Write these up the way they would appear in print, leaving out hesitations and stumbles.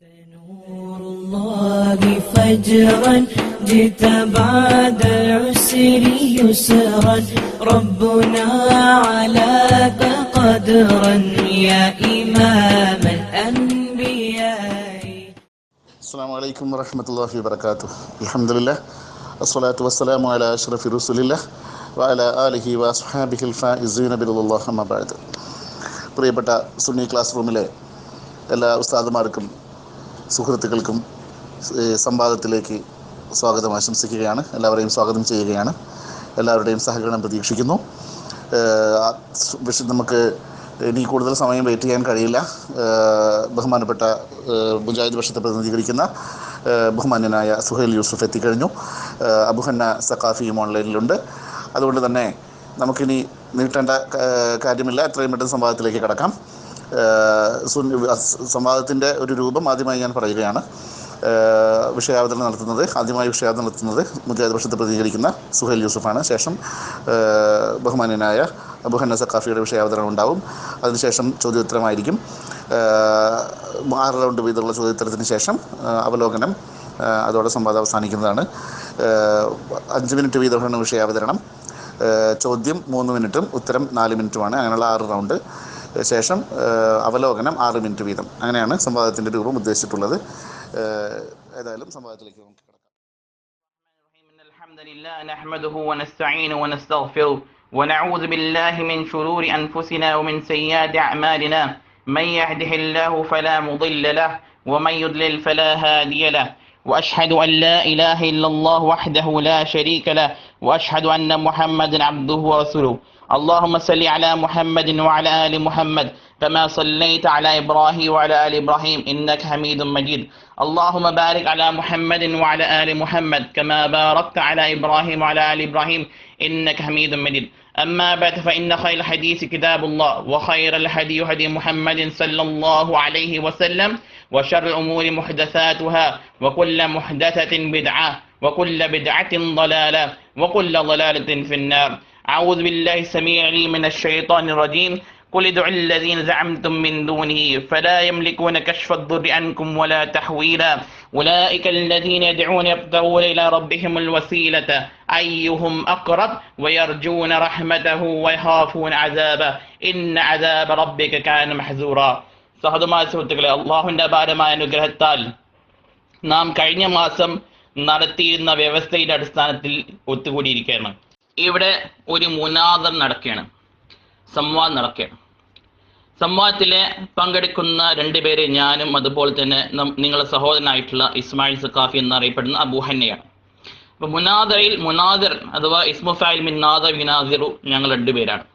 نور الله فجرا جئت بعد العسر يسرا ربنا علاك قدرا يا إمام الأنبياء. السلام عليكم ورحمة الله وبركاته. الحمد لله والصلاة والسلام على أشرف رسول الله وعلى آله وأصحابه الفائزين برضا الله أما بعد. പ്രിയപ്പെട്ട സുന്നി ക്ലാസ് റൂമിലെ എല്ലാ ഉസ്താദുമാർക്കും സുഹൃത്തുക്കൾക്കും സംവാദത്തിലേക്ക് സ്വാഗതം ആശംസിക്കുകയാണ്. എല്ലാവരെയും സ്വാഗതം ചെയ്യുകയാണ്. എല്ലാവരുടെയും സഹകരണം പ്രതീക്ഷിക്കുന്നു. നമുക്ക് ഇനി കൂടുതൽ സമയം വെയിറ്റ് ചെയ്യാൻ കഴിയില്ല. ബഹുമാനപ്പെട്ട മുജാഹിദ് പക്ഷത്തെ പ്രതിനിധീകരിക്കുന്ന ബഹുമാന്യനായ സുഹൈൽ യൂസുഫ് എത്തിക്കഴിഞ്ഞു. അബുഹന്ന സഖാഫിയും ഓൺലൈനിലുണ്ട്. അതുകൊണ്ട് തന്നെ നമുക്കിനി നീട്ടേണ്ട കാര്യമില്ല. എത്രയും പെട്ടെന്ന് സംവാദത്തിലേക്ക് കടക്കാം. സംവാദത്തിൻ്റെ ഒരു രൂപം ആദ്യമായി ഞാൻ പറയുകയാണ്. ആദ്യമായി വിഷയാവതരണം നടത്തുന്നത് മുജാഹിദ് പക്ഷത്തെ പ്രതികരിക്കുന്ന സുഹൈൽ യൂസുഫാണ്. ശേഷം ബഹുമാന്യനായ അബുഹന്ന സഖാഫിയുടെ വിഷയാവതരണം ഉണ്ടാവും. അതിനുശേഷം ചോദ്യോത്തരമായിരിക്കും. 6 റൗണ്ട് വീതമുള്ള ചോദ്യോത്തരത്തിന് ശേഷം അവലോകനം. അതോടെ സംവാദം അവസാനിക്കുന്നതാണ്. 5 മിനിറ്റ് വീതമാണ് വിഷയാവതരണം. ചോദ്യം 3 മിനിറ്റും ഉത്തരം 4 മിനിറ്റുമാണ്. അങ്ങനെയുള്ള 6 റൗണ്ട്. ശേഷം അവലോകനം 6 മിനിറ്റ് വീതം. അങ്ങനെയാണ് സംവാദത്തിൻ്റെ രൂപം ഉദ്ദേശിച്ചിട്ടുള്ളത്. ഏതായാലും സംവാദത്തിലേക്ക് നമുക്ക് കടക്കാം. അൽഹംദുലില്ലാഹി നഹ്മദുഹു വനസ്തഈനുഹു വനസ്തഗ്ഫിറുഹു വനഊദു ബില്ലാഹി മിൻ ശുറൂരി അൻഫുസിനാ വമിൻ സയ്യിആതി അഅ്മാലിനാ മൻ യഹ്ദിഹില്ലാഹു ഫലാ മുളില്ല ലഹു വമൻ യുദ്ലിൽ ഫലാ ഹാദിയ ലഹു وأشهد أن لا إله إلا الله وحده لا شريك له وأشهد أن محمدا عبده ورسوله اللهم صل على محمد وعلى آل محمد كما صليت على إبراهيم وعلى آل إبراهيم إنك حميد مجيد اللهم بارك على محمد وعلى آل محمد كما باركت على إبراهيم وعلى آل إبراهيم إنك حميد مجيد أما بعد فإن خير الحديث كتاب الله وخير الهدي هدي محمد صلى الله عليه وسلم وشر الأمور محدثاتها وكل محدثة بدعة وكل بدعة ضلالة وكل ضلالة في النار. أعوذ بالله السميع العليم من الشيطان الرجيم. قل ادعوا الذين زعمتم من دونه فلا يملكون كشف الضر عنكم ولا تحويلا أولئك الذين يدعون يبتغون إلى ربهم الوسيلة أيهم أقرب ويرجون رحمته ويخافون عذابه إن عذاب ربك كان محذورا. സഹോദരമായ സുഹൃത്തുക്കളെ, അള്ളാഹുവിന്റെ അപാരമായ അനുഗ്രഹത്താൽ നാം കഴിഞ്ഞ മാസം നടത്തിയിരുന്ന വ്യവസ്ഥയുടെ അടിസ്ഥാനത്തിൽ ഒത്തുകൂടിയിരിക്കുകയാണ്. ഇവിടെ ഒരു മുനാദർ നടക്കുകയാണ്, സംവാദം നടക്കുകയാണ്. സംവാദത്തിലെ പങ്കെടുക്കുന്ന 2 പേര് ഞാനും അതുപോലെ തന്നെ നിങ്ങളുടെ സഹോദരനായിട്ടുള്ള ഇസ്മായിൽ സഖാഫി എന്നറിയപ്പെടുന്ന അബൂഹന്നയാണ്. അപ്പൊ മുനാദർ അഥവാ ഇസ്മുഫായിൽ മിൻ നാദർ യുനാദിറു ഞങ്ങൾ 2 പേരാണ്.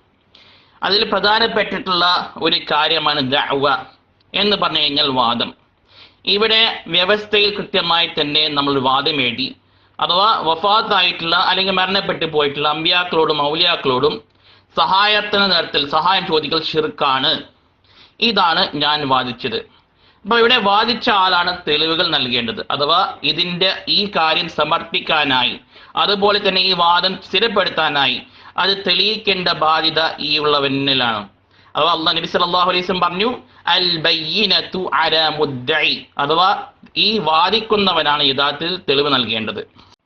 അതിൽ പ്രധാനപ്പെട്ടിട്ടുള്ള ഒരു കാര്യമാണ് ദഅവ എന്ന് പറഞ്ഞു കഴിഞ്ഞാൽ വാദം. ഇവിടെ വ്യവസ്ഥയിൽ കൃത്യമായി തന്നെ നമ്മൾ വാദം എഴുതി, അഥവാ വഫാത്തായിട്ടുള്ള അല്ലെങ്കിൽ മരണപ്പെട്ടു പോയിട്ടുള്ള അമ്പിയാക്കളോടും ഔലിയാക്കളോടും സഹായത്തിന് നേരത്തിൽ സഹായം ചോദിക്കൽ ശിർക്കാണ്. ഇതാണ് ഞാൻ വാദിച്ചത്. അപ്പൊ ഇവിടെ വാദിച്ച ആളാണ് തെളിവുകൾ നൽകേണ്ടത്. അഥവാ ഈ കാര്യം സമർപ്പിക്കാനായി, അതുപോലെ തന്നെ ഈ വാദം സ്ഥിരപ്പെടുത്താനായി അത് തെളിയിക്കേണ്ട ബാധ്യത ഈ ഉള്ളവനിലാണ്. അഥവാ അല്ലാഹു നബി സല്ലല്ലാഹു അലൈഹി വസല്ലം പറഞ്ഞു, അൽ ബയ്യിനതു അലാ മുദ്ദഇ, അഥവാ ഈ വാദിക്കുന്നവനാണ് യഥാർത്ഥത്തിൽ തെളിവ് നൽകേണ്ടത്.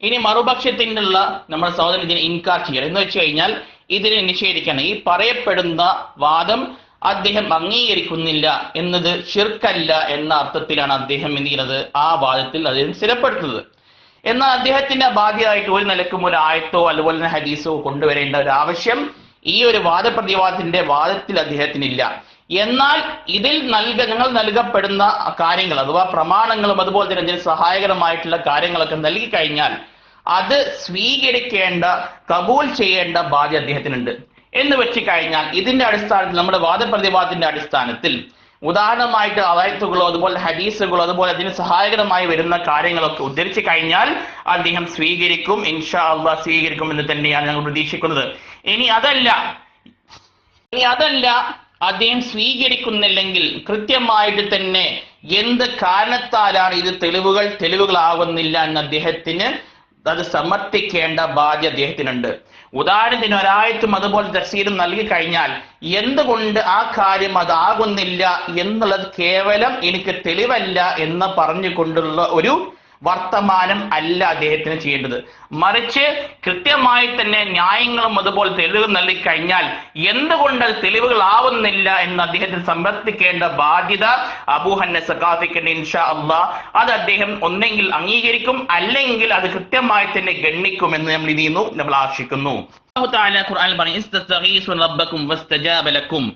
ഇനി മറുപക്ഷത്തിനുള്ള നമ്മുടെ സഹോദരൻ ഇതിനെ ഇൻകാർ ചെയ്യണം എന്ന് വെച്ച് കഴിഞ്ഞാൽ ഇതിനെ നിഷേധിക്കണം. ഈ പറയപ്പെടുന്ന വാദം അദ്ദേഹം അംഗീകരിക്കുന്നില്ല എന്നത് ശിർക്കല്ല എന്ന അർത്ഥത്തിലാണ് അദ്ദേഹം എന്ത് ചെയ്യുന്നത്, ആ വാദത്തിൽ അദ്ദേഹം സ്ഥിരപ്പെടുത്തുന്നത്. എന്നാൽ അദ്ദേഹത്തിന്റെ ബാധ്യതയായിട്ട് ഒരു നിലക്കും ഒരു ആയത്തോ അതുപോലെ തന്നെ ഹദീസോ കൊണ്ടുവരേണ്ട ഒരു ആവശ്യം ഈ ഒരു വാദപ്രതിവാദത്തിന്റെ വാദത്തിൽ അദ്ദേഹത്തിനില്ല. എന്നാൽ ഇതിൽ ഞങ്ങൾ നൽകപ്പെടുന്ന കാര്യങ്ങൾ അഥവാ പ്രമാണങ്ങളും അതുപോലെ തന്നെ ഇതിന് സഹായകരമായിട്ടുള്ള കാര്യങ്ങളൊക്കെ നൽകി കഴിഞ്ഞാൽ അത് സ്വീകരിക്കേണ്ട, കബൂൽ ചെയ്യേണ്ട ബാധ്യത അദ്ദേഹത്തിനുണ്ട് എന്ന് വെച്ച് കഴിഞ്ഞാൽ ഇതിന്റെ അടിസ്ഥാനത്തിൽ, നമ്മുടെ വാദപ്രതിവാദത്തിന്റെ അടിസ്ഥാനത്തിൽ ഉദാഹരണമായിട്ട് ആയത്തുകളോ അതുപോലെ ഹദീസുകളോ അതുപോലെ അതിന് സഹായകരമായി വരുന്ന കാര്യങ്ങളൊക്കെ ഉദ്ധരിച്ചു കഴിഞ്ഞാൽ അദ്ദേഹം സ്വീകരിക്കും, ഇൻഷാ അല്ലാഹ് സ്വീകരിക്കും എന്ന് തന്നെയാണ് ഞങ്ങൾ പ്രതീക്ഷിക്കുന്നത്. ഇനി അതല്ല അദ്ദേഹം സ്വീകരിക്കുന്നില്ലെങ്കിൽ കൃത്യമായിട്ട് തന്നെ എന്ത് കാരണത്താലാണ് ഇത് തെളിവുകളാകുന്നില്ല എന്ന് അദ്ദേഹത്തിന് അത് സമർത്ഥിക്കേണ്ട ബാധ്യത അദ്ദേഹത്തിനുണ്ട്. ഉദാഹരണത്തിന് ഒരായത്തും അതുപോലെ തഫ്സീരും നൽകി കഴിഞ്ഞാൽ എന്തുകൊണ്ട് ആ കാര്യം അതാകുന്നില്ല എന്നുള്ളത് കേവലം എനിക്ക് തെളിവല്ല എന്ന് പറഞ്ഞുകൊണ്ടുള്ള ഒരു വർത്തമാനം അല്ല അദ്ദേഹത്തിന് ചെയ്യേണ്ടത്. മറിച്ച് കൃത്യമായി തന്നെ ന്യായങ്ങളും അതുപോലെ തെളിവുകൾ നൽകി കഴിഞ്ഞാൽ എന്തുകൊണ്ട് അത് തെളിവുകളാവുന്നില്ല എന്ന് അദ്ദേഹത്തിന് സമർത്ഥിക്കേണ്ട ബാധ്യത അബൂ ഹന്ന സഖാഫിക്കുണ്ട്. ഇൻഷാ അല്ലാഹ് അത് അദ്ദേഹം ഒന്നെങ്കിൽ അംഗീകരിക്കും, അല്ലെങ്കിൽ അത് കൃത്യമായി തന്നെ ഗണ്ണിക്കുമെന്ന് നമ്മൾ ആശിക്കുന്നു. അല്ലാഹു തആല ഖുർആനിൽ പറഞ്ഞു ഇസ്തഗീസു റബ്ബക്കും വസ്തജാബ ലക്കും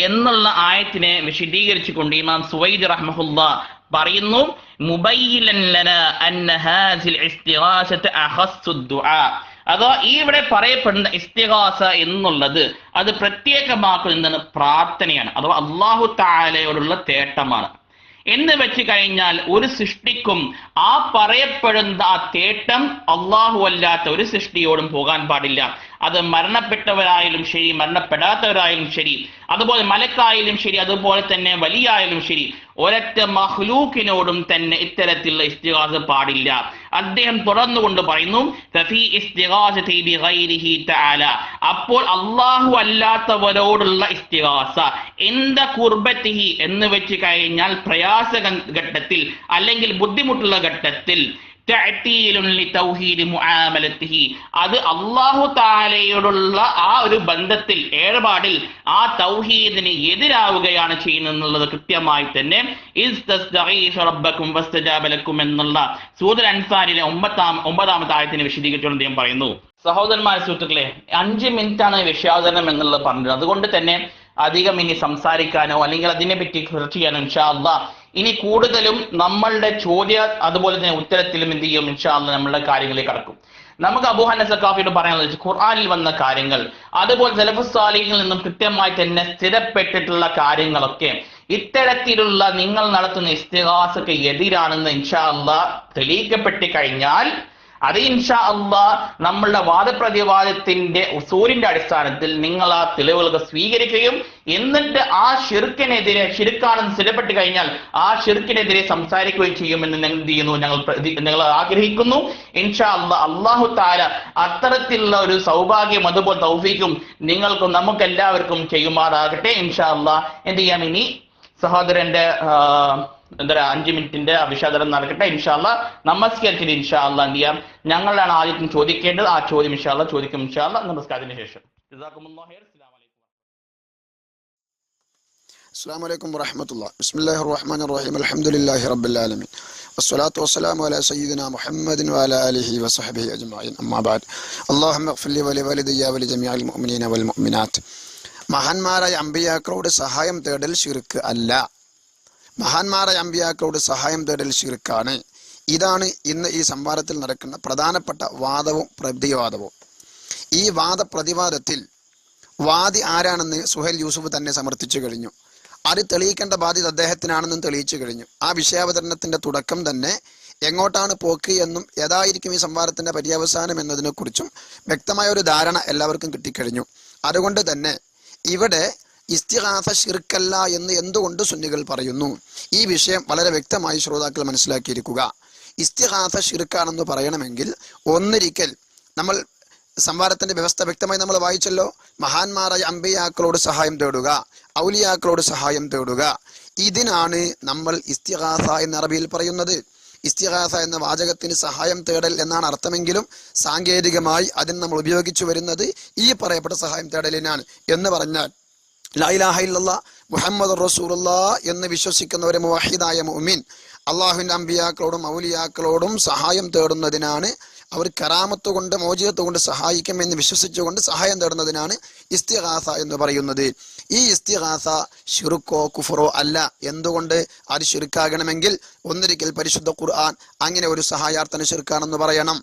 എന്നുള്ള ആയത്തിനെ വിശദീകരിച്ചുകൊണ്ട് ഇമാം സുവൈദി റഹ്മഹുല്ലാഹ് പറയുന്നു, മുബയ്യിലൻ ലനാ അന്ന ഹാസിൽ ഇസ്തിഗാസത അഖസ്സു ദുആ. അതോ ഈ ഇവിടെ പറയപ്പെടുന്ന ഇസ്തിഗാസ എന്നുള്ളത് അത് പ്രത്യേകമാക്കുന്നത് പ്രാർത്ഥനയാണ്, അഥവാ അല്ലാഹു തആലയോടുള്ള തേട്ടമാണ് എന്ന് വെച്ച് കഴിഞ്ഞാൽ ഒരു സൃഷ്ടിക്കും ആ പറയപ്പെടുന്ന ആ തേട്ടം അല്ലാഹു അല്ലാത്ത ഒരു സൃഷ്ടിയോടും പോകാൻ പാടില്ല. അത് മരണപ്പെട്ടവരായാലും ശരി, മരണപ്പെടാത്തവരായാലും ശരി, അതുപോലെ മലക്കായാലും ശരി, അതുപോലെ തന്നെ വലിയായാലും ശരി, ഒരൊറ്റ മഖ്ലൂക്കിനോടും തന്നെ ഇത്തരത്തിലുള്ള ഇസ്തിഗാസ പാടില്ല. അദ്ദേഹം തുടർന്നുകൊണ്ട് പറയുന്നു, ഫഫീ ഇസ്തിഗാസതി ബിഗൈരിഹി തആല, അപ്പോൾ അല്ലാഹു അല്ലാത്തവരോടുള്ള ഇസ്തിഗാസ ഇന്ദ ഖുർബത്തിഹി എന്ന് വെച്ച് കഴിഞ്ഞാൽ പ്രയാസ ഘട്ടത്തിൽ അല്ലെങ്കിൽ ബുദ്ധിമുട്ടുള്ള ഘട്ടത്തിൽ അത് അല്ലാഹു തആലയോടുള്ള ആ ഒരു ബന്ധത്തിൽ ഏർപാടിൽ ആ തൗഹീദിന് എതിരാവുകയാണ് ചെയ്യുന്നത് കൃത്യമായി തന്നെ റബ്ബക്കും വസ്തജാബ ലക്കും എന്നുള്ള സൂറത്തുൽ അൻഫാലിലെ 9-ാമത്തെ ആയത്തിനെ വിശദീകരിച്ചുകൊണ്ട് അദ്ദേഹം പറയുന്നു. സഹോദരന്മാരെ, സുഹൃത്തുക്കളെ, 5 മിനിറ്റാണ് വിഷയാവതരണം എന്നുള്ളത് പറഞ്ഞത്. അതുകൊണ്ട് തന്നെ അധികം ഇനി സംസാരിക്കാനോ അല്ലെങ്കിൽ അതിനെപ്പറ്റി സെർച്ച് ചെയ്യാനോ ഇൻഷാ അല്ലാഹ് ഇനി കൂടുതലും നമ്മളുടെ ചോദ്യ അതുപോലെ തന്നെ ഉത്തരത്തിലും എന്ത് ചെയ്യും ഇൻഷാ അല്ലാഹ് നമ്മളുടെ കാര്യങ്ങളിലേക്ക് കടക്കും. നമുക്ക് അബൂ ഹന്ന സഖാഫിയോട് പറയാനുള്ളത് ഖുർആനിൽ വന്ന കാര്യങ്ങൾ അതുപോലെ സലഫുസ് സാലിഹീങ്ങളിൽ നിന്നും കൃത്യമായി തന്നെ സ്ഥിരപ്പെട്ടിട്ടുള്ള കാര്യങ്ങളൊക്കെ ഇത്തരത്തിലുള്ള നിങ്ങൾ നടത്തുന്ന ഇസ്തിഗാസക്ക് എതിരാണെന്ന് ഇൻഷാ അല്ലാഹ് തെളിയിക്കപ്പെട്ട് കഴിഞ്ഞാൽ അത് ഇൻഷാ അല്ലാഹ് നമ്മളുടെ വാദപ്രതിവാദത്തിന്റെ ഉസൂലിന്റെ അടിസ്ഥാനത്തിൽ നിങ്ങൾ ആ തെളിവുകളൊക്കെ സ്വീകരിക്കുകയും എന്നിട്ട് ആ ഷിർക്കിനെതിരെ ഷിർക്കാണെന്ന് സ്ഥിരപ്പെട്ട് കഴിഞ്ഞാൽ ആ ഷിർക്കിനെതിരെ സംസാരിക്കുകയും ചെയ്യുമെന്ന് ഞങ്ങൾ എന്ത് ചെയ്യുന്നു, ഞങ്ങൾ ആഗ്രഹിക്കുന്നു. ഇൻഷാ അല്ലാഹ് അല്ലാഹു തആല അത്തരത്തിലുള്ള ഒരു സൗഭാഗ്യം അതുപോലെ തൗഫീഖും നിങ്ങൾക്കും നമുക്ക് എല്ലാവർക്കും ചെയ്യുമാറാകട്ടെ. ഇൻഷാ അല്ലാഹ് എന്ത് ചെയ്യാം, ഇനി സഹോദരന്റെ 5 മിനിറ്റിന്റെ വിഷാദനം നടക്കട്ടെ. ഇൻഷാ അല്ലാഹ് നമസ്കരിച്ചിട്ട് ഇൻഷാ അല്ലാഹ് എന്ത് ചെയ്യാം, ഞങ്ങളാണ് ആദ്യം ചോദിക്കേണ്ടത്. ആ ചോദ്യം ഇൻഷാ അല്ലാഹ് ചോദിക്കും ഇൻഷാ അല്ലാഹ് നമസ്കാരത്തിന് ശേഷം. ജസാക്കുമുല്ലാഹു ഖൈർ. അസ്സലാമു അലൈക്കും വറഹ്മത്തുള്ളാഹി. ബിസ്മില്ലാഹിർ റഹ്മാനിർ റഹീം. അൽഹംദുലില്ലാഹി റബ്ബിൽ ആലമീൻ. വസ്സലാത്തു വസ്സലാമു അലാ സയ്യിദിനാ മുഹമ്മദിൻ വഅലാ ആലിഹി വസഹ്ബിഹി അജ്മഈൻ. അമ്മാ ബഅദ്. അല്ലാഹുമ്മ ഇഗ്ഫിർ ലി വലി വലിദയ്യ വലി ജമീഇൽ മുഅ്മിനീന വൽ മുഅ്മിനാത്ത്. മഹാന്മാരായ അമ്പിയാക്കളോട് സഹായം തേടൽ ശിർക്ക് അല്ല. മഹാന്മാരായ അമ്പിയാക്കളോട് സഹായം തേടൽ ശിർക്കാണ്. ഇതാണ് ഇന്ന് ഈ സംവാദത്തിൽ നടക്കുന്ന പ്രധാനപ്പെട്ട വാദവും പ്രതിവാദവും. ഈ വാദപ്രതിവാദത്തിൽ വാദി ആരാണെന്ന് സുഹൈൽ യൂസുഫ് തന്നെ സമർത്ഥിച്ചു കഴിഞ്ഞു. അത് തെളിയിക്കേണ്ട ബാധ്യത അദ്ദേഹത്തിനാണെന്നും തെളിയിച്ചു കഴിഞ്ഞു. ആ വിഷയാവതരണത്തിന്റെ തുടക്കം തന്നെ എങ്ങോട്ടാണ് പോക്ക് എന്നും ഏതായിരിക്കും ഈ സംവാദത്തിന്റെ പര്യവസാനം എന്നതിനെ കുറിച്ചും വ്യക്തമായ ഒരു ധാരണ എല്ലാവർക്കും കിട്ടിക്കഴിഞ്ഞു. അതുകൊണ്ട് തന്നെ ഇവിടെ ഇസ്തിഗാസ ശിർക്കല്ല എന്ന് എന്തുകൊണ്ട് സുന്നികൾ പറയുന്നു? ഈ വിഷയം വളരെ വ്യക്തമായി ശ്രോതാക്കൾ മനസ്സിലാക്കിയിരിക്കുക. ഇസ്തിഗാസ ശിർക്കാണെന്ന് പറയണമെങ്കിൽ ഒന്നിരിക്കൽ നമ്മൾ സംവാദത്തിന്റെ വ്യവസ്ഥ വ്യക്തമായി നമ്മൾ വായിച്ചല്ലോ. മഹാന്മാരായ അമ്പിയാക്കളോട് സഹായം തേടുക, ഔലിയാക്കളോട് സഹായം തേടുക, ഇതിനാണ് നമ്മൾ ഇസ്തിഗാസ എന്ന അറബിയിൽ പറയുന്നത്. ഇസ്തിഗാസ എന്ന വാചകത്തിന് സഹായം തേടൽ എന്നാണ് അർത്ഥമെങ്കിലും സാങ്കേതികമായി അതിന് നമ്മൾ ഉപയോഗിച്ചു വരുന്നത് ഈ പറയപ്പെട്ട സഹായം തേടലിനാണ്. എന്ന് പറഞ്ഞാൽ ലാ ഇലാഹ ഇല്ലല്ലാഹ് മുഹമ്മദുർ റസൂലുള്ളാഹ് എന്ന് വിശ്വസിക്കുന്ന ഒരു മുവഹിദായ മുഅ്മിൻ അള്ളാഹുവിൻ്റെ അമ്പിയാക്കളോടും ഔലിയാക്കളോടും സഹായം തേടുന്നതിനാണ്. അവർ കറാമത്ത് കൊണ്ട് മോചിതത്ത് കൊണ്ട് സഹായിക്കുമെന്ന് വിശ്വസിച്ചുകൊണ്ട് സഹായം തേടുന്നതിനാണ് ഇസ്തിഗാസ എന്ന് പറയുന്നത്. ഈ ഇസ്തിഗാസ ശിർക്കോ കുഫറോ അല്ല. എന്തുകൊണ്ട് അത് ശിർക്കാകണമെങ്കിൽ ഒന്നിരിക്കൽ പരിശുദ്ധ ഖുർആൻ അങ്ങനെ ഒരു സഹായാർത്ഥന ശിർക്കാണെന്ന് പറയണം.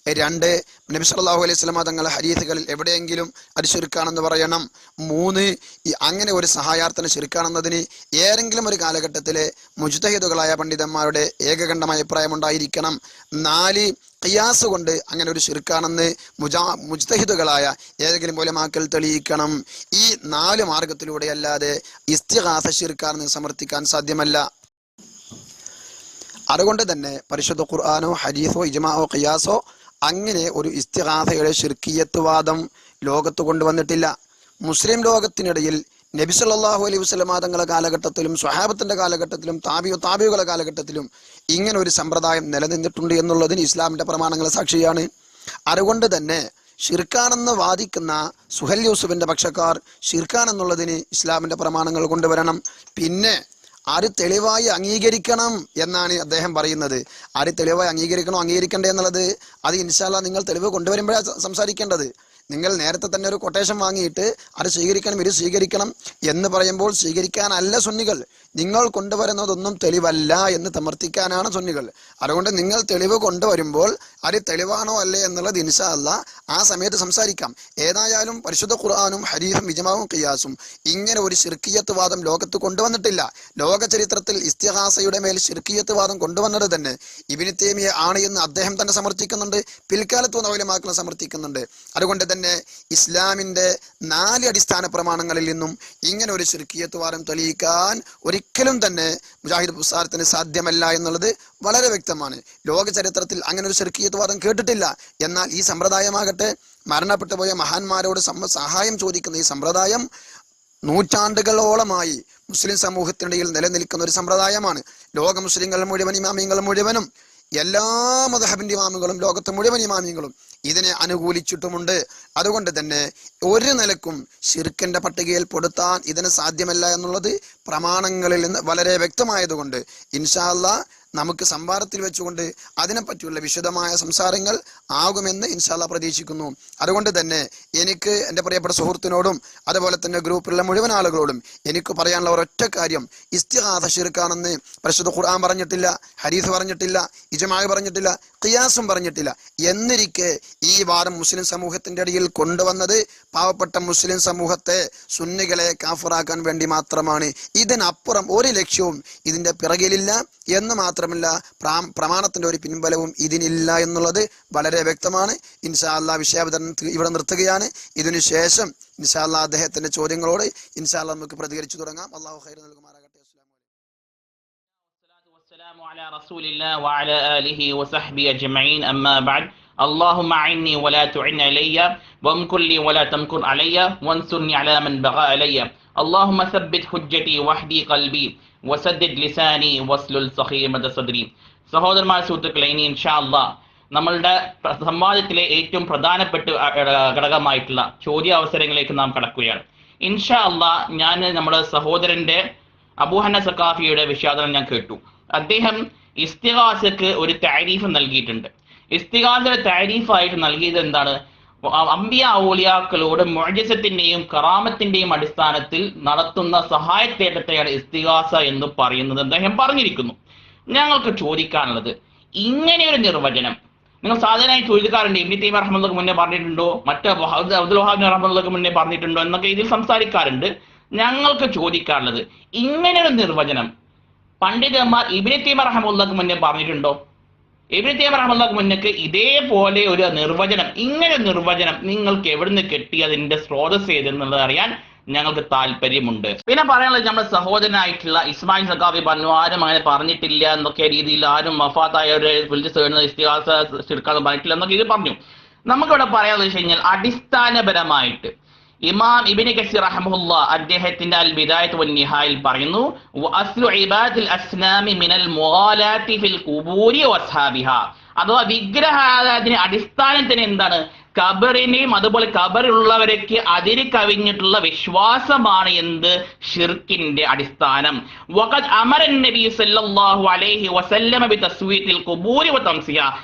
2 നബി സല്ലല്ലാഹു അലൈഹി വസല്ലം തങ്ങളുടെ ഹദീസുകളിൽ എവിടെയെങ്കിലും അത് ശിർക്കാണെന്ന് പറയണം. 3 അങ്ങനെ ഒരു സഹായാർത്ഥന ശിർക്കാണെന്നതിന് ഏതെങ്കിലും ഒരു കാലഘട്ടത്തിലെ മുജ്തഹിദുകളായ പണ്ഡിതന്മാരുടെ ഏകകണ്ഠമായ അഭിപ്രായം ഉണ്ടായിരിക്കണം. 4 ഖിയാസ് കൊണ്ട് അങ്ങനെ ഒരു ശിർക്കാണെന്ന് മുജ്തഹിദുകളായ ഏതെങ്കിലും ഉലമാക്കൾ തെളിയിക്കണം. ഈ 4 മാർഗത്തിലൂടെ അല്ലാതെ ഇസ്തിഗാസ ശിർക്കാണെന്ന് സമർത്ഥിക്കാൻ സാധ്യമല്ല. അതുകൊണ്ട് തന്നെ പരിശുദ്ധ ഖുർആനോ ഹദീസോ ഇജ്മാഅോ ഖിയാസോ അങ്ങനെ ഒരു ഇസ്തിഗാസയുടെ ശിർക്കിയത്ത് വാദം ലോകത്ത് കൊണ്ടുവന്നിട്ടില്ല. മുസ്ലിം ലോകത്തിനിടയിൽ നബി സല്ലല്ലാഹു അലൈഹി വസല്ലം തങ്ങളുടെ കാലഘട്ടത്തിലും സ്വഹാബത്തിന്റെ കാലഘട്ടത്തിലും താബികളുടെ കാലഘട്ടത്തിലും ഇങ്ങനെ ഒരു സമ്പ്രദായം നിലനിന്നിട്ടുണ്ട് എന്നുള്ളതിന് ഇസ്ലാമിന്റെ പ്രമാണങ്ങൾ സാക്ഷിയാണ്. അതുകൊണ്ട് തന്നെ ഷിർക്കാണെന്ന് വാദിക്കുന്ന സുഹൈൽ യൂസുഫിന്റെ പക്ഷക്കാർ ഷിർക്കാണെന്നുള്ളതിന് ഇസ്ലാമിന്റെ പ്രമാണങ്ങൾ കൊണ്ടുവരണം. പിന്നെ ആര് തെളിവായി അംഗീകരിക്കണം എന്നാണ് അദ്ദേഹം പറയുന്നത്. ആര് തെളിവായി അംഗീകരിക്കണോ അംഗീകരിക്കണ്ടേ എന്നുള്ളത് അത് ഇൻഷാ അല്ലാഹ് നിങ്ങൾ തെളിവ് കൊണ്ടുവരുമ്പോഴാണ് സംസാരിക്കേണ്ടത്. നിങ്ങൾ നേരത്തെ തന്നെ ഒരു കൊട്ടേഷൻ വാങ്ങിയിട്ട് അത് സ്വീകരിക്കണം ഇത് സ്വീകരിക്കണം എന്ന് പറയുമ്പോൾ സ്വീകരിക്കാനല്ല സുന്നികൾ, നിങ്ങൾ കൊണ്ടുവരുന്നതൊന്നും തെളിവല്ല എന്ന് സമർത്ഥിക്കാനാണ് സുന്നികൾ. അതുകൊണ്ട് നിങ്ങൾ തെളിവ് കൊണ്ടുവരുമ്പോൾ അത് തെളിവാണോ അല്ലേ എന്നുള്ളത് ഇൻഷാ അല്ലാഹ് ആ സമയത്ത് സംസാരിക്കാം. ഏതായാലും പരിശുദ്ധ ഖുർആനും ഹദീസും ഇജ്മാഉം ഖിയാസും ഇങ്ങനെ ഒരു ശിർക്കിയത്ത് വാദം ലോകത്ത് കൊണ്ടുവന്നിട്ടില്ല. ലോക ചരിത്രത്തിൽ ഇസ്തിഗാസയുടെ മേൽ ശിർക്കിയത്ത് വാദം കൊണ്ടുവന്നത് തന്നെ ഇബ്നു തൈമിയ ആണ് എന്ന് അദ്ദേഹം തന്നെ സമർത്ഥിക്കുന്നുണ്ട്. പിൽക്കാലത്ത് വന്ന ഉലമാക്കൾ സമർത്ഥിക്കുന്നുണ്ട്. അതുകൊണ്ട് തന്നെ ഇസ്ലാമിന്റെ 4 അടിസ്ഥാന പ്രമാണങ്ങളിൽ നിന്നും ഇങ്ങനെ ഒരു ശിർക്കിയത്ത് വാദം തെളിയിക്കാൻ ഒരിക്കലും തന്നെ മുജാഹിദ് പ്രസ്ഥാനത്തിന് സാധ്യമല്ല എന്നുള്ളത് വളരെ വ്യക്തമാണ്. ലോക ചരിത്രത്തിൽ അങ്ങനെ ഒരു ശിർക്കിയത്ത് വാദം കേട്ടിട്ടില്ല. എന്നാൽ ഈ സമ്പ്രദായമാകട്ടെ മരണപ്പെട്ടു പോയ മഹാന്മാരോട് സഹായം ചോദിക്കുന്ന ഈ സമ്പ്രദായം നൂറ്റാണ്ടുകളോളമായി മുസ്ലിം സമൂഹത്തിനിടയിൽ നിലനിൽക്കുന്ന ഒരു സമ്പ്രദായമാണ്. ലോക മുസ്ലിങ്ങൾ മുഴുവൻ ഇമാമിങ്ങൾ മുഴുവനും എല്ലാ മദ്ഹബിന്റെ ഇമാമുകളും ലോകത്തെ മുഴുവൻ ഇമാമിങ്ങളും ഇതിനെ അനുകൂലിച്ചിട്ടുമുണ്ട്. അതുകൊണ്ട് തന്നെ ഒരു നിലക്കും ശിർക്കിന്റെ പട്ടികയിൽ പെടുത്താൻ ഇതിന് സാധ്യമല്ല എന്നുള്ളത് പ്രമാണങ്ങളിൽ നിന്ന് വളരെ വ്യക്തമായതുകൊണ്ട് ഇൻഷാ അല്ലാഹ് നമുക്ക് സംവാദത്തിൽ വെച്ചുകൊണ്ട് അതിനെപ്പറ്റിയുള്ള വിശദമായ സംസാരങ്ങൾ ആകുമെന്ന് ഇൻഷാ അല്ലാഹ് പ്രതീക്ഷിക്കുന്നു. അതുകൊണ്ട് തന്നെ എനിക്ക് എൻ്റെ പ്രിയപ്പെട്ട സുഹൃത്തിനോടും അതുപോലെ തന്നെ ഗ്രൂപ്പിലുള്ള മുഴുവൻ ആളുകളോടും എനിക്ക് പറയാനുള്ള ഒരൊറ്റ കാര്യം, ഇസ്തിഗാസ ശിർക്കാണെന്ന് പരിശുദ്ധ ഖുർആൻ പറഞ്ഞിട്ടില്ല, ഹദീസ് പറഞ്ഞിട്ടില്ല, ഇജ്മാ പറഞ്ഞിട്ടില്ല, ഖിയാസും പറഞ്ഞിട്ടില്ല. എന്നിരിക്കെ ഈ വാദം മുസ്ലിം സമൂഹത്തിന്റെ ഇടയിൽ കൊണ്ടുവന്നത് പാവപ്പെട്ട മുസ്ലിം സമൂഹത്തെ സുന്നികളെ കാഫിറാക്കാൻ വേണ്ടി മാത്രമാണ്. ഇതിനപ്പുറം ഒരു ലക്ഷ്യവും ഇതിന്റെ പിറകിലില്ല എന്ന് മാത്രമല്ല പ്രമാണത്തിന്റെ ഒരു പിൻബലവും ഇതിനില്ല എന്നുള്ളത് വളരെ വ്യക്തമാണ്. ഇൻഷാ അല്ലാഹ് വിഷയാവതരണം ഇവിടെ നിർത്തുകയാണ്. ഇതിനുശേഷം ഇൻഷാ അല്ലാഹ് അദ്ദേഹത്തിന്റെ ചോദ്യങ്ങളോട് ഇൻഷാ അല്ലാഹ് നമുക്ക് പ്രതികരിച്ചു തുടങ്ങാം. അല്ലാഹു ഖൈർ നൽകുമാറാകട്ടെ. والسلام على رسول الله وعلى آله وصحبه أجمعين أما بعد اللهم أعني ولا تعن علي وامكر لي ولا تمكر علي وانصرني على من بغى علي اللهم ثبت حجتي واهدي قلبي وسدد لساني واسلل سخيمة صدري. സഹോദരന്മാർ സുഹൃത്തുക്കളെ, ഇനി ഇൻഷാ അല്ലാഹ് നമ്മളുടെ സംവാദത്തിലെ ഏറ്റവും പ്രധാനപ്പെട്ട ഘടകമായിട്ടുള്ള ചോദ്യാവസരങ്ങളിലേക്ക് നാം കടക്കുകയാണ്. ഇൻഷാ അല്ലാഹ് ഞാൻ നമ്മുടെ സഹോദരന്റെ അബൂ ഹന്ന സഖാഫിയുടെ വിഷയാവതരണം ഞാൻ കേട്ടു. അദ്ദേഹം ഇസ്തിഗാസക്ക് ഒരു താരീഫ് നൽകിയിട്ടുണ്ട്. ഇസ്തിഗാസയുടെ താരീഫായിട്ട് നൽകിയത് എന്താണ്? അംബിയ ഔലിയാക്കളോട് മുഅ്ജിസത്തിന്റെയും കറാമത്തിന്റെയും അടിസ്ഥാനത്തിൽ നടത്തുന്ന സഹായത്തേട്ടത്തെയാണ് ഇസ്തിഗാസ എന്ന് പറയുന്നത് അദ്ദേഹം പറഞ്ഞിരിക്കുന്നു. ഞങ്ങൾക്ക് ചോദിക്കാനുള്ളത്, ഇങ്ങനെയൊരു നിർവചനം നിങ്ങൾ സാധാരണയായി ചോദിക്കാറുണ്ട്. ഇബ്നു തൈമിയ്യ റഹ്മത്തുള്ളാഹി മുന്നേ പറഞ്ഞിട്ടുണ്ടോ, മറ്റേ അബ്ദുൽ വഹാബ് റഹ്മത്തുള്ളാഹി മുന്നേ പറഞ്ഞിട്ടുണ്ടോ എന്നൊക്കെ ഇതിൽ സംസാരിക്കാറുണ്ട്. ഞങ്ങൾക്ക് ചോദിക്കാനുള്ളത്, ഇങ്ങനെയൊരു നിർവചനം പണ്ഡിതന്മാർ ഇബ്നു തൈമിയ്യ റഹ്മത്തുള്ളാഹി മുന്നേ പറഞ്ഞിട്ടുണ്ടോ? ഇബ്നു തൈമിയ്യ റഹ്മത്തുള്ളാഹി മുന്നേക്ക് ഇതേപോലെ ഒരു നിർവചനം, ഇങ്ങനെ നിർവചനം നിങ്ങൾക്ക് എവിടുന്ന് കിട്ടി, അതിന്റെ സ്രോതസ് ഏതെന്നുള്ളത് അറിയാൻ ഞങ്ങൾക്ക് താല്പര്യമുണ്ട്. പിന്നെ പറയാനുള്ളത്, നമ്മുടെ സഹോദരനായിട്ടുള്ള ഇസ്മായിൽ സഖാഫി പറഞ്ഞു ആരും അങ്ങനെ പറഞ്ഞിട്ടില്ല എന്നൊക്കെ രീതിയിൽ, ആരും വഫാത്തായവരെ വിളിച്ച് ഇസ്തിഗാസ ശിർക്കാന്ന് പറഞ്ഞിട്ടില്ല എന്നൊക്കെ ഇത് പറഞ്ഞു. നമുക്കിവിടെ പറയാനുള്ളത് വെച്ച് കഴിഞ്ഞാൽ അടിസ്ഥാനപരമായിട്ട് ഇമാം ഇബ്നു കസീർ റഹ്മത്തുള്ളാഹി അദ്ദേഹത്തിന്റെ അൽ ബിദായത്ത് വൻ നിഹായിൽ പറയുന്നു, വഅസ്ലു ഇബാദിൽ അസ്നാമി മിനൽ മുഗാലാത്തി ഫിൽ ഖുബൂരി വഅസ്ഹാബിഹാ. അഥവാ വിഗ്രഹാരാധന അടിസ്ഥാനം തന്നെ എന്താണ്? ഖബറിനെയും അതുപോലെ ഖബറിലുള്ളവരേക്ക് അതിര് കവിഞ്ഞിട്ടുള്ള വിശ്വാസമാണ് എന്ത്? ഷിർക്കിന്റെ അടിസ്ഥാനം. വഖദ് അമറ നബി സല്ലല്ലാഹു അലൈഹി വസല്ലമ ബിതസ്വീത്തിൽ ഖുബൂരി വതംസിഹ.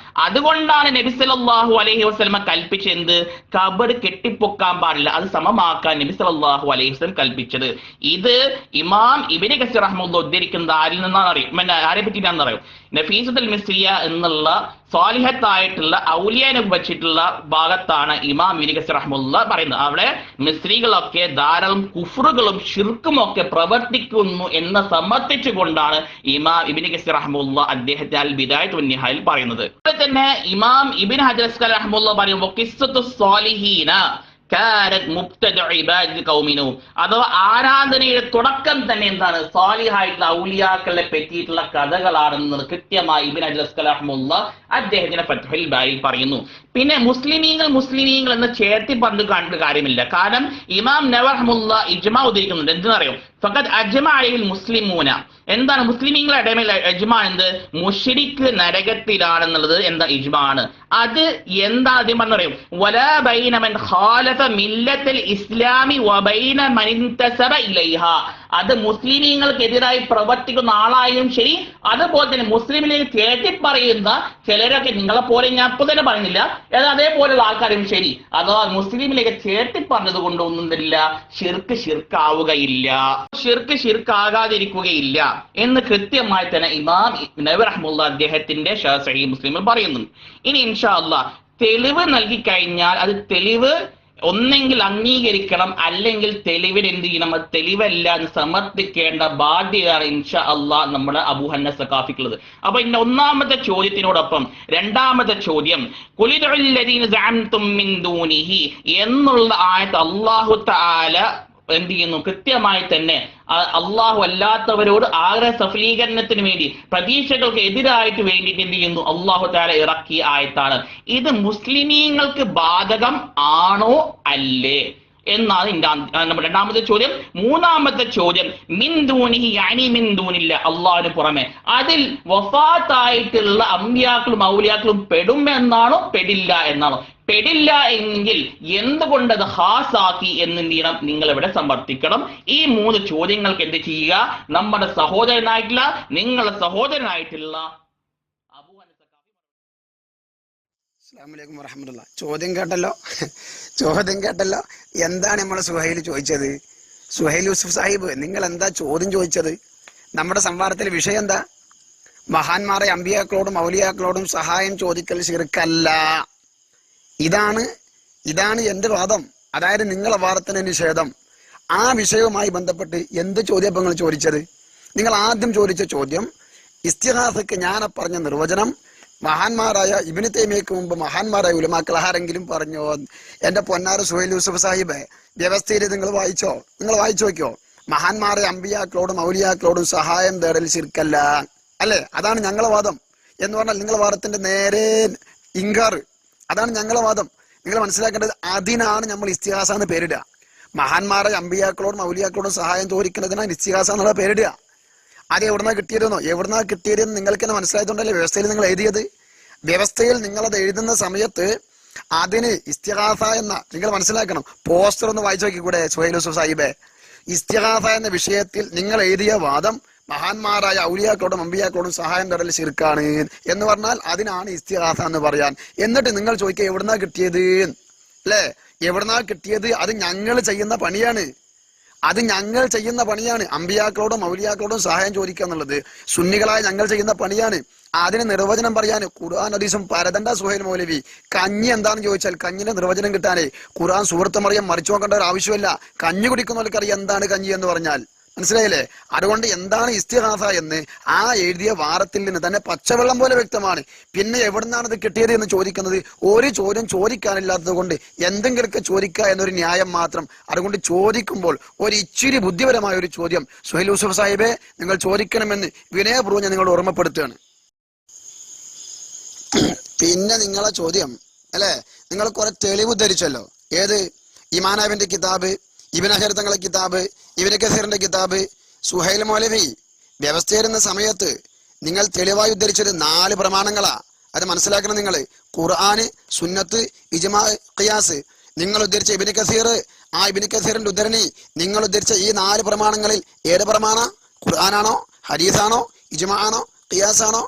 അതുകൊണ്ടാണ് നബി സല്ലല്ലാഹു അലൈഹി വസല്ലമ കൽപ്പിച്ചത് ഖബർ കെട്ടിപ്പൊക്കാൻ പാടില്ല, അത് സമമാക്കാൻ നബി സല്ലല്ലാഹു അലൈഹി വസല്ലം കൽപ്പിച്ചത്. ഇത് ഇമാം ഇബ്നു കസീർ റഹ്മത്തുള്ളാഹി ഉദ്ധരിക്കുന്നത് ആരിൽ നിന്നാണ് അറിയും? ആരെ പറ്റിയിട്ടാണെന്ന് അറിയും? നഫീസത്തുൽ മിസ്രിയ എന്നുള്ള സ്വാലിഹത്തായിട്ടുള്ള ഔലിയാനെ വെച്ചിട്ടുള്ള ഭാഗത്താണ് ഇമാം ഇബ്നു കസീർ റഹ്മത്തുള്ളാഹി പറയുന്നത്. അവിടെ മിസ്രികളൊക്കെ ധാരാളം കുഫ്റുകളും ഷിർക്കും ഒക്കെ പ്രവർത്തിക്കുന്നു എന്ന് സമർത്ഥിച്ചുകൊണ്ടാണ് ഇമാം ഇബ്നു കസീർ റഹ്മത്തുള്ളാഹി അദ്ദേഹത്തെ അൽ ബിദായത്ത് വൻ നിഹായിൽ പറയുന്നത്. അതുപോലെ തന്നെ ഇമാം ഇബ്നു ഹജർ അസ്ഖലാനി റഹ്മത്തുള്ളാഹി പറയുമ്പോൾ ഖിസ്സത്തുസ് സ്വാലിഹീന അഥവാ ആരാധനയുടെ തുടക്കം തന്നെ എന്താണ്? സാലിഹായിട്ടുള്ള ഔലിയാക്കളെ പറ്റിയിട്ടുള്ള കഥകളാണെന്ന് കൃത്യമായി ഇബ്നു ഹജർ അസ്ഖലാനി റഹ്മത്തുള്ളാഹി അദ്ദേഹത്തിന്റെ ഫത്ഹുൽ ബാരിയിൽ പറയുന്നു. പിന്നെ മുസ്ലിമീങ്ങൾ എന്ന് ചേർത്തി പറഞ്ഞു കണ്ടിട്ട് കാര്യമില്ല. കാരണം ഇമാം നവവി റഹ്മത്തുള്ളാ ഇജ്മാ ഉദ്ധരിക്കുന്നുണ്ട്. എന്തെന്നറിയോ? ഫഖദ് അജ്മഅ അലൈഹിൽ മുസ്ലിമൂന. എന്താണ് മുസ്ലിമീങ്ങളുടെ ഇടയിൽ ഇജ്മാ? എന്ത്? മുശ്രിക്ക് നരകത്തിലാണെന്നുള്ളത് എന്താ ഇജ്മാ ആണ്. അത് എന്താ ആദ്യം പറഞ്ഞറിയും? വലാ ബൈന മൻ ഖാലഫ മില്ലത്തുൽ ഇസ്ലാമി വബൈന മൻ ഇൻതസബ ഇലൈഹാ. അത് മുസ്ലിമീങ്ങൾക്കെതിരായി പ്രവർത്തിക്കുന്ന ആളായാലും ശരി, അതുപോലെ തന്നെ മുസ്ലിമിലേക്ക് ചേർത്തി പറയുന്ന ചിലരൊക്കെ, നിങ്ങളെ പോലെ ഞാൻ ഇപ്പൊ തന്നെ പറയുന്നില്ല, അതേപോലെയുള്ള ആൾക്കാരും ശരി, അഥവാ മുസ്ലിമിലേക്ക് ചേർത്തി പറഞ്ഞത് കൊണ്ടൊന്നും തരില്ല ഷിർക്കാവുകയില്ല, ഷിർക്കാകാതിരിക്കുകയില്ല എന്ന് കൃത്യമായി തന്നെ ഇമാം നവവി റഹ്മത്തുള്ളാഹി അദ്ദേഹത്തിന്റെ സഹീഹ് മുസ്ലിമിൽ പറയുന്നുണ്ട്. ഇനി ഇൻഷാ അല്ലാഹ് തെളിവ് നൽകി കഴിഞ്ഞാൽ അത് തെളിവ് ഒന്നെങ്കിൽ അംഗീകരിക്കണം, അല്ലെങ്കിൽ തെളിവിന് എന്ത് ചെയ്യണം? അത് തെളിവല്ല എന്ന് സമർത്ഥിക്കേണ്ട ബാധ്യതയാണ് ഇൻഷാ അല്ലാഹ് നമ്മുടെ അബൂ ഹന്ന സഖാഫിക്കുള്ളത്. അപ്പൊ ഇന്ന ഒന്നാമത്തെ ചോദ്യത്തിനോടൊപ്പം രണ്ടാമത്തെ ചോദ്യം ഖുലിദുൽ ലദീന സഅംതും മിൻ ദൂനിഹി എന്നുള്ള ആയത്ത് അല്ലാഹു തആല എന്ത് ചെയ്യുന്നു? കൃത്യമായി തന്നെ അള്ളാഹു അല്ലാത്തവരോട് ആഗ്രഹ സഫലീകരണത്തിന് വേണ്ടി, പ്രതീക്ഷകൾക്ക് എതിരായിട്ട് വേണ്ടിയിട്ട് എന്ത് ചെയ്യുന്നു? അള്ളാഹു തആല ഇറക്കിയ ആയത്താണ്. ഇത് മുസ്ലിമീങ്ങൾക്ക് ബാധകം ആണോ അല്ലേ എന്നാണ് നമ്മുടെ രണ്ടാമത്തെ ചോദ്യം. മൂന്നാമത്തെ ചോദ്യം മിൻ ദൂനിഹി യാനി മിൻ ദൂനില്ല, അള്ളാഹുവിന് പുറമെ, അതിൽ വഫാത്തായിട്ടുള്ള അമ്പിയാക്കളും ഔലിയാക്കളും പെടുമെന്നാണോ പെടില്ല എന്നാണോ? പെടില്ല എങ്കിൽ എന്തുകൊണ്ട് അത് ഹാസാക്കി എന്ത് ചെയ്യണം? നിങ്ങൾ ഇവിടെ സമർത്ഥിക്കണം. ഈ മൂന്ന് ചോദ്യങ്ങൾക്ക് എന്ത് ചെയ്യുക? നമ്മുടെ സഹോദരനായിട്ടുള്ള, നിങ്ങളുടെ സഹോദരനായിട്ടുള്ള അബൂ ഹന്ന സഖാഫി. അസ്സലാമു അലൈക്കും വറഹ്മത്തുള്ളാഹി. ചോദ്യം കേട്ടല്ലോ. എന്താണ് നമ്മൾ സുഹൈൽ ചോദിച്ചത്? സുഹൈൽ യൂസുഫ് സാഹിബ്, നിങ്ങൾ എന്താ ചോദ്യം ചോദിച്ചത്? നമ്മുടെ സംവാദത്തിലെ വിഷയം എന്താ? മഹാന്മാരെ അമ്പിയാക്കളോടും ഔലിയാക്കളോടും സഹായം ചോദിക്കൽ ശിർക്കല്ല. ഇതാണ് എന്റെ വാദം. അതായത് നിങ്ങളെ വാദത്തിന് നിഷേധം. ആ വിഷയവുമായി ബന്ധപ്പെട്ട് എന്ത് ചോദ്യം നിങ്ങൾ ചോദിച്ചത്? നിങ്ങൾ ആദ്യം ചോദിച്ച ചോദ്യം ഇസ്തിഗാസക്ക് ഞാൻ പറഞ്ഞ നിർവചനം മഹാന്മാരായ ഇബ്നു തൈമിയ്യക്ക് മുമ്പ് മഹാന്മാരായ ഉലമാക്കൾ ആരെങ്കിലും പറഞ്ഞോ? എന്റെ പൊന്നാര സുഹൈൽ യൂസുഫ് സാഹിബ്, വ്യവസ്ഥയിൽ നിങ്ങൾ വായിച്ചു നോക്കിയോ? മഹാന്മാരെ അമ്പിയാക്കളോടും ഔലിയാക്കളോടും സഹായം തേടൽ ശിർക്കല്ല അല്ലേ? അതാണ് ഞങ്ങളെ വാദം. എന്ന് പറഞ്ഞാൽ നിങ്ങളെ വാദത്തിന്റെ നേരെ ഇൻകാർ. അതാണ് ഞങ്ങളെ വാദം. നിങ്ങൾ മനസ്സിലാക്കേണ്ടത്, അതിനാണ് നമ്മൾ ഇസ്തിഗാസ എന്ന് പേരിടുക. മഹാന്മാരെ അമ്പിയാക്കളോടും ഔലിയാക്കളോടും സഹായം ചോദിക്കുന്നതിനാണ് ഇസ്തിഗാസ എന്നുള്ള പേരിടുക. അത് എവിടുന്നാ കിട്ടിയതെന്ന് നിങ്ങൾക്ക് തന്നെ മനസ്സിലായതുകൊണ്ടല്ലേ വ്യവസ്ഥയിൽ നിങ്ങൾ എഴുതിയത്. വ്യവസ്ഥയിൽ നിങ്ങളത് എഴുതുന്ന സമയത്ത് അതിന് ഇസ്തിഗാസ എന്ന, നിങ്ങൾ മനസ്സിലാക്കണം, പോസ്റ്റർ ഒന്ന് വായിച്ചു നോക്കിക്കൂടെ സുഹൈൽ യൂസുഫ് സാഹിബെ? ഇസ്തിഗാസ എന്ന വിഷയത്തിൽ നിങ്ങൾ എഴുതിയ വാദം മഹാന്മാരായ ഔലിയാക്കളോടും അമ്പിയാക്കളോടും സഹായം തേടൽ ശിർക്കാണ് എന്ന് പറഞ്ഞാൽ അതിനാണ് ഇസ്തിഗാസ എന്ന് പറയാൻ. എന്നിട്ട് നിങ്ങൾ ചോദിക്കുക എവിടുന്നാ കിട്ടിയത് അല്ലേ? എവിടുന്നാ കിട്ടിയത്? അത് ഞങ്ങൾ ചെയ്യുന്ന പണിയാണ്. അമ്പിയാക്കളോടും ഔലിയാക്കളോടും സഹായം ചോദിക്കുക എന്നുള്ളത് സുന്നികളായ ഞങ്ങൾ ചെയ്യുന്ന പണിയാണ്. അതിന് നിർവചനം പറയാൻ ഖുർആൻ ഹദീസും പരതണ്ട. സുഹൈൽ മൗലവി, കഞ്ഞി എന്താണെന്ന് ചോദിച്ചാൽ കഞ്ഞിന്റെ നിർവചനം കിട്ടാനേ ഖുർആൻ സൂറത്ത് മറിയം മറിച്ചു നോക്കേണ്ട ഒരു ആവശ്യമില്ല. കഞ്ഞി കുടിക്കുന്നവർക്കറിയാം എന്താണ് കഞ്ഞി എന്ന് പറഞ്ഞാൽ. മനസ്സിലായില്ലേ? അതുകൊണ്ട് എന്താണ് ഇസ്തിഗാസ എന്ന് ആ എഴുതിയ വാറത്തിൽ നിന്ന് തന്നെ പച്ചവെള്ളം പോലെ വ്യക്തമാണ്. പിന്നെ എവിടുന്നാണ് ഇത് കിട്ടിയത് എന്ന് ചോദിക്കുന്നത് ഒരു ചോദ്യം ചോദിക്കാനില്ലാത്തത് കൊണ്ട് എന്തെങ്കിലുമൊക്കെ ചോദിക്കുക എന്നൊരു ന്യായം മാത്രം. അതുകൊണ്ട് ചോദിക്കുമ്പോൾ ഒരു ഇച്ചിരി ബുദ്ധിപരമായ ഒരു ചോദ്യം സുഹൈൽ യൂസുഫ് സാഹിബെ നിങ്ങൾ ചോദിക്കണമെന്ന് വിനയപൂർവ്വം ഞാൻ നിങ്ങളോട് ഓർമ്മപ്പെടുത്തുകയാണ്. പിന്നെ നിങ്ങളെ ചോദ്യം അല്ലെ, നിങ്ങൾ കുറെ തെളിവ് ധരിച്ചല്ലോ. ഏത്? ഇമാനാബിന്റെ കിതാബ്, ഇബ്നു ഹജർ തങ്ങളുടെ കിതാബ്, ഇബ്നു കസീറിന്റെ കിതാബ്. സുഹൈൽ മൗലവി, വ്യവസ്ഥയിരുന്ന സമയത്ത് നിങ്ങൾ തെളിവായി ഉദ്ധരിച്ചത് 4 പ്രമാണങ്ങളാ. അത് മനസ്സിലാക്കണം നിങ്ങൾ. ഖുർആന്, സുന്നത്ത്, ഇജ്മാ, ഖിയാസ്. നിങ്ങൾ ഉദ്ധരിച്ച ഇബ്നു കസീർ, ആ ഇബ്നു കസീറിന്റെ ഉദ്ധരണി, നിങ്ങൾ ഉദ്ധരിച്ച ഈ 4 പ്രമാണങ്ങളിൽ ഏത് പ്രമാണ? ഖുർആനാണോ, ഹദീസാണോ, ഇജ്മാ ആണോ, ഖിയാസ് ആണോ?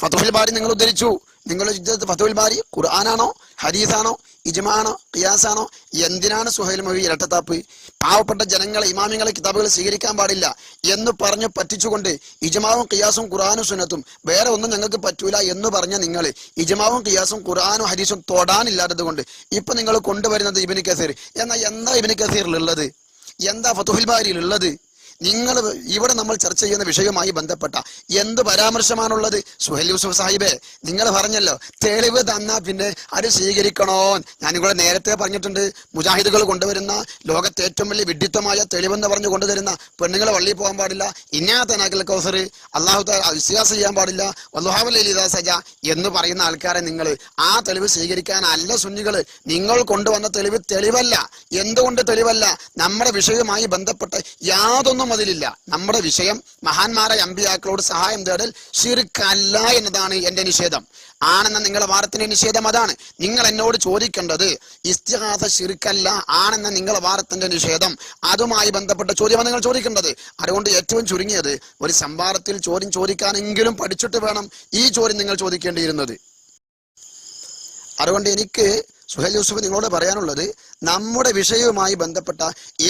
ഫതുഹുൽ ബാരി നിങ്ങൾ ഉദ്ധരിച്ചു. നിങ്ങൾ ഫതുഹുൽ ബാരി ഖുർആനാണോ, ഹദീസാണോ, ഇജ്മാ ആണോ, ഖിയാസ് ആണോ? എന്തിനാണ് സുഹൈൽ മൗലവി ഇരട്ടത്താപ്പ്? പാവപ്പെട്ട ജനങ്ങളെ, ഇമാമിങ്ങളെ കിതാബുകൾ സ്വീകരിക്കാൻ പാടില്ല എന്ന് പറഞ്ഞു പറ്റിച്ചുകൊണ്ട് ഇജ്മാവും ഖിയാസും ഖുർആനും സുന്നത്തും വേറെ ഒന്നും ഞങ്ങൾക്ക് പറ്റൂല എന്ന് പറഞ്ഞ നിങ്ങൾ ഇജ്മാവും ഖിയാസും ഖുർആനും ഹദീസും തൊടാനില്ലാത്തത് കൊണ്ട് ഇപ്പൊ നിങ്ങൾ കൊണ്ടുവരുന്നത് ഇബ്നു കസീർ. എന്നാൽ എന്താ ഇബ്നു കസീറിലുള്ളത്? എന്താ ഫതുഹുൽ ബാരിയിലുള്ളത്? നിങ്ങൾ ഇവിടെ നമ്മൾ ചർച്ച ചെയ്യുന്ന വിഷയവുമായി ബന്ധപ്പെട്ട എന്ത് പരാമർശമാണുള്ളത്? സുഹൈൽ യൂസുഫ് സാഹിബേ, നിങ്ങൾ പറഞ്ഞല്ലോ തെളിവ് തന്നാ പിന്നെ അത് സ്വീകരിക്കണോ. ഞാനിവിടെ നേരത്തെ പറഞ്ഞിട്ടുണ്ട്, മുജാഹിദുകൾ കൊണ്ടുവരുന്ന ലോകത്തെ ഏറ്റവും വലിയ വിഡ്ഢിത്തമായ തെളിവെന്ന് പറഞ്ഞു കൊണ്ടുവരുന്ന പെണ്ണുങ്ങളെ വള്ളി പോകാൻ പാടില്ല, ഇന്നാത്തനാക്കൽ കൗസർ, അള്ളാഹു വിശ്വാസം ചെയ്യാൻ പാടില്ല, സജ എന്ന് പറയുന്ന ആൾക്കാരെ നിങ്ങൾ ആ തെളിവ് സ്വീകരിക്കാനല്ല സുന്നികള്. നിങ്ങൾ കൊണ്ടുവന്ന തെളിവ് തെളിവല്ല. എന്തുകൊണ്ട് തെളിവല്ല? നമ്മുടെ വിഷയവുമായി ബന്ധപ്പെട്ട് യാതൊന്നും അതിലില്ല. നമ്മുടെ വിഷയം മഹാന്മാരായ അമ്പിയാക്കളോട് സഹായം തേടൽ ശിർക്കല്ല എന്നതാണ് എന്റെ നിഷേധം. ആണെന്ന നിങ്ങളുടെ വാദത്തിന്റെ നിഷേധം അതാണ്. നിങ്ങൾ എന്നോട് ചോദിക്കേണ്ടത് ഇസ്തിഗാസ ശിർക്കല്ല ആണെന്ന നിങ്ങളുടെ വാദത്തിന്റെ നിഷേധം, അതുമായി ബന്ധപ്പെട്ട ചോദ്യമാണ് നിങ്ങൾ ചോദിക്കേണ്ടത്. അതുകൊണ്ട് ഏറ്റവും ചുരുങ്ങിയത് ഒരു സംവാദത്തിൽ ചോദ്യം ചോദിക്കാനെങ്കിലും പഠിച്ചിട്ട് വേണം ഈ ചോദ്യം നിങ്ങൾ ചോദിക്കേണ്ടിയിരുന്നത്. അതുകൊണ്ട് എനിക്ക് സുഹൈൽ യൂസുഫ് നിങ്ങളോട് പറയാനുള്ളത്, നമ്മുടെ വിഷയവുമായി ബന്ധപ്പെട്ട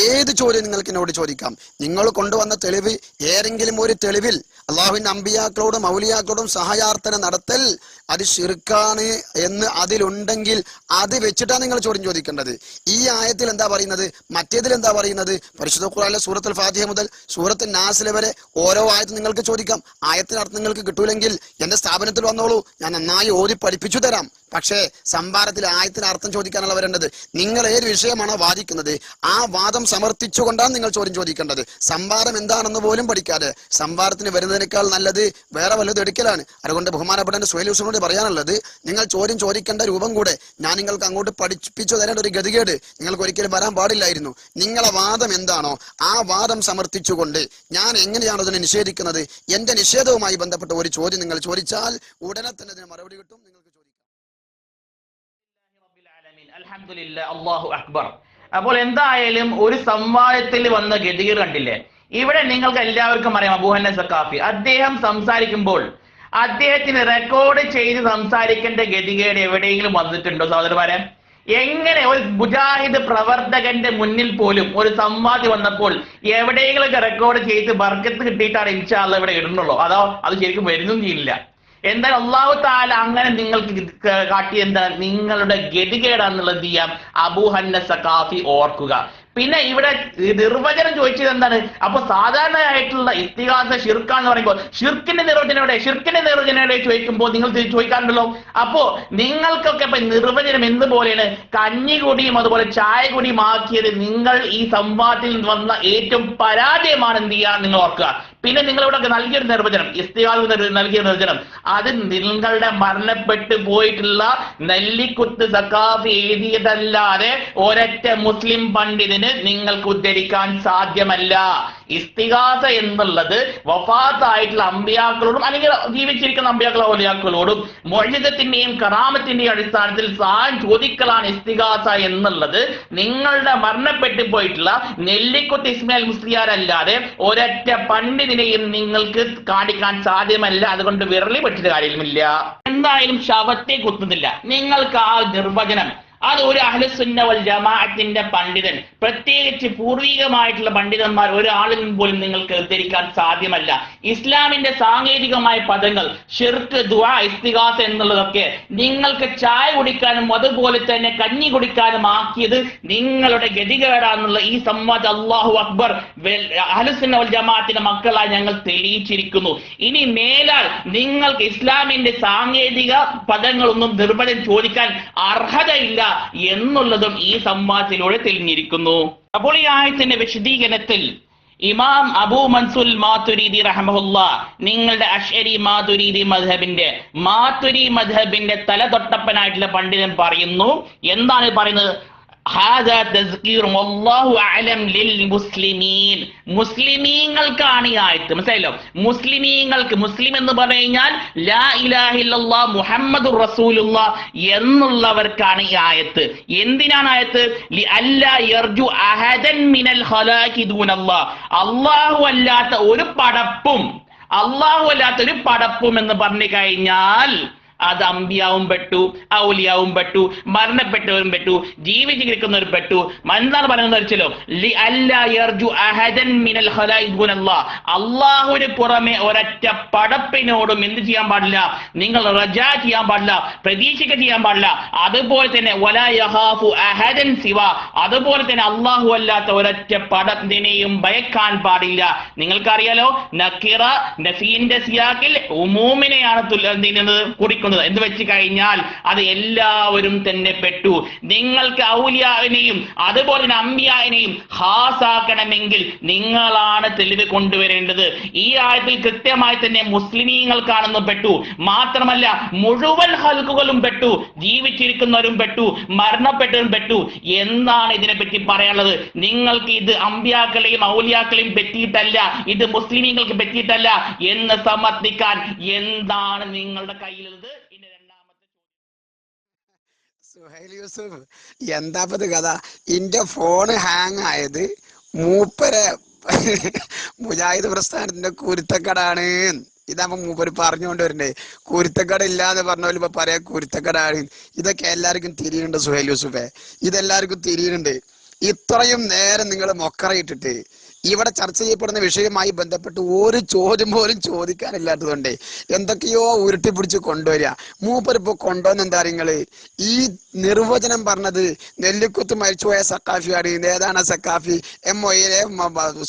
ഏത് ചോദ്യം നിങ്ങൾക്ക് എന്നോട് ചോദിക്കാം. നിങ്ങൾ കൊണ്ടുവന്ന തെളിവ് ഏതെങ്കിലും ഒരു തെളിവിൽ അള്ളാഹുവിന്റെ അമ്പിയാക്കളോടും ഔലിയാക്കളോടും സഹായാർത്ഥന നടത്തൽ അത് ശിർക്കാണ് എന്ന് അതിലുണ്ടെങ്കിൽ അത് വെച്ചിട്ടാണ് നിങ്ങൾ ചോദ്യം ചോദിക്കേണ്ടത്. ഈ ആയത്തിൽ എന്താ പറയുന്നത്, മറ്റേതിൽ എന്താ പറയുന്നത്? പരിശുദ്ധ ഖുർആനിലെ സൂറത്തുൽ ഫാത്തിഹ മുതൽ സൂറത്തുൽ നാസിൽ വരെ ഓരോ ആയത്തും നിങ്ങൾക്ക് ചോദിക്കാം. ആയത്തിനർത്ഥം നിങ്ങൾക്ക് കിട്ടൂലെങ്കിൽ എന്റെ സ്ഥാപനത്തിൽ വന്നോളൂ, ഞാൻ നന്നായി ഓതി പഠിപ്പിച്ചു തരാം. പക്ഷേ സംവാദത്തിൽ ആയത്തിന് അർത്ഥം ചോദിക്കാനുള്ള വരേണ്ടത്. നിങ്ങൾ ഏത് വിഷയമാണോ വാദിക്കുന്നത് ആ വാദം സമർത്ഥിച്ചുകൊണ്ടാണ് നിങ്ങൾ ചോദ്യം ചോദിക്കേണ്ടത്. സംവാദം എന്താണെന്ന് പോലും പഠിക്കാതെ സംവാദത്തിന് വരുന്നതിനേക്കാൾ നല്ലത് വേറെ വല്ലതും എടുക്കലാണ്. അതുകൊണ്ട് ബഹുമാനപ്പെട്ട സുഹൈൽ യൂസുഫിനോട് പറയാനുള്ളത്, നിങ്ങൾ ചോദ്യം ചോദിക്കേണ്ട രൂപം കൂടെ ഞാൻ നിങ്ങൾക്ക് അങ്ങോട്ട് പഠിപ്പിച്ചു തരേണ്ട ഒരു ഗതികേട് നിങ്ങൾക്ക് ഒരിക്കലും വരാൻ പാടില്ലായിരുന്നു. നിങ്ങളെ വാദം എന്താണോ ആ വാദം സമർത്ഥിച്ചുകൊണ്ട് ഞാൻ എങ്ങനെയാണോ അതിനെ നിഷേധിക്കുന്നത്, എന്റെ നിഷേധവുമായി ബന്ധപ്പെട്ട ഒരു ചോദ്യം നിങ്ങൾ ചോദിച്ചാൽ ഉടനെ തന്നെ അതിന് മറുപടി കിട്ടും. നിങ്ങൾക്ക് അൽഹംദുലില്ലാഹ്, അല്ലാഹു അക്ബർ. അപ്പോൾ എന്തായാലും ഒരു സംവാദത്തിൽ വന്ന ഗതികേട് കണ്ടില്ലേ? ഇവിടെ നിങ്ങൾക്ക് എല്ലാവർക്കും അറിയാം, അബൂ ഹന്ന സഖാഫി അദ്ദേഹം സംസാരിക്കുമ്പോൾ അദ്ദേഹത്തിന് റെക്കോർഡ് ചെയ്ത് സംസാരിക്കേണ്ട ഗതികേട് എവിടെയെങ്കിലും വന്നിട്ടുണ്ടോ സഹോദരന്മാരെ? എങ്ങനെ ഒരു മുജാഹിദ് പ്രവർത്തകന്റെ മുന്നിൽ പോലും ഒരു സംവാദി വന്നപ്പോൾ എവിടെയെങ്കിലും റെക്കോർഡ് ചെയ്ത് ബർക്കത്ത് കിട്ടിയിട്ടാണ് ഇൻഷാ അല്ലാഹ് ഇവിടെ ഇടുന്നുള്ളൂ? അതോ അത് ശരിക്കും വരുന്നും ചെയ്യില്ല? എന്തായാലും അല്ലാഹു തആല അങ്ങനെ നിങ്ങൾക്ക് കാട്ടിയ എന്താ നിങ്ങളുടെ ഗതികേടാന്നുള്ളത് ചെയ്യാം അബൂ ഹന്ന സഖാഫി ഓർക്കുക. പിന്നെ ഇവിടെ നിർവചനം ചോദിച്ചത് എന്താണ്? അപ്പൊ സാധാരണയായിട്ടുള്ള ഇസ്തിഗാസ ഷിർക്കാന്ന് പറയുമ്പോൾ ഷിർക്കിന്റെ നിർവചനം ചോദിക്കുമ്പോൾ നിങ്ങൾ ചോദിക്കാറുണ്ടല്ലോ. അപ്പോ നിങ്ങൾക്കൊക്കെ ഇപ്പൊ നിർവചനം എന്തുപോലെയാണ് കഞ്ഞികുടിയും അതുപോലെ ചായ കുടിയും ആക്കിയത് നിങ്ങൾ ഈ സംവാദത്തിൽ വന്ന ഏറ്റവും പരാജയമാണ് എന്ത് ചെയ്യാൻ നിങ്ങൾ ഓർക്കുക. പിന്നെ നിങ്ങളിവിടെ നൽകിയൊരു നിർവചനം, ഇസ്തിഗാസ നൽകിയ നിർവചനം, അത് നിങ്ങളുടെ മരണപ്പെട്ടു പോയിട്ടുള്ള നെല്ലിക്കുത്ത് സഖാഫി എഴുതിയതല്ലാതെ ഒരൊറ്റ മുസ്ലിം പണ്ഡിതന് നിങ്ങൾക്ക് ഉദ്ധരിക്കാൻ സാധ്യമല്ല. ഇസ്തിഗാസ എന്നുള്ളത് വഫാത്തായിട്ടുള്ള അമ്പിയാക്കളോടും അല്ലെങ്കിൽ ജീവിച്ചിരിക്കുന്ന അമ്പിയാക്കളോടും മുഅ്ജിസത്തിന്റെയും കറാമത്തിന്റെയും അടിസ്ഥാനത്തിൽ സാൻ ചോദിക്കലാണ് ഇസ്തിഗാസ എന്നുള്ളത്. നിങ്ങളുടെ മരണപ്പെട്ടു പോയിട്ടുള്ള നെല്ലിക്കുത്ത് ഇസ്മായിൽ മുസ്ലിയാരല്ലാതെ ഒരൊറ്റ പണ്ഡിതനെയും നിങ്ങൾക്ക് കാണിക്കാൻ സാധ്യമല്ല. അതുകൊണ്ട് വിരളി പഠിച്ചിട്ട് കാര്യമില്ല. എന്തായാലും ശവത്തെ കുത്തുന്നില്ല. നിങ്ങൾക്ക് ആ നിർവചനം അത് ഒരു അഹ്ലുസുന്ന വൽ ജമാഅത്തിന്റെ പണ്ഡിതൻ, പ്രത്യേകിച്ച് പൂർവികമായിട്ടുള്ള പണ്ഡിതന്മാർ ഒരാളിൽ പോലും നിങ്ങൾക്ക് ഉദ്ധരിക്കാൻ സാധ്യമല്ല. ഇസ്ലാമിന്റെ സാങ്കേതികമായ പദങ്ങൾ ഷിർക്ക്, ദുആ, ഇസ്തിഗാസ എന്നുള്ളതൊക്കെ നിങ്ങൾക്ക് ചായ കുടിക്കാനും അതുപോലെ തന്നെ കഞ്ഞി കുടിക്കാനും ആക്കിയത് നിങ്ങളുടെ ഗതികേടാന്നുള്ള ഈ സംവാദം അല്ലാഹു അക്ബർ അഹ്ലുസുന്ന വൽ ജമാഅത്തിന്റെ മക്കളായി ഞങ്ങൾ തെളിയിച്ചിരിക്കുന്നു. ഇനി മേലാൽ നിങ്ങൾക്ക് ഇസ്ലാമിന്റെ സാങ്കേതിക പദങ്ങളൊന്നും നിർവചനം ചോദിക്കാൻ അർഹതയില്ല എന്നുള്ളതും ഈ സംവാദത്തിലൂടെ തെളിഞ്ഞിരിക്കുന്നു. അപ്പോൾ ഈ ആയത്തിന്റെ വിശദീകരണത്തിൽ ഇമാം അബൂ മൻസൂർ മാതുരീദി റഹ്മഹുല്ലാഹ് നിങ്ങളുടെ അശ്അരി മാതുരീദി മദ്ഹബിന്റെ തലതൊട്ടപ്പനായിട്ടുള്ള പണ്ഡിതൻ പറയുന്നു. എന്താണ് പറയുന്നത്? മുസ്ലിമീങ്ങൾക്കാണ് ഈ ആയത്ത്. മനസ്സിലായല്ലോ? മുസ്ലിമീങ്ങൾക്ക്, മുസ്ലിം എന്ന് പറഞ്ഞു കഴിഞ്ഞാൽ ലാ ഇലാഹ ഇല്ലല്ലാഹ് മുഹമ്മദുർ റസൂലുള്ളാഹ് എന്നുള്ളവർക്കാണ് ഈ ആയത്ത്. എന്തിനാണ് ആയത്ത്? ലിഅല്ലാ യർജു അഹദൻ മിനൽ ഖലാഖി ദൂനല്ലാഹ്, അല്ലാഹു അല്ലാത്ത ഒരു പടപ്പും എന്ന് പറഞ്ഞു കഴിഞ്ഞാൽ അത് അമ്പിയാവും പെട്ടു, ഔലിയാവും പെട്ടു, മരണപ്പെട്ടവരും പെട്ടു, ജീവിച്ചിരിക്കുന്നവരും പെട്ടു. എന്താണ് പറയുന്നത് വെച്ചല്ലോ, അള്ളാഹുവിന് പുറമെ ഒരൊറ്റ പടപ്പിനോടും എന്ത് ചെയ്യാൻ പാടില്ല, നിങ്ങൾ റജാ ചെയ്യാൻ പാടില്ല, പ്രതീക്ഷിക്ക ചെയ്യാൻ പാടില്ല. അതുപോലെ തന്നെ വലാ യഖാഫു അഹദൻ സിവ, അതുപോലെ തന്നെ അള്ളാഹു അല്ലാത്ത ഒരൊറ്റ പടത്തിനെയും ഭയക്കാൻ പാടില്ല. നിങ്ങൾക്കറിയാലോ, നക്കിറ നഫീന്റെ സിയാക്കിൽ ഉമൂമിനെയാണ് കുറിക്കുന്നത്. എന്ത് വെച്ച് കഴിഞ്ഞാൽ അത് എല്ലാവരും തന്നെ പെട്ടു. നിങ്ങൾക്ക് ഔലിയാവിനെയും അതുപോലെ തന്നെ അമ്പിയാവിനെയും ഹാസാക്കണമെങ്കിൽ നിങ്ങളാണ് തെളിവ് കൊണ്ടുവരേണ്ടത്. ഈ ആയത്തിൽ കൃത്യമായി തന്നെ മുസ്ലിമീങ്ങൾക്കാണെന്ന് പെട്ടു. മാത്രമല്ല മുഴുവൻ ഹൽക്കുകളും പെട്ടു, ജീവിച്ചിരിക്കുന്നവരും പെട്ടു, മരണപ്പെട്ടവരും പെട്ടു. എന്താണ് ഇതിനെപ്പറ്റി പറയാനുള്ളത്? നിങ്ങൾക്ക് ഇത് അമ്പിയാക്കളെയും ഔലിയാക്കളെയും പറ്റിയിട്ടല്ല, ഇത് മുസ്ലിമീങ്ങൾക്ക് പറ്റിയിട്ടല്ല എന്ന് സമർത്ഥിക്കാൻ എന്താണ് നിങ്ങളുടെ കയ്യിലുള്ളത്? സുഹൈൽ യൂസുഫ്, എന്താപ്പത് കഥ? ഇന്റെ ഫോണ് ഹാങ് ആയത് മൂപ്പരെ മുജാഹിദ് പ്രസ്ഥാനത്തിന്റെ കുരുത്തക്കടാണ്. ഇതാകുമ്പോ മൂപ്പര് പറഞ്ഞുകൊണ്ട് വരണ്ടേ, കുരുത്തക്കട ഇല്ലാന്ന് പറഞ്ഞ പോലെ ഇപ്പൊ പറയാ കുരുത്തക്കടാണ്. ഇതൊക്കെ എല്ലാവർക്കും തിരിയുന്നുണ്ട് സുഹൈൽ യൂസുഫെ, ഇതെല്ലാവർക്കും തിരിയുന്നുണ്ട്. ഇത്രയും നേരം നിങ്ങൾ മൊക്കറയിട്ടിട്ട് ഇവിടെ ചർച്ച ചെയ്യപ്പെടുന്ന വിഷയവുമായി ബന്ധപ്പെട്ട് ഒരു ചോദ്യം പോലും ചോദിക്കാനില്ലാത്തതുകൊണ്ട് എന്തൊക്കെയോ ഉരുട്ടിപ്പിടിച്ച് കൊണ്ടുവരിക. മൂപ്പരിപ്പോ കൊണ്ടുവന്ന എന്താ നിങ്ങള് ഈ നിർവചനം പറഞ്ഞത് നെല്ലിക്കുത്ത് മരിച്ചുപോയ സക്കാഫിയാണ്. ഏതാണ് സക്കാഫി? MOയിലെ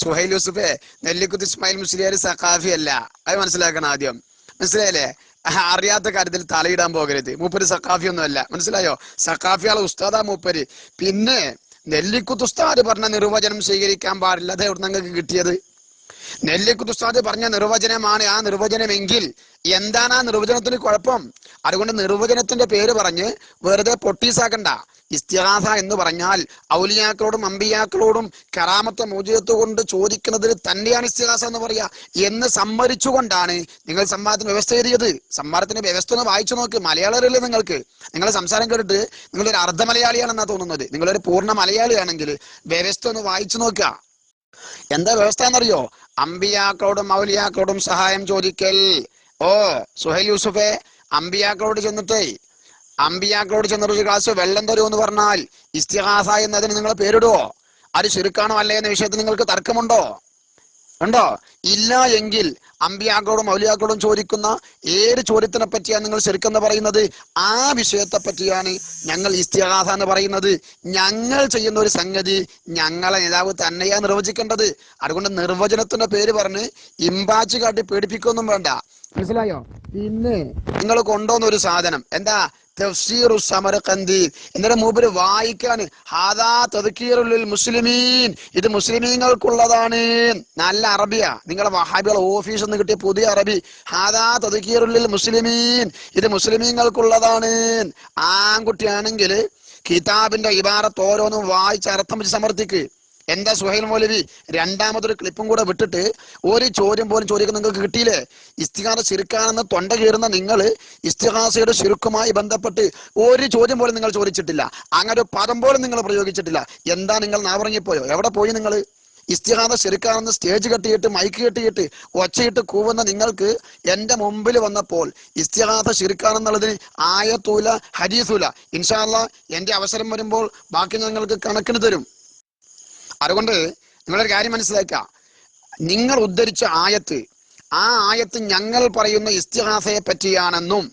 സുഹൈൽ യൂസുഫെ, നെല്ലിക്കുത്ത് ഇസ്മായിൽ മുസ്ലിയാർ സക്കാഫി അല്ല, അത് മനസ്സിലാക്കണം ആദ്യം. മനസ്സിലായില്ലേ? അറിയാത്ത കാര്യത്തിൽ തലയിടാൻ പോകരുത്. മൂപ്പര് സക്കാഫി ഒന്നും അല്ല, മനസ്സിലായോ? സക്കാഫിയാളെ ഉസ്താദാ മൂപ്പര്. പിന്നെ നെല്ലിക്കുത്ത് ഉസ്താദ് പറഞ്ഞ നിർവചനം സ്വീകരിക്കാൻ പാടില്ല. അത് എവിടെ നിങ്ങൾക്ക് കിട്ടിയത്? നെല്ലിക്കുത്ത് ഉസ്താദ് പറഞ്ഞ നിർവചനമാണ് ആ നിർവചനമെങ്കിൽ എന്താണ് ആ നിർവചനത്തിന് കുഴപ്പം? അതുകൊണ്ട് നിർവചനത്തിന്റെ പേര് പറഞ്ഞ് വെറുതെ പൊട്ടീസാക്കണ്ട. ഇസ്തിഗാസ എന്ന് പറഞ്ഞാൽ ഔലിയാക്കളോടും അമ്പിയാക്കളോടും കറാമത്തെ മോചിതത്വ കൊണ്ട് ചോദിക്കുന്നതിന് തന്നെയാണ് ഇസ്തിഗാസ എന്ന് പറയാ എന്ന് സമ്മതിച്ചുകൊണ്ടാണ് നിങ്ങൾ സംവാദത്തിന് വ്യവസ്ഥ എഴുതിയത്. സംവാദത്തിന്റെ വ്യവസ്ഥ ഒന്ന് വായിച്ചു നോക്ക്. മലയാളമല്ലേ നിങ്ങൾക്ക്? നിങ്ങളുടെ സംസാരം കേട്ടിട്ട് നിങ്ങളൊരു അർദ്ധ മലയാളിയാണെന്നാ തോന്നുന്നത്. നിങ്ങളൊരു പൂർണ്ണ മലയാളിയാണെങ്കിൽ വ്യവസ്ഥ ഒന്ന് വായിച്ചു നോക്കുക. എന്താ വ്യവസ്ഥ എന്നറിയോ? അമ്പിയാക്കളോടും ഔലിയാക്കളോടും സഹായം ചോദിക്കൽ. ഓ സുഹൈൽ യൂസുഫെ, അമ്പിയാക്കളോട് ചെന്നിട്ട് ഒരു ഗ്ലാസ് വെള്ളം തരൂ എന്ന് പറഞ്ഞാൽ ഇസ്തിഗാസ എന്നതിന് നിങ്ങൾ പേരിടുവോ? അത് ശിർക്കാണോ അല്ലേ എന്ന വിഷയത്തിൽ നിങ്ങൾക്ക് തർക്കമുണ്ടോ? ഉണ്ടോ? ഇല്ല എങ്കിൽ അമ്പിയാക്കളോടും ഔലിയാക്കളോടും ചോദിക്കുന്ന ഏത് ചോദ്യത്തിനെ പറ്റിയാണ് നിങ്ങൾ ശിർക്കെന്ന് പറയുന്നത്? ആ വിഷയത്തെ പറ്റിയാണ് ഞങ്ങൾ ഇസ്തിഗാസ എന്ന് പറയുന്നത്. ഞങ്ങൾ ചെയ്യുന്ന ഒരു സംഗതി ഞങ്ങളെ നേതാവ് തന്നെയാണ് നിർവചിക്കേണ്ടത്. അതുകൊണ്ട് നിർവചനത്തിന്റെ പേര് പറഞ്ഞ് ഇമ്പാച്ച് കാട്ടി പേടിപ്പിക്കൊന്നും വേണ്ട, മനസ്സിലായോ? പിന്നെ നിങ്ങൾ കൊണ്ടുവന്ന ഒരു സാധനം എന്താ? തഫ്സീറു സമർഖന്ദി. എന്നിട്ട് മൂപ്പര് വായിക്കാൻ ഹാദാ തദ്കീറുൽ മുസ്ലിമീൻ, ഇത് മുസ്ലിമീങ്ങൾക്കുള്ളതാണ്. നല്ല അറബിയാ, നിങ്ങളെ വഹാബികളെ ഓഫീസിൽ നിന്ന് കിട്ടിയ പുതിയ അറബി. ഹാദാ തദ്കീറുൽ മുസ്ലിമീൻ, ഇത് മുസ്ലിമീങ്ങൾക്കുള്ളതാണ്. ആൺകുട്ടിയാണെങ്കിൽ കിതാബിന്റെ ഇബാറത്ത് ഓരോന്നും വായിച്ച് അർത്ഥം വെച്ച് സമർത്ഥിക്ക്. എന്താ സുഹൈൽ മൗലവി, രണ്ടാമതൊരു ക്ലിപ്പും കൂടെ വിട്ടിട്ട് ഒരു ചോദ്യം പോലും ചോദിക്കാൻ നിങ്ങൾക്ക് കിട്ടിയില്ലേ? ഇസ്തിഗാസ ശിർക്കാണെന്ന് തൊണ്ട കീറുന്ന നിങ്ങൾ ഇസ്തിഗാസയുടെ ശിർക്കുമായി ബന്ധപ്പെട്ട് ഒരു ചോദ്യം പോലും നിങ്ങൾ ചോദിച്ചിട്ടില്ല. അങ്ങനെ ഒരു പദം പോലും നിങ്ങൾ പ്രയോഗിച്ചിട്ടില്ല. എന്താ നിങ്ങൾ നാവറങ്ങിപ്പോയോ? എവിടെ പോയി നിങ്ങൾ? ഇസ്തിഗാസ ശിർക്കാണെന്ന് സ്റ്റേജ് കെട്ടിയിട്ട് മൈക്ക് കെട്ടിയിട്ട് ഒച്ചയിട്ട് കൂവുന്ന നിങ്ങൾക്ക് എന്റെ മുമ്പിൽ വന്നപ്പോൾ ഇസ്തിഗാസ ശിർക്കാണെന്നുള്ളതിന് ആയത്തൂല ഹദീസൂല. ഇൻഷാ അല്ലാഹ് എന്റെ അവസരം വരുമ്പോൾ ബാക്കി നിങ്ങൾക്ക് കണക്കിന് തരും. അതുകൊണ്ട് നിങ്ങളൊരു കാര്യം മനസ്സിലാക്കുക, നിങ്ങൾ ഉദ്ധരിച്ച ആയത്ത്, ആ ആയത്ത് ഞങ്ങൾ പറയുന്ന ഇസ്തിഗാസയെ പറ്റിയാണെന്നും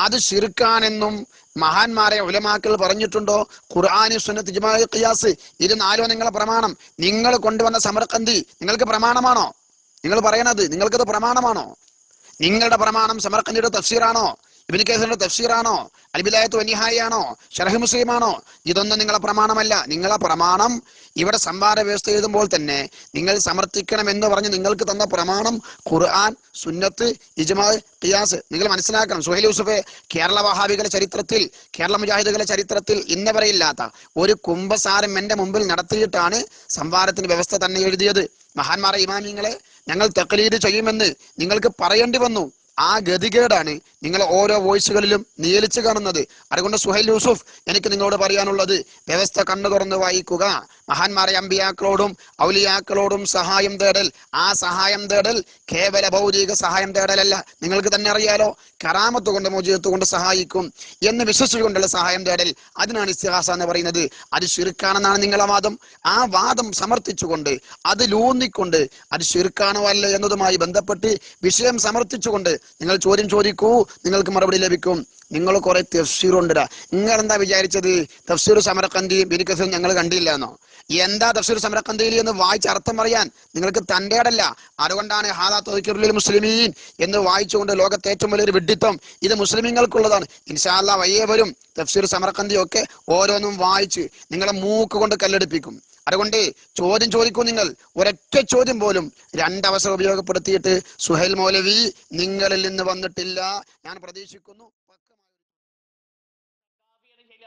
അത് ശിർക്കാണെന്നും മഹാന്മാരെ ഉലമാക്കൾ പറഞ്ഞിട്ടുണ്ടോ? ഖുർആൻ, സുന്നത്ത്, ഇജ്മാ, ഖിയാസ്, ഇത് നാലോ നിങ്ങളെ പ്രമാണം. നിങ്ങൾ കൊണ്ടുവന്ന സമർഖന്ദി നിങ്ങൾക്ക് പ്രമാണമാണോ? നിങ്ങൾ പറയണത് നിങ്ങൾക്കത് പ്രമാണമാണോ? നിങ്ങളുടെ പ്രമാണം സമർഖന്ദിയുടെ തഫ്സീറാണോ? ഇബ്നു കസീറിന്റെ തഫ്സീറാണോ? അൽ ബിദായത്തു വന്നിഹായയാണോ? ശർഹ് മുസ്ലിമാണോ? ഇതൊന്നും നിങ്ങളെ പ്രമാണമല്ല. നിങ്ങളെ പ്രമാണം ഇവിടെ സംവാദ വ്യവസ്ഥ എഴുതുമ്പോൾ തന്നെ നിങ്ങൾ സമർത്ഥിക്കണം എന്ന് പറഞ്ഞ് നിങ്ങൾക്ക് തന്ന പ്രമാണം ഖുർആൻ, സുന്നത്ത്, ഇജ്മാ, ഖിയാസ്. നിങ്ങൾ മനസ്സിലാക്കണം സുഹൈൽ യൂസുഫെ, കേരള വഹാബികളുടെ ചരിത്രത്തിൽ, കേരള മുജാഹിദുകളുടെ ചരിത്രത്തിൽ ഇന്നവരെ ഇല്ലാത്ത ഒരു കുംഭസാരം എന്റെ മുമ്പിൽ നടത്തിയിട്ടാണ് സംവാദത്തിന്റെ വ്യവസ്ഥ തന്നെ എഴുതിയത്. മഹാന്മാരെ ഇമാമിങ്ങളെ ഞങ്ങൾ തഖ്ലീദ് ചെയ്യുമെന്ന് നിങ്ങൾക്ക് പറയേണ്ടി വന്നു. ആ ഗതികേടാണ് നിങ്ങൾ ഓരോ വോയിസുകളിലും നിയലിച്ചു കാണുന്നത്. അതുകൊണ്ട് സുഹൈൽ യൂസുഫ്, എനിക്ക് നിങ്ങളോട് പറയാനുള്ളത്, വ്യവസ്ഥ കണ്ണു തുറന്ന് വായിക്കുക. മഹാന്മാരെ അമ്പിയാക്കളോടും ഔലിയാക്കളോടും സഹായം തേടൽ, ആ സഹായം തേടൽ കേവല ഭൗതിക സഹായം തേടലല്ല. നിങ്ങൾക്ക് തന്നെ അറിയാലോ, കറാമത്ത് കൊണ്ട് മോചിതത്ത് കൊണ്ട് സഹായിക്കും എന്ന് വിശ്വസിച്ചുകൊണ്ടുള്ള സഹായം തേടൽ, അതിനാണ് ഇസ്തിഗാസ എന്ന് പറയുന്നത്. അത് ശിർക്കാണെന്നാണ് നിങ്ങളെ വാദം. ആ വാദം സമർത്ഥിച്ചുകൊണ്ട്, അതിലൂന്നിക്കൊണ്ട് അത് ശിർക്കാണോ അല്ല എന്നതുമായി ബന്ധപ്പെട്ട് വിഷയം സമർത്ഥിച്ചുകൊണ്ട് നിങ്ങൾ ചോദ്യം ചോദിക്കൂ, നിങ്ങൾക്ക് മറുപടി ലഭിക്കും. നിങ്ങൾ കുറെ തഫ്സീർ ഉണ്ടിടാ. നിങ്ങൾ എന്താ വിചാരിച്ചത് തഫ്സീർ സമർഖന്ദിയും ഇബ്നു കസീറും ഞങ്ങൾ കണ്ടില്ല എന്നോ? എന്താ തഫ്സീർ സമർഖന്ദിയിൽ എന്ന് വായിച്ച് അർത്ഥം പറയാൻ നിങ്ങൾക്ക് തന്റേടല്ല. അതുകൊണ്ടാണ് ഹാദാ തദ്കിറുൽ മുസ്ലിമീൻ എന്ന് വായിച്ചുകൊണ്ട് ലോകത്തെ ഏറ്റവും വലിയൊരു വിഡ്ഢിത്തം ഇത് മുസ്ലിമീങ്ങൾക്കുള്ളതാണ്. ഇൻഷാ അല്ലാഹ് വയ്യേ വരും തഫ്സീർ സമർഖന്ദി ഒക്കെ ഓരോന്നും വായിച്ച് നിങ്ങളെ മൂക്ക് കൊണ്ട് കല്ലെടുപ്പിക്കും. അതുകൊണ്ട് ചോദ്യം ചോദിക്കൂ. നിങ്ങൾ ഒരൊറ്റ ചോദ്യം പോലും രണ്ടവസരം ഉപയോഗപ്പെടുത്തിയിട്ട് സുഹൈൽ മൗലവി നിങ്ങളിൽ നിന്ന് വന്നിട്ടില്ല. ഞാൻ പ്രതീക്ഷിക്കുന്നു.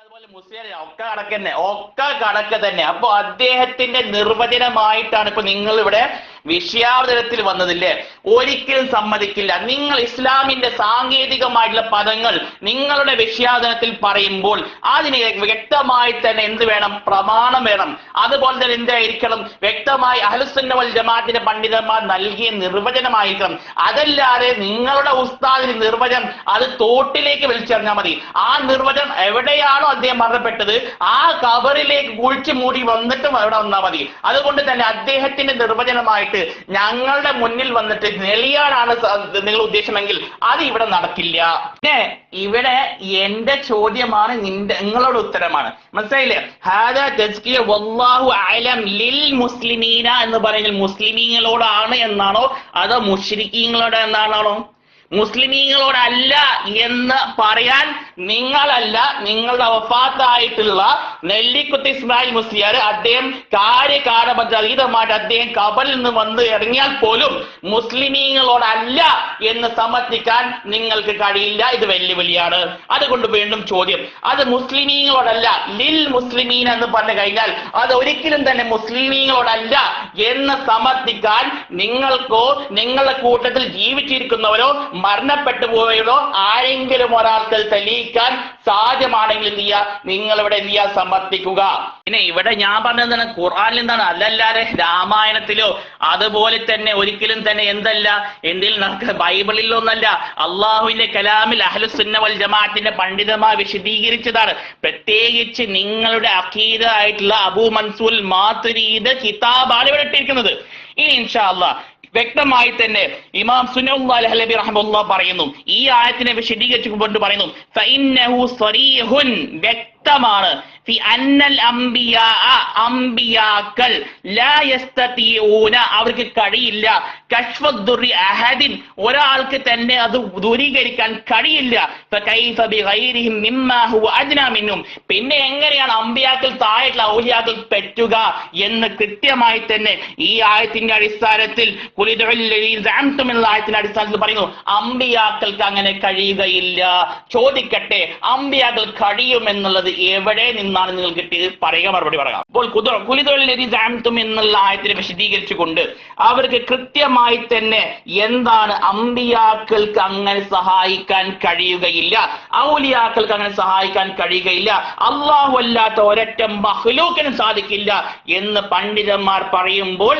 അതുപോലെ മുസ്ലിം ഒക്കെ കണക്ക് തന്നെ. അപ്പൊ അദ്ദേഹത്തിന്റെ നിർവചനമായിട്ടാണ് ഇപ്പൊ നിങ്ങൾ ഇവിടെ വിഷയാവതരത്തിൽ വന്നതില്ലേ? ഒരിക്കലും സമ്മതിക്കില്ല. നിങ്ങൾ ഇസ്ലാമിന്റെ സാങ്കേതികമായിട്ടുള്ള പദങ്ങൾ നിങ്ങളുടെ വിഷയാവതരത്തിൽ പറയുമ്പോൾ അതിന് വ്യക്തമായി തന്നെ എന്ത് വേണം? പ്രമാണം വേണം. അതുപോലെ തന്നെ എന്തായിരിക്കണം? വ്യക്തമായി അഹ്ലുസുന്ന വൽ ജമാഅത്തിന്റെ പണ്ഡിതന്മാർ നൽകിയ നിർവചനമായിരിക്കണം. അതല്ലാതെ നിങ്ങളുടെ ഉസ്താദിന്റെ നിർവചനം അത് തോട്ടിലേക്ക് വലിച്ചെറിഞ്ഞാൽ മതി. ആ നിർവചനം എവിടെയാണോ അദ്ദേഹം മരണപ്പെട്ടത് ആ കബറിലേക്ക് കുഴിച്ചു മൂടി വന്നിട്ടും അവിടെ വന്നാൽ മതി. അതുകൊണ്ട് തന്നെ അദ്ദേഹത്തിന്റെ നിർവചനമായിട്ട് ഞങ്ങളുടെ മുന്നിൽ വന്നിട്ട് നെളിയാനാണ് നിങ്ങൾ ഉദ്ദേശമെങ്കിൽ അത് ഇവിടെ നടക്കില്ല. പിന്നെ ഇവിടെ എന്റെ ചോദ്യമാണ്, നിങ്ങളോട് ഉത്തരമാണ്. മനസ്സിലായില്ലേ? ഹാദാ തസ്കിയ വല്ലാഹു അഅലം ലിൽ മുസ്ലിമീന എന്ന് പറയുന്നത് മുസ്ലിമീങ്ങളോടാണ് എന്നാണോ അതോ മുശ്രിക്കീങ്ങളോട് എന്നാണോ? മുസ്ലിമീങ്ങളോടല്ല എന്ന് പറയാൻ നിങ്ങളല്ല, നിങ്ങളുടെ വഫാത്തായിട്ടുള്ള നെല്ലിക്കുത്ത് ഇസ്മായിൽ മുസ്ലിയാർ അദ്ദേഹം കാര്യകാരണബദ്ധീതമായിട്ട് അദ്ദേഹം കബറിൽ നിന്ന് വന്ന് ഇറങ്ങിയാൽ പോലും മുസ്ലിമീങ്ങളോടല്ല എന്ന് സമർത്ഥിക്കാൻ നിങ്ങൾക്ക് കഴിയില്ല. ഇത് വെല്ലുവിളിയാണ്. അതുകൊണ്ട് വീണ്ടും ചോദ്യം, അത് മുസ്ലിമീങ്ങളോടല്ല ലിൽ മുസ്ലിമീൻ എന്ന് പറഞ്ഞു കഴിഞ്ഞാൽ അത് ഒരിക്കലും തന്നെ മുസ്ലിമീങ്ങളോടല്ല എന്ന് സമർത്ഥിക്കാൻ നിങ്ങൾക്കോ നിങ്ങളുടെ കൂട്ടത്തിൽ ജീവിച്ചിരിക്കുന്നവരോ മരണപ്പെട്ടു പോയതോ ആരെങ്കിലും ഒരാൾക്ക് തെളിയിക്കാൻ സാധ്യമാണെങ്കിൽ എന്ത് ചെയ്യുക? നിങ്ങളിവിടെ എന്ത് ചെയ്യുക? സമർത്ഥിക്കുക. പിന്നെ ഇവിടെ ഞാൻ പറഞ്ഞത് ഖുർആനിൽ എന്താണ്? അല്ലല്ലാതെ രാമായണത്തിലോ അതുപോലെ തന്നെ ഒരിക്കലും തന്നെ എന്തല്ല എന്തെങ്കിലും ബൈബിളിലൊന്നല്ല, അള്ളാഹുവിന്റെ കലാമിൽ അഹ്ലുസുന്ന വൽ ജമാഅത്തിന്റെ പണ്ഡിതന്മാർ വിശദീകരിച്ചതാണ്. പ്രത്യേകിച്ച് നിങ്ങളുടെ അഖീദ ആയിട്ടുള്ള അബൂ മൻസൂർ മാതുരീദ് കിതാബാണ് ഇവിടെ ഇട്ടിരിക്കുന്നത്. ഇനി ഇൻഷാ അല്ലാഹ് വ്യക്തമായി തന്നെ ഇമാം സുന്നത്തുല്ലാഹി അലൈഹി റഹ്മത്തുള്ളാഹി പറയുന്നു, ഈ ആയത്തിനെ വിശദീകരിച്ചുകൊണ്ട് പറയുന്നു, ഫഇന്നഹു സ്വരീഹുൻ, വ്യക്തമാണ്, ഫി അന്നൽ അംബിയാ, അംബിയാക്കൾ ലാ യസ്തതിഊന, അവർക്ക് കഴിയില്ല, കശ്ഫദ്ദുറി അഹദിൻ, ഒരാൾക്ക് തന്നെ അത് ദൂരീകരിക്കാൻ കഴിയില്ല, ഫകൈഫ ബിഗൈരിഹിം മിമ്മാ ഹുവ അദ്നാ മിൻഹും, പിന്നെ എങ്ങനെയാണ് അംബിയാക്കൾ താഴെയുള്ള ഔലിയാക്കൾ പറ്റുക എന്ന് കൃത്യമായി തന്നെ ഈ ആയത്തിന്റെ അടിസ്ഥാനത്തിൽ എന്ന ആയത്തിന്റെ അടിസ്ഥാനത്തിൽ പറയുന്നു, അംബിയാക്കൾക്ക് അങ്ങനെ കഴിയുകയില്ല. ചോദിക്കട്ടെ, അംബിയാക്കൾ കഴിയുമെന്നുള്ളത് എവിടെ നിന്നാണ് നിങ്ങൾ കിട്ടിയത്? പറയുക, മറുപടി പറയാം. അപ്പോൾ എന്നുള്ള ആയത്തിനെ വിശദീകരിച്ചുകൊണ്ട് അവർക്ക് കൃത്യമായി തന്നെ എന്താണ് അംബിയാക്കൾക്ക് അങ്ങനെ സഹായിക്കാൻ കഴിയുകയില്ല, ഔലിയാക്കൾക്ക് അങ്ങനെ സഹായിക്കാൻ കഴിയുകയില്ല, അള്ളാഹു അല്ലാത്ത ഒരൊറ്റ മഖ്ലൂക്കിനും സാധിക്കില്ല എന്ന് പണ്ഡിതന്മാർ പറയുമ്പോൾ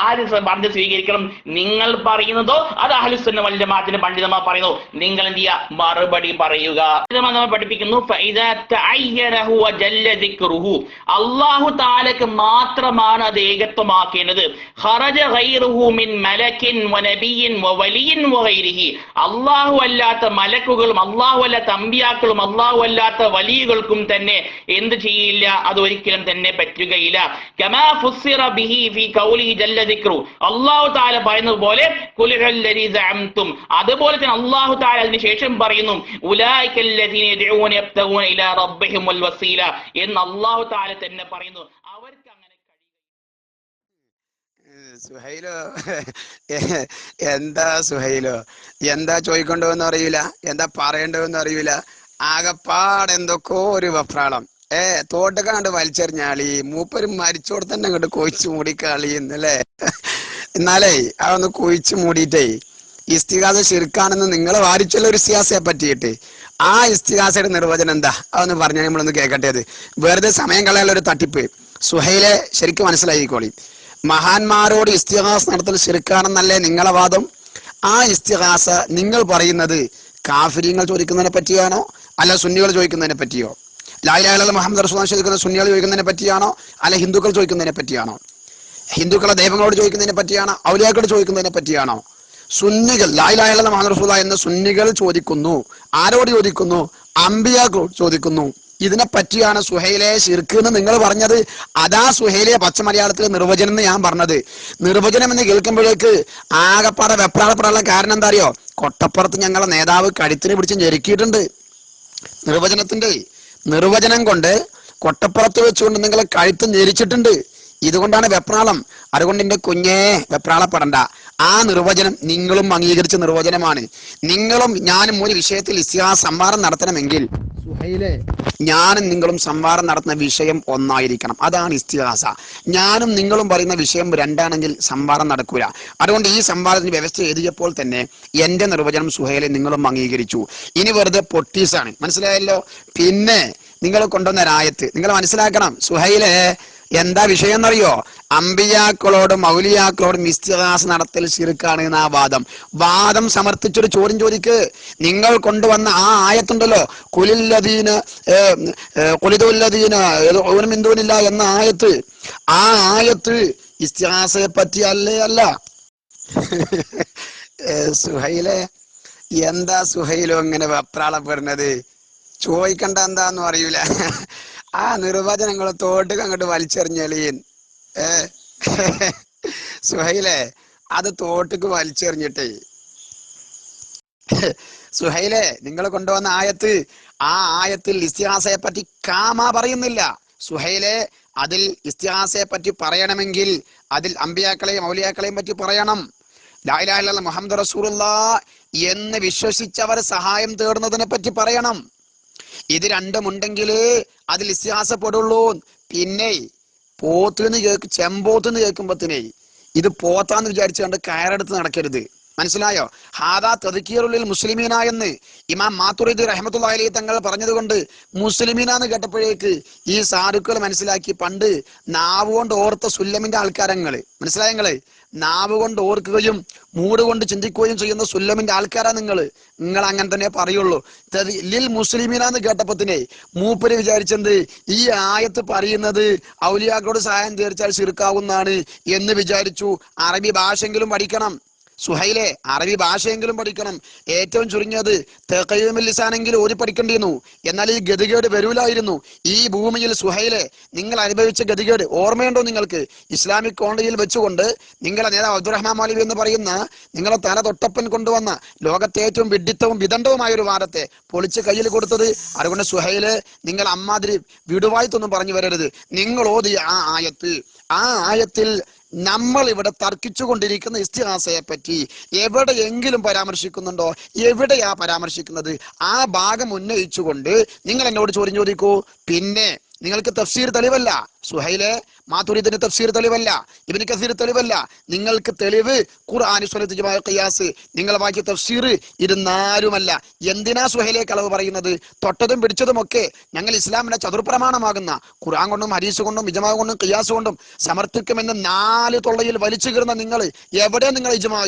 ആര് പറഞ്ഞ് സ്വീകരിക്കണം? നിങ്ങൾ പറയുന്നതോ അത് അഹ്ലുസുന്ന വൽ ജമാഅത്തിന്റെ പണ്ഡിതന്മാർ പറയുന്നു? നിങ്ങൾ എന്ത് ചെയ്യുക? മറുപടി പറയുക. പഠിപ്പിക്കുന്നു, അല്ലാഹു തആലക്ക് മാത്രമാണ് അത് ഏകത്വമാക്കേണ്ടത്. ഖറജ ഗൈറുഹു മിൻ മലകിൻ വനബിയിൻ വവലിയിൻ വഗൈരിഹി, അല്ലാഹു അല്ലാത്ത മലക്കുകളും അല്ലാഹു അല്ലാത്ത അമ്പിയാക്കളും അല്ലാഹു അല്ലാത്ത വലിയകൾക്കും തന്നെ എന്ത് ചെയ്യില്ല? അത് ഒരിക്കലും തന്നെ പറ്റുകയില്ല. കമാ ഫുസ്സിറ ബിഹി ഫീ ഖൗലിഹി ജല്ല ദിക്റു, അല്ലാഹു തആല പറയുന്നത് പോലെ ഖുൽഹല്ലദീ സഅംതും, അതുപോലെ തന്നെ അല്ലാഹു തആല അതിന് ശേഷം പറയുന്നു, ഉലൈകല്ലദീന യദ്ഊന യബ്തഗൂന ഇലാ റബ്ബിഹിം വൽ വസീല എന്ന് അല്ലാഹു തആല തന്നെ പറയുന്നു. അവർക്ക് അങ്ങനെ സുഹൈലോ, എന്താ സുഹൈലോ, എന്താ ചോദിക്കേണ്ടതെന്ന് അറിയില്ല, എന്താ പറയേണ്ടതെന്ന് അറിയില്ല, ആകെപ്പാട് എന്തൊക്കെയോ ഒരു വെപ്രാളം. തോട്ടൊക്കെ കണ്ട് വലിച്ചെറിഞ്ഞാളി, മൂപ്പര് മരിച്ചോടെ തന്നെ അങ്ങോട്ട് കൊഴിച്ചു മൂടിക്കാളി എന്നല്ലേ. എന്നാലേ അതൊന്ന് കൊഴിച്ചു മൂടിയിട്ടേ ഇസ്തിഗാസ ശിർക്കാണെന്ന് നിങ്ങൾ വാദിച്ചുള്ള ഒരു ഇസ്തിഗാസയെ പറ്റിയിട്ട് ആ ഇസ്തിഗാസയുടെ നിർവചനം എന്താ അതൊന്ന് പറഞ്ഞാൽ നമ്മളൊന്ന് കേൾക്കട്ടെ. അത് വെറുതെ സമയം കളയാനുള്ള ഒരു തട്ടിപ്പ്. സുഹൈലെ ശരിക്കും മനസ്സിലായിക്കോളി. മഹാന്മാരോട് ഇസ്തിഗാസ നടത്തൽ ശിർക്കാണെന്നല്ലേ നിങ്ങളെ വാദം? ആ ഇസ്തിഗാസ നിങ്ങൾ പറയുന്നത് കാഫിര്യങ്ങൾ ചോദിക്കുന്നതിനെ പറ്റിയാണോ അല്ല സുന്നികൾ ചോദിക്കുന്നതിനെ പറ്റിയോ? ലാ ഇലാഹ ഇല്ലല്ലാഹ് മുഹമ്മദ് റസൂലുള്ളാഹി ചോദിക്കുന്ന സുന്നികൾ ചോദിക്കുന്നതിനെ പറ്റിയാണോ അല്ല ഹിന്ദുക്കൾ ചോദിക്കുന്നതിനെ പറ്റിയാണോ? ഹിന്ദുക്കളെ ദൈവങ്ങളോട് ചോദിക്കുന്നതിനെ പറ്റിയാണോ ഔലിയാക്കളോട് ചോദിക്കുന്നതിനെ പറ്റിയാണോ? സുന്നികൾ ലാ ഇലാഹ ഇല്ലല്ലാഹ് മുഹമ്മദ് റസൂലുള്ളാഹി എന്ന സുന്നികൾ ചോദിക്കുന്നു. ആരോട് ചോദിക്കുന്നു? അമ്പിയാക്കളോട് ചോദിക്കുന്നു. ഇതിനെ പറ്റിയാണ് സുഹൈലെ ശിർക്ക് എന്ന് നിങ്ങൾ പറഞ്ഞത്. അതാ സുഹൈലെ പച്ച മലയാളത്തിലെ നിർവചനം എന്ന് ഞാൻ പറഞ്ഞത്. നിർവചനം എന്ന് കേൾക്കുമ്പോഴേക്ക് ആകപ്പാടെ വെപ്രാളപ്പെടാനുള്ള കാരണം എന്താ അറിയോ? കൊട്ടപ്പുറത്ത് ഞങ്ങളെ നേതാവ് കഴുത്തിന് പിടിച്ച് ഞെരുക്കിയിട്ടുണ്ട്. നിർവചനം കൊണ്ട് കൊട്ടപ്പുറത്ത് വെച്ചുകൊണ്ട് നിങ്ങളെ കഴുത്ത് ഞെരിച്ചിട്ടുണ്ട്. ഇതുകൊണ്ടാണ് വെപ്രാളം. അതുകൊണ്ട് എന്റെ കുഞ്ഞേ വെപ്രാളപ്പെടണ്ട. ആ നിർവചനം നിങ്ങളും അംഗീകരിച്ച നിർവചനമാണ്. നിങ്ങളും ഞാനും ഒരു വിഷയത്തിൽ ഇസ്തിഗാസ സംവാദം നടത്തണമെങ്കിൽ സുഹൈലെ ഞാനും നിങ്ങളും സംവാദം നടത്തുന്ന വിഷയം ഒന്നായിരിക്കണം. അതാണ് ഇസ്തിഗാസ. ഞാനും നിങ്ങളും പറയുന്ന വിഷയം രണ്ടാണെങ്കിൽ സംവാദം നടക്കൂല. അതുകൊണ്ട് ഈ സംവാദത്തിന് വ്യവസ്ഥ എഴുതിയപ്പോൾ തന്നെ എന്റെ നിർവചനം സുഹൈലെ നിങ്ങളും അംഗീകരിച്ചു. ഇനി വെറുതെ പൊട്ടീസാണ്, മനസ്സിലായല്ലോ. പിന്നെ നിങ്ങൾ കൊണ്ടുവന്ന രായത്ത് നിങ്ങൾ മനസ്സിലാക്കണം. സുഹൈലെ എന്താ വിഷയം എന്നറിയോ? അമ്പിയാക്കളോടും മൗലിയാക്കളോടും ഇസ്തിഗാസ നടത്തൽ ശിർക്കാണ് എന്നാ വാദം സമർത്ഥിച്ചൊരു ചോദ്യം ചോദിക്ക്. നിങ്ങൾ കൊണ്ടുവന്ന ആ ആയത്തുണ്ടല്ലോ, കുലില്ലദീന എന്ന ആയത്ത്, ആ ആയത്ത് ഇസ്തിഗാസയെ പറ്റി അല്ലേ? അല്ല. സുഹൈലെ എന്താ സുഹൈലോ ഇങ്ങനെ വെപ്രാളപ്പെടുന്നത്? ചോദിക്കണ്ട എന്താന്ന് അറിയൂല. ആ നിർവചനങ്ങൾ തോട്ടുക അങ്ങോട്ട് വലിച്ചെറിഞ്ഞളീൻ. സുഹൈലെ അത് തോട്ടുക്ക് വലിച്ചെറിഞ്ഞിട്ടേ. സുഹൈലെ നിങ്ങൾ കൊണ്ടുവന്ന ആയത്ത്, ആ ആയത്തിൽ ഇസ്തിഗാസയെ പറ്റി പറയുന്നില്ല. സുഹൈലെ അതിൽ ഇസ്തിഗാസയെ പറ്റി പറയണമെങ്കിൽ അതിൽ അമ്പിയാക്കളെയും ഔലിയാക്കളെയും പറ്റി പറയണം. ലാ ഇലാഹ ഇല്ലല്ലാഹ് മുഹമ്മദ് റസൂലുള്ളാഹ് എന്ന് വിശ്വസിച്ചവർ സഹായം തേടുന്നതിനെ പറ്റി പറയണം. ഇത് രണ്ടുമുണ്ടെങ്കിലേ അതിൽ ഇസ്തിഗാസപ്പെടുള്ളൂ. പിന്നെ ചെമ്പോത്തുനിന്ന് കേൾക്കുമ്പത്തിനെ ഇത് പോത്താന്ന് വിചാരിച്ചുകൊണ്ട് കയറെടുത്ത് നടക്കരുത്. മനസ്സിലായോ? ഹാദാ തദ്കിറുൽ മുസ്ലിമീന എന്ന് ഇമാം മാതുറിദി റഹ്മത്തുള്ളാഹി അലൈഹി തങ്ങൾ പറഞ്ഞതുകൊണ്ട് മുസ്ലിമീന എന്ന് കേട്ടപ്പോഴേക്ക് ഈ സാധുക്കൾ മനസ്സിലാക്കി പണ്ട് നാവ് കൊണ്ട് ഓർത്ത സുല്ലമിന്റെ ആൾക്കാരങ്ങള്. മനസ്സിലായങ്ങള്? നാവ് കൊണ്ട് ഓർക്കുകയും മൂട് കൊണ്ട് ചിന്തിക്കുകയും ചെയ്യുന്ന സുല്ലമിന്റെ ആൾക്കാരാ നിങ്ങൾ അങ്ങനെ തന്നെ പറയുള്ളൂ. ലിൽ മുസ്ലിമീന എന്ന് കേട്ടപ്പത്തിനെ മൂപ്പര് വിചാരിച്ചത് ഈ ആയത്ത് പറയുന്നത് ഔലിയാക്കളോട് സഹായം തീർച്ചാൽ ശിർക്കാവുന്നാണ് എന്ന് വിചാരിച്ചു. അറബി ഭാഷയെങ്കിലും പഠിക്കണം സുഹൈലെ, അറബി ഭാഷയെങ്കിലും പഠിക്കണം. ഏറ്റവും ചുരുങ്ങിയത് തഖയ്യുമുൽ ലിസാനെങ്കിലും ഓതി പഠിക്കേണ്ടിയിരുന്നു. എന്നാൽ ഈ ഗതികേട് വരൂലായിരുന്നു. ഈ ഭൂമിയിൽ സുഹൈലെ നിങ്ങൾ അനുഭവിച്ച ഗതികേട് ഓർമ്മയുണ്ടോ നിങ്ങൾക്ക്? ഇസ്ലാമിക് കോളേജിൽ വെച്ചുകൊണ്ട് നിങ്ങളെ നേതാവ് അബ്ദുറഹ്മാൻ മൗലവി എന്ന് പറയുന്ന നിങ്ങളെ തല തൊട്ടപ്പൻ കൊണ്ടുവന്ന ലോകത്തെ ഏറ്റവും വിഡിത്തവും വിദണ്ഡവുമായ ഒരു വാദത്തെ പൊളിച്ച് കയ്യിൽ കൊടുത്തത്. അതുകൊണ്ട് സുഹൈലെ നിങ്ങൾ അമ്മാതിരി വിടുവായിത്തൊന്നും പറഞ്ഞു വരരുത്. നിങ്ങൾ ഓതി ആ ആയത്തിൽ നമ്മൾ ഇവിടെ തർക്കിച്ചുകൊണ്ടിരിക്കുന്ന ഇസ്തിഗാസയെ പറ്റി എവിടെയെങ്കിലും പരാമർശിക്കുന്നുണ്ടോ? എവിടെയാ പരാമർശിക്കുന്നത്? ആ ഭാഗം ഉന്നയിച്ചുകൊണ്ട് നിങ്ങൾ എന്നോട് ചോദ്യം ചോദിക്കൂ. പിന്നെ നിങ്ങൾക്ക് തഫ്സീർ തെളിവല്ല സുഹൈലെ, മാതുരിദിന് തഫ്സീർ തെളിവല്ല, ഇബ്നു കസീർ തെളിവല്ല. നിങ്ങൾക്ക് തെളിവ് ഖുർആൻ സുന്നത്ത് ഇജ്മാ ഖിയാസ്, നിങ്ങൾ വായിച്ച തഫ്സീർ, ഇരുന്നാരുമല്ല. എന്തിനാ സുഹൈലെ കളവ് പറയുന്നത്? തൊട്ടതും പിടിച്ചതും ഒക്കെ ഞങ്ങൾ ഇസ്ലാമിന്റെ ചതുർപ്രമാണമാകുന്ന ഖുർആൻ കൊണ്ടും ഹദീസ് കൊണ്ടും ഇജ്മാ കൊണ്ടും ഖിയാസ് കൊണ്ടും സമർത്ഥിക്കുമെന്ന് 4 തൊള്ളയിൽ വലിച്ചു കീറുന്ന നിങ്ങൾ എവിടെ നിങ്ങൾ ഇജ്മാ,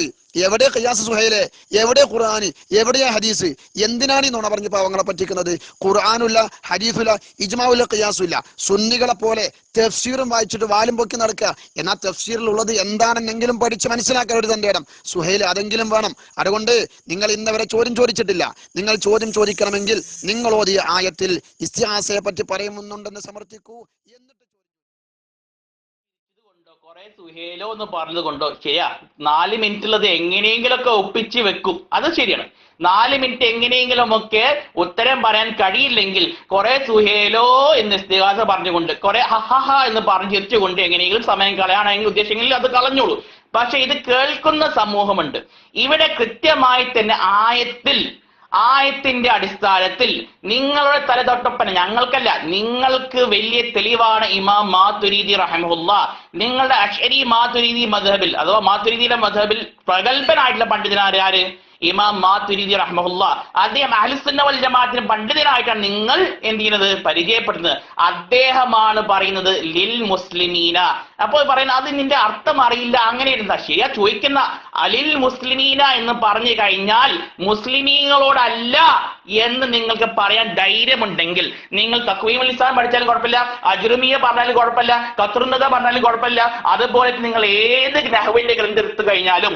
എവിടെ ഖിയാസ് സുഹൈലെ, എവിടെ ഖുർആൻ, എവിടെയാ ഹദീസ്? എന്തിനാണ് ഈ നുണ പറഞ്ഞ് പാവങ്ങളെ പറ്റിക്കുന്നത്? ഖുർആനുല്ല, ഹദീസുല്ല, ഇജ്മാഉല്ല, ഖിയാസുല്ല. സുന്നികളെ പോലെ തഫ്സീറും വായിച്ചിട്ട് വാലും പൊക്കി നടക്കുക. എന്നാൽ തഫ്സീറിൽ ഉള്ളത് എന്താണെന്നെങ്കിലും പഠിച്ച് മനസ്സിലാക്കാൻ ഒരു തന്റെ ഇടം സുഹൈൽ അതെങ്കിലും വേണം. അതുകൊണ്ട് നിങ്ങൾ ഇന്നവരെ ചോദ്യം ചോദിച്ചിട്ടില്ല. നിങ്ങൾ ചോദ്യം ചോദിക്കണമെങ്കിൽ നിങ്ങൾ ഓതിയ ആയത്തിൽ ഇസ്തിഗാസയെ പറ്റി പറയുന്നുണ്ടെന്ന് സമർത്ഥിക്കൂ. എന്നിട്ട് കുറെ സുഹേലോ എന്ന് പറഞ്ഞത് കൊണ്ടോ ശരിയാ, 4 മിനിറ്റുള്ളത് എങ്ങനെയെങ്കിലൊക്കെ ഒപ്പിച്ച് വെക്കും, അത് ശരിയാണ്. 4 മിനിറ്റ് എങ്ങനെയെങ്കിലും ഒക്കെ ഉത്തരം പറയാൻ കഴിയില്ലെങ്കിൽ കുറെ സുഹേലോ എന്ന് ഇസ്തിഗാസ പറഞ്ഞുകൊണ്ട് കുറെ ഹഹഹ എന്ന് പറഞ്ഞു ചിരിച്ചുകൊണ്ട് എങ്ങനെയെങ്കിലും സമയം കളയാണെങ്കിൽ ഉദ്ദേശമെങ്കിൽ അത് കളഞ്ഞോളൂ. പക്ഷെ ഇത് കേൾക്കുന്ന സമൂഹമുണ്ട്. ഇവിടെ കൃത്യമായി തന്നെ ആയത്തിൽ ആയത്തിന്റെ അടിസ്ഥാനത്തിൽ നിങ്ങളുടെ തലതൊട്ടപ്പന, ഞങ്ങൾക്കല്ല, നിങ്ങൾക്ക് വലിയ തെളിവാണ് ഇമാം മാതുരിദി റഹിമഹുല്ലാ. നിങ്ങളുടെ അശ്അരി മാതുരിദി മദ്ഹബിൽ അഥവാ മാതുരിദിയുടെ മദ്ഹബിൽ പ്രഗൽഭനായിട്ടുള്ള പണ്ഡിതനാണ് ആര്? ഇമാം മാതുരിദി റഹ്മഹുല്ലാ. അദ്ദേഹം അഹ്ലുസുന്ന വൽ ജമാഅത്തിന് പണ്ഡിതനായിട്ടാണ് നിങ്ങൾ എന്ത് ചെയ്യുന്നത്, പരിചയപ്പെടുന്നത്. അദ്ദേഹമാണ് പറയുന്നത് ലിൽ മുസ്ലിമീന. അപ്പോൾ പറയുന്നത് അത് നിന്റെ അർത്ഥം അറിയില്ല, അങ്ങനെ എന്താ ശരിയാ ചോദിക്കുന്ന. അലിൽ മുസ്ലിമീന എന്ന് പറഞ്ഞു കഴിഞ്ഞാൽ മുസ്ലിമീങ്ങളോടല്ല എന്ന് നിങ്ങൾക്ക് പറയാൻ ധൈര്യമുണ്ടെങ്കിൽ നിങ്ങൾ തഖ്വീമുൽ ലിസാൻ പഠിച്ചാലും കുഴപ്പമില്ല, അജ്റുമിയ പറഞ്ഞാലും കുഴപ്പമില്ല, ഖത്റുന്നദ പറഞ്ഞാലും കുഴപ്പമില്ല. അതുപോലെ നിങ്ങൾ ഏത് നഹ്വിന്റെ ഗ്രന്ഥം എടുത്തു കഴിഞ്ഞാലും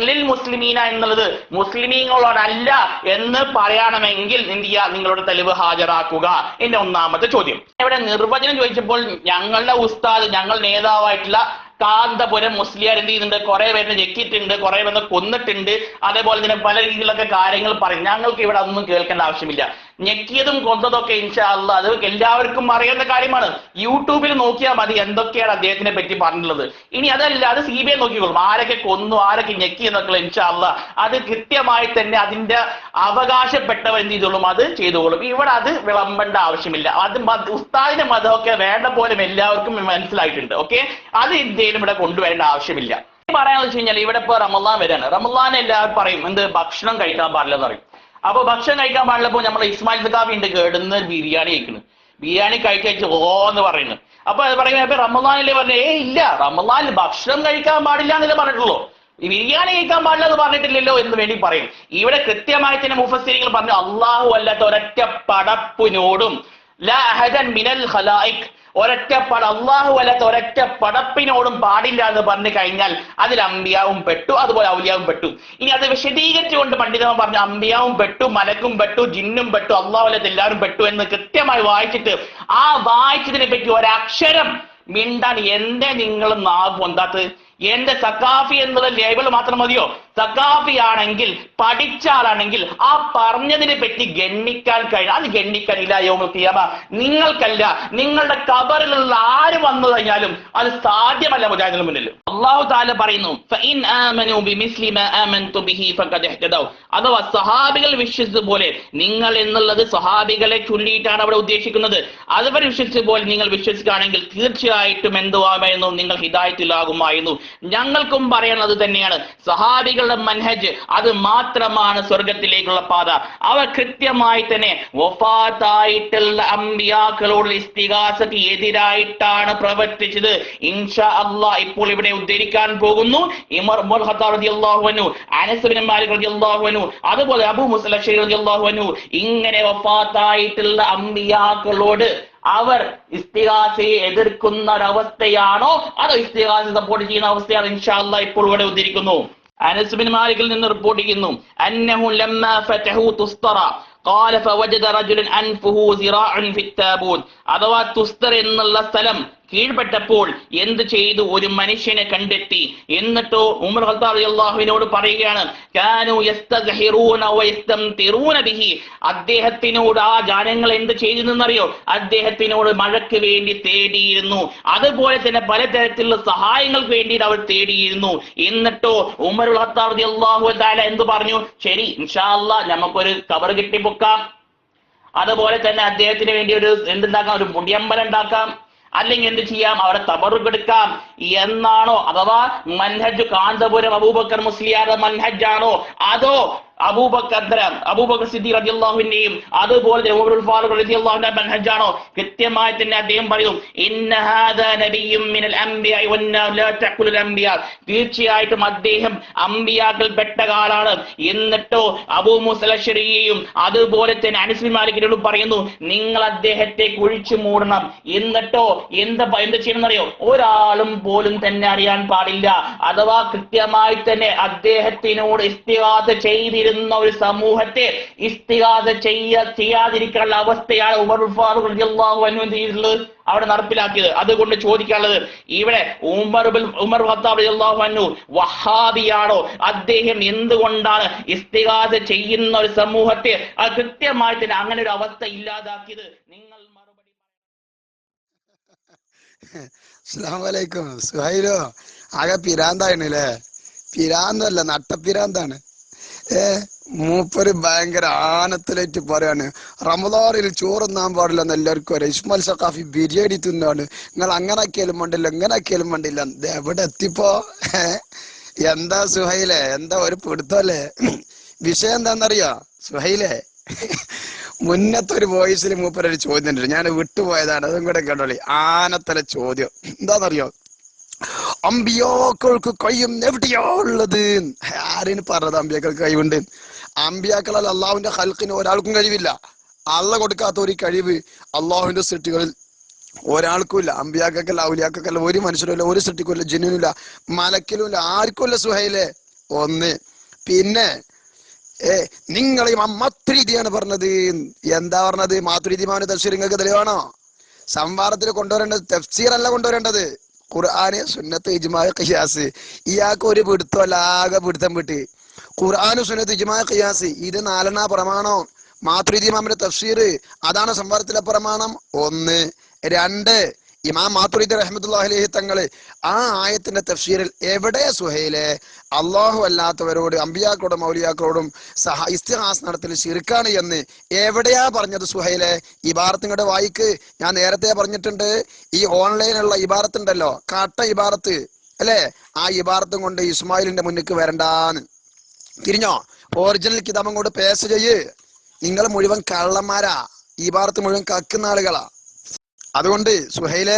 ലിൽ മുസ്ലിമീന എന്നുള്ളത് മുസ്ലിമീങ്ങളോടല്ല എന്ന് പറയണമെങ്കിൽ എന്ത് ചെയ്യുക, നിങ്ങളുടെ തെളിവ് ഹാജരാക്കുക. എന്റെ ഒന്നാമത്തെ ചോദ്യം. ഇവിടെ നിർവചനം ചോദിച്ചപ്പോൾ ഞങ്ങളുടെ ഉസ്താദ്, ഞങ്ങൾ നേതാവായിട്ടുള്ള കാന്തപുരം മുസ്ലിയാർ എന്ത് ചെയ്യുന്നുണ്ട്, കുറെ പേരെ ഞെക്കിയിട്ടുണ്ട്, കുറെ പേരെ കൊന്നിട്ടുണ്ട്, അതേപോലെ തന്നെ പല രീതിയിലൊക്കെ കാര്യങ്ങൾ പറയും. ഞങ്ങൾക്ക് ഇവിടെ അതൊന്നും കേൾക്കേണ്ട ആവശ്യമില്ല. ഞെക്കിയതും കൊന്നതൊക്കെ ഇൻഷാ അല്ലാഹ് അത് എല്ലാവർക്കും അറിയുന്ന കാര്യമാണ്. യൂട്യൂബിൽ നോക്കിയാൽ മതി എന്തൊക്കെയാണ് അദ്ദേഹത്തിനെ പറ്റി പറഞ്ഞിട്ടുള്ളത്. ഇനി അതല്ല, അത് CBI നോക്കിക്കോളും, ആരൊക്കെ കൊന്നു ആരൊക്കെ ഞെക്കി എന്നൊക്കെ ഇൻഷാ അല്ലാഹ് അത് കൃത്യമായി തന്നെ അതിന്റെ അവകാശപ്പെട്ടവർ എന്ത് ചെയ്തോളും, അത് ചെയ്തോളും. ഇവിടെ അത് വിളമ്പേണ്ട ആവശ്യമില്ല. അത് ഉസ്താദിന്റെ മതമൊക്കെ വേണ്ട പോലെ എല്ലാവർക്കും മനസ്സിലായിട്ടുണ്ട്. ഓക്കെ, അത് ഇന്ത്യയിലും ഇവിടെ കൊണ്ടുവരേണ്ട ആവശ്യമില്ല. പറയാന്ന് വെച്ച് കഴിഞ്ഞാൽ ഇവിടെ ഇപ്പൊ റമളാൻ വരാണ്. റമളാൻ എല്ലാവരും പറയും എന്ത്, ഭക്ഷണം കഴിക്കാൻ പാടില്ലെന്ന് പറയും. അപ്പൊ ഭക്ഷണം കഴിക്കാൻ പാടില്ലപ്പോ നമ്മളെ ഇസ്മായിൽ സഖാഫി ഉണ്ട് കേടുന്ന് ബിരിയാണി കഴിക്കുന്നു, ബിരിയാണി കഴിച്ചു എന്ന് പറയുന്നു. അപ്പൊ അത് പറയുമ്പോ റമളാനിലെ പറഞ്ഞേ ഇല്ല, റമളാനിൽ ഭക്ഷണം കഴിക്കാൻ പാടില്ല എന്നല്ലേ പറഞ്ഞിട്ടുള്ളൂ, ഈ ബിരിയാണി കഴിക്കാൻ പാടില്ല എന്ന് പറഞ്ഞിട്ടില്ലല്ലോ എന്ന് വേണ്ടി പറയും. ഇവിടെ കൃത്യമായി തന്നെ മുഫസ്സിരികൾ പറഞ്ഞു, അള്ളാഹു അല്ലാത്ത ഒരൊറ്റ പടപ്പിനോടും ലാ അഹദൻ മിനൽ ഖലായിക്, അള്ളാഹു അല്ലാത്ത ഒരൊറ്റ പടപ്പിനോടും പാടില്ല എന്ന് പറഞ്ഞു കഴിഞ്ഞാൽ അതിൽ അമ്പിയാവും പെട്ടു, അതുപോലെ ഔലിയാവും പെട്ടു. ഇനി അത് വിശദീകരിച്ചുകൊണ്ട് പണ്ഡിതന്മാർ പറഞ്ഞു അമ്പിയാവും പെട്ടു, മലക്കും പെട്ടു, ജിന്നും പെട്ടു, അള്ളാഹു അല്ലാത്ത എല്ലാവരും പെട്ടു എന്ന് കൃത്യമായി വായിച്ചിട്ട് ആ വായിച്ചതിനെ പറ്റി ഒരക്ഷരം മിണ്ടാൻ എന്റെ നിങ്ങൾ നാവ് പൊന്താത്തത്. എന്റെ സഖാഫി എന്നുള്ള ലേബൽ മാത്രം മതിയോ? സഖാഫി ആണെങ്കിൽ പഠിച്ച ആളാണെങ്കിൽ ആ പറഞ്ഞതിനെ പറ്റി ഗണ്ണിക്കാൻ കഴിഞ്ഞാൽ അത് ഗണ്ണിക്കാനില്ല യൗമുൽ ഖിയാമ. നിങ്ങൾക്കല്ല, നിങ്ങളുടെ ഖബറിലുള്ള ആര് വന്നു കഴിഞ്ഞാലും അത് സാധ്യമല്ല മുജാഹിദിന് മുന്നിൽ. അല്ലാഹു തആല പറയുന്നു ഫഇൻ ആമനൂ ബിമിസ്ലി മാ ആമൻതു ബിഹി ഫഖദ് ഇഹ്തദൗ, അഥവാ സഹാബികൾ വിശ്വസിച്ചതുപോലെ, നിങ്ങൾ എന്നുള്ളത് സഹാബികളെ ചൊല്ലിയിട്ടാണ് അവിടെ ഉദ്ദേശിക്കുന്നത്. അവർ വിശ്വസിച്ചതുപോലെ നിങ്ങൾ വിശ്വസിക്കുകയാണെങ്കിൽ തീർച്ചയായിട്ടും എന്തുവാമായിരുന്നു, നിങ്ങൾ ഹിദായത്തിലാകുമായിരുന്നു. ഞങ്ങൾക്കും പറയാനുള്ളത് തന്നെയാണ്. സഹാബികളുടെ മൻഹജ് അത് മാത്രമാണ് സ്വർഗത്തിലേക്കുള്ള പാത. അവർ കൃത്യമായി തന്നെ വഫാത്തായിട്ടുള്ള അമ്പിയാക്കളോട് ഇസ്തിഗാസക്ക് എതിരായിട്ടാണ് പ്രവർത്തിച്ചത്. ഇൻഷാ അല്ലാഹ് ഇപ്പോൾ ഇവിടെ ഉദ്ധരിക്കാൻ പോകുന്നു ഉമർ ഇബ്നുൽ ഖത്താബ് റളിയല്ലാഹു അൻഹു, അനസ് ഇബ്നു മാലിക് റളിയല്ലാഹു അൻഹു, അതുപോലെ അബൂ മൂസ അശ്അരി റളിയല്ലാഹു അൻഹു. ഇങ്ങനെ വഫാത്തായിട്ടുള്ള അമ്പിയാക്കളോട് അവർ ഇസ്തിഗാസയെ എതിർക്കുന്ന ഒരവസ്ഥയാണോ അതോ ഇസ്തിഗാസ സപ്പോർട്ട് ചെയ്യുന്ന അവസ്ഥയാണ് ഇൻഷാ അല്ലാഹ് ഇപ്പോൾ ഇവിടെ ഉദ്ധരിക്കുന്നു. അനസ് ബിൻ മാലിക്കിൽ നിന്ന് റിപ്പോർട്ട് ചെയ്യുന്നു അന്നഹു ലമ്മാ ഫതഹു തുസ്തറ ഖാല ഫവജദ റജുലൻ അൻഫുഹു സിറാഉൻ ഫിത്താബൂൻ, അഥവാ തുസ്തർ എന്നുള്ള സ്ഥലം കീഴ്പ്പെട്ടപ്പോൾ എന്ത് ചെയ്തു, ഒരു മനുഷ്യനെ കണ്ടെത്തി. എന്നിട്ടോ ഉമർ ഖത്താബ് റളിയല്ലാഹുവിനോട് പറയുകയാണ് കാനൂ യസ്തസ്ഹിറൂന വയസ്തംതിറൂന ബിഹി, അദ്ദേഹത്തിനോട് ആ ജനങ്ങൾ എന്ത് ചെയ്തെന്നറിയോ, അദ്ദേഹത്തിനോട് മഴയ്ക്ക് വേണ്ടി തേടിയിരുന്നു, അതുപോലെ തന്നെ പലതരത്തിലുള്ള സഹായങ്ങൾക്ക് വേണ്ടിയിട്ട് അവർ തേടിയിരുന്നു. എന്നിട്ടോ ഉമർ ഖത്താബ് റളിയല്ലാഹു തആല എന്ത് പറഞ്ഞു, ശരി ഇൻഷാ അല്ലാഹ് നമുക്കൊരു ഖബർ കെട്ടിപ്പൊക്കാം, അതുപോലെ തന്നെ അദ്ദേഹത്തിന് വേണ്ടി ഒരു എന്തുണ്ടാക്കാം, ഒരു മുടിയമ്പലം ഉണ്ടാക്കാം, അല്ലെങ്കിൽ എന്ത് ചെയ്യാം, അവരെ തബറുക്ക് എടുക്കാം എന്നാണോ? അഥവാ മൻഹജ് കാന്തപുരം അബൂബക്കർ മുസ്ലിയാരുടെ മൻഹജാണോ അതോ അബൂബക്കർ സിദ്ദീഖ് റളിയല്ലാഹുവിന്റെയും അതുപോലെ തന്നെ ഉമറുൽ ഫാറൂഖ് റളിയല്ലാഹുവിന്റെ മൻഹജാണോ? കൃത്യമായി തന്നെ അദ്ദേഹം പറയും ഇന്ന ഹാദാ നബിയ്യും മിനൽ അംബിയാഇ വന്നാ ലാ തഖുലുൽ അംബിയാ, തീർച്ചയായിട്ടും അദ്ദേഹം അംബിയാക്കൾ പെട്ട ആളാണ്. എന്നിട്ടോ അബൂ മൂസ അശ്അരിയെയും അതുപോലെ തന്നെ അനസ് ബിൻ മാലിക്കിനോട് പറയുന്നു നിങ്ങൾ അദ്ദേഹത്തെ കുഴിച്ചു മൂടണം. എന്നിട്ടോ എന്ത് ചെയ്യണമെന്നറിയോ, ഒരാളും പോലും തന്നെ അറിയാൻ പാടില്ല. അഥവാ കൃത്യമായി തന്നെ അദ്ദേഹത്തിനോട് ഇസ്തിഗാസ ചെയ്തിരുന്ന ഒരു സമൂഹത്തെ ഇസ്തിഗാസ ചെയ്യാതിരിക്കാനുള്ള അവസ്ഥയാണ് ഉമറുൽ ഫാറൂഖ് റളിയല്ലാഹു അൻഹു ചെയ്തിട്ടുള്ളത്, അവിടെ നടപ്പിലാക്കിയത്. അതുകൊണ്ട് ചോദിക്കാനുള്ളത് ഇവിടെ ഉമർ ഖത്താബ് റളിയല്ലാഹു അൻഹു വഹാബിയാണോ? അദ്ദേഹം എന്തുകൊണ്ടാണ് ഇസ്തിഗാസ ചെയ്യുന്ന ഒരു സമൂഹത്തെ അത് കൃത്യമായി തന്നെ അങ്ങനെ ഒരു അവസ്ഥ ഇല്ലാതാക്കിയത്? നിങ്ങൾ മറുപടി. അസ്സലാമു അലൈക്കും. സുഹൈലോ ആകെ പിരാന്താണല്ലേ? പിരാന്തല്ല, നട്ടപ്പിരാന്താണ്. മൂപ്പര് ഭയങ്കര ആനത്തിലേറ്റ് പറയാണ്, റമദാനിൽ ചോറുന്നാൻ പാടില്ലെന്ന് എല്ലാവർക്കും അറിയാം. ഇസ്മായിൽ സഖാഫി ബിരിയാണി തിന്നാണ്, നിങ്ങൾ അങ്ങനെ ആക്കിയാലും വേണ്ടില്ല ഇങ്ങനെ ആക്കിയാലും വേണ്ടില്ല. എവിടെ എത്തിപ്പോ? എന്താ സുഹൈലെ, എന്താ ഒരു പിടുത്തല്ലേ? വിഷയം എന്താന്നറിയോ സുഹൈലെ? മുന്നത്തെ ഒരു വോയിസിൽ മൂപ്പരൊരു ചോദ്യം ഉണ്ട്, ഞാൻ വിട്ടുപോയതാണ്, അതും കൂടെ കേട്ടോളി. ആനത്തല ചോദ്യം എന്താന്നറിയോ? അമ്പിയാക്കൾക്ക് കഴിയും എവിടെയാ ഉള്ളത്? ആരെയും പറഞ്ഞത് അമ്പിയാക്കൾക്ക് കഴിവുണ്ട്? അമ്പിയാക്കളല്ല, അള്ളാഹുവിന്റെ ഹൽക്കിന് ഒരാൾക്കും കഴിവില്ല. അള്ള കൊടുക്കാത്ത ഒരു കഴിവ് അള്ളാഹുവിന്റെ സൃഷ്ടികളിൽ ഒരാൾക്കും ഇല്ല. അമ്പിയാക്കല്ല, ഔലിയാക്കല്ല, ഒരു മനുഷ്യരുമില്ല, ഒരു സൃഷ്ടിക്കുമില്ല, ജിന്നിനുമില്ല, മലക്കിലുമില്ല, ആർക്കുമില്ല സുഹൈലെ. ഒന്ന്. പിന്നെ നിങ്ങൾ ഈ മാത്രീതിയാണ് പറഞ്ഞത്. എന്താ പറഞ്ഞത്? മാത്രീതി മാവിന്റെ തഫ്സീർ നിങ്ങൾക്ക് തെളിവാണോ? സംവാദത്തിൽ കൊണ്ടുവരേണ്ടത് തഫ്സീർ അല്ല കൊണ്ടുവരേണ്ടത്, ഖുർആന്, സുന്നത്ത്, ഇജ്മാ, ഖിയാസ്. ഇയാൾക്ക് ഒരു പിടുത്തമല്ല, ആകെ പിടുത്തം വിട്ട്. ഖുർആന്, സുന്നത്ത്, ഇജ്മാ, ഖിയാസ് ഇത് 4 പ്രമാണം. മാത്രീതി ഇമാമിന്റെ തഫ്സീർ അതാണ് സംവാദത്തിലെ പ്രമാണം. 1. 2, ഇമാം മാതുരിദി റഹ്മത്തുള്ളാഹി അലൈഹി തങ്ങള് ആ ആയത്തിന്റെ തഫ്സീറിൽ എവിടെ സുഹൈലെ അള്ളാഹു അല്ലാത്തവരോട്, അമ്പിയാക്കളോടും മൗലിയാക്കളോടും ഇസ്തിഹാസ നടത്തൽ ശിർക്കാണ് എന്ന് എവിടെയാ പറഞ്ഞത് സുഹൈലെ? ഇബാറത്തുങ്ങളുടെ വായിക്ക്. ഞാൻ നേരത്തെ പറഞ്ഞിട്ടുണ്ട്, ഈ ഓൺലൈനുള്ള ഇബാറത്ത് ഉണ്ടല്ലോ, കാട്ട ഇബാറത്ത് അല്ലെ, ആ ഇബാറത്തും കൊണ്ട് ഇസ്മായിലിന്റെ മുന്നിക്ക് വരണ്ടാന്ന്. തിരിഞ്ഞോ? ഒറിജിനൽ കിതാബം കൊണ്ട് പേസ് ചെയ്യ്. നിങ്ങൾ മുഴുവൻ കള്ളന്മാരാ, ഇബാറത്ത് മുഴുവൻ കക്കുന്ന ആളുകളാ. അതുകൊണ്ട് സുഹൈലെ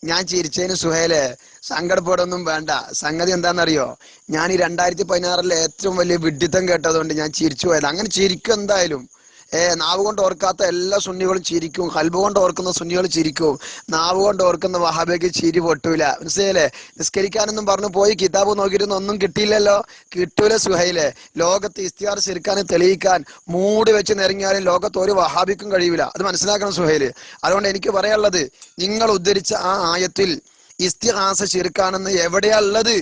ഞാൻ ചിരിച്ചതിന് സുഹൈലെ സങ്കടപ്പെടൊന്നും വേണ്ട. സംഗതി എന്താണെന്നറിയോ? ഞാൻ ഈ 2016 ഏറ്റവും വലിയ വിഡ്ഢിത്തം കേട്ടതുകൊണ്ട് ഞാൻ ചിരിച്ചു പോയത്. അങ്ങനെ ചിരിക്കും എന്തായാലും. നാവ് കൊണ്ട് ഓർക്കാത്ത എല്ലാ സുന്നികളും ചിരിക്കും, ഖൽബ് കൊണ്ട് ഓർക്കുന്ന സുന്നികൾ ചിരിക്കും, നാവ് കൊണ്ട് ഓർക്കുന്ന വഹാബിക്ക് ചിരി പൊട്ടൂല. മനസ്സിലായില്ലേ? നിസ്കരിക്കാനൊന്നും പറഞ്ഞു പോയി കിതാബ് നോക്കിയിരുന്ന ഒന്നും കിട്ടിയില്ലല്ലോ. കിട്ടൂല സുഹൈലെ. ലോകത്ത് ഇസ്തിഹാർ ശിർക്കാൻ തെളിയിക്കാൻ മൂടി വെച്ച് നിറങ്ങിയാലും ലോകത്ത് ഒരു വഹാബിക്കും കഴിയില്ല. അത് മനസ്സിലാക്കണം സുഹൈല്. അതുകൊണ്ട് എനിക്ക് പറയാനുള്ളത്, നിങ്ങൾ ഉദ്ധരിച്ച ആ ആയത്തിൽ ഇസ്തിഹാസ ശിർക്കാണെന്ന് എവിടെയാ ഉള്ളത്?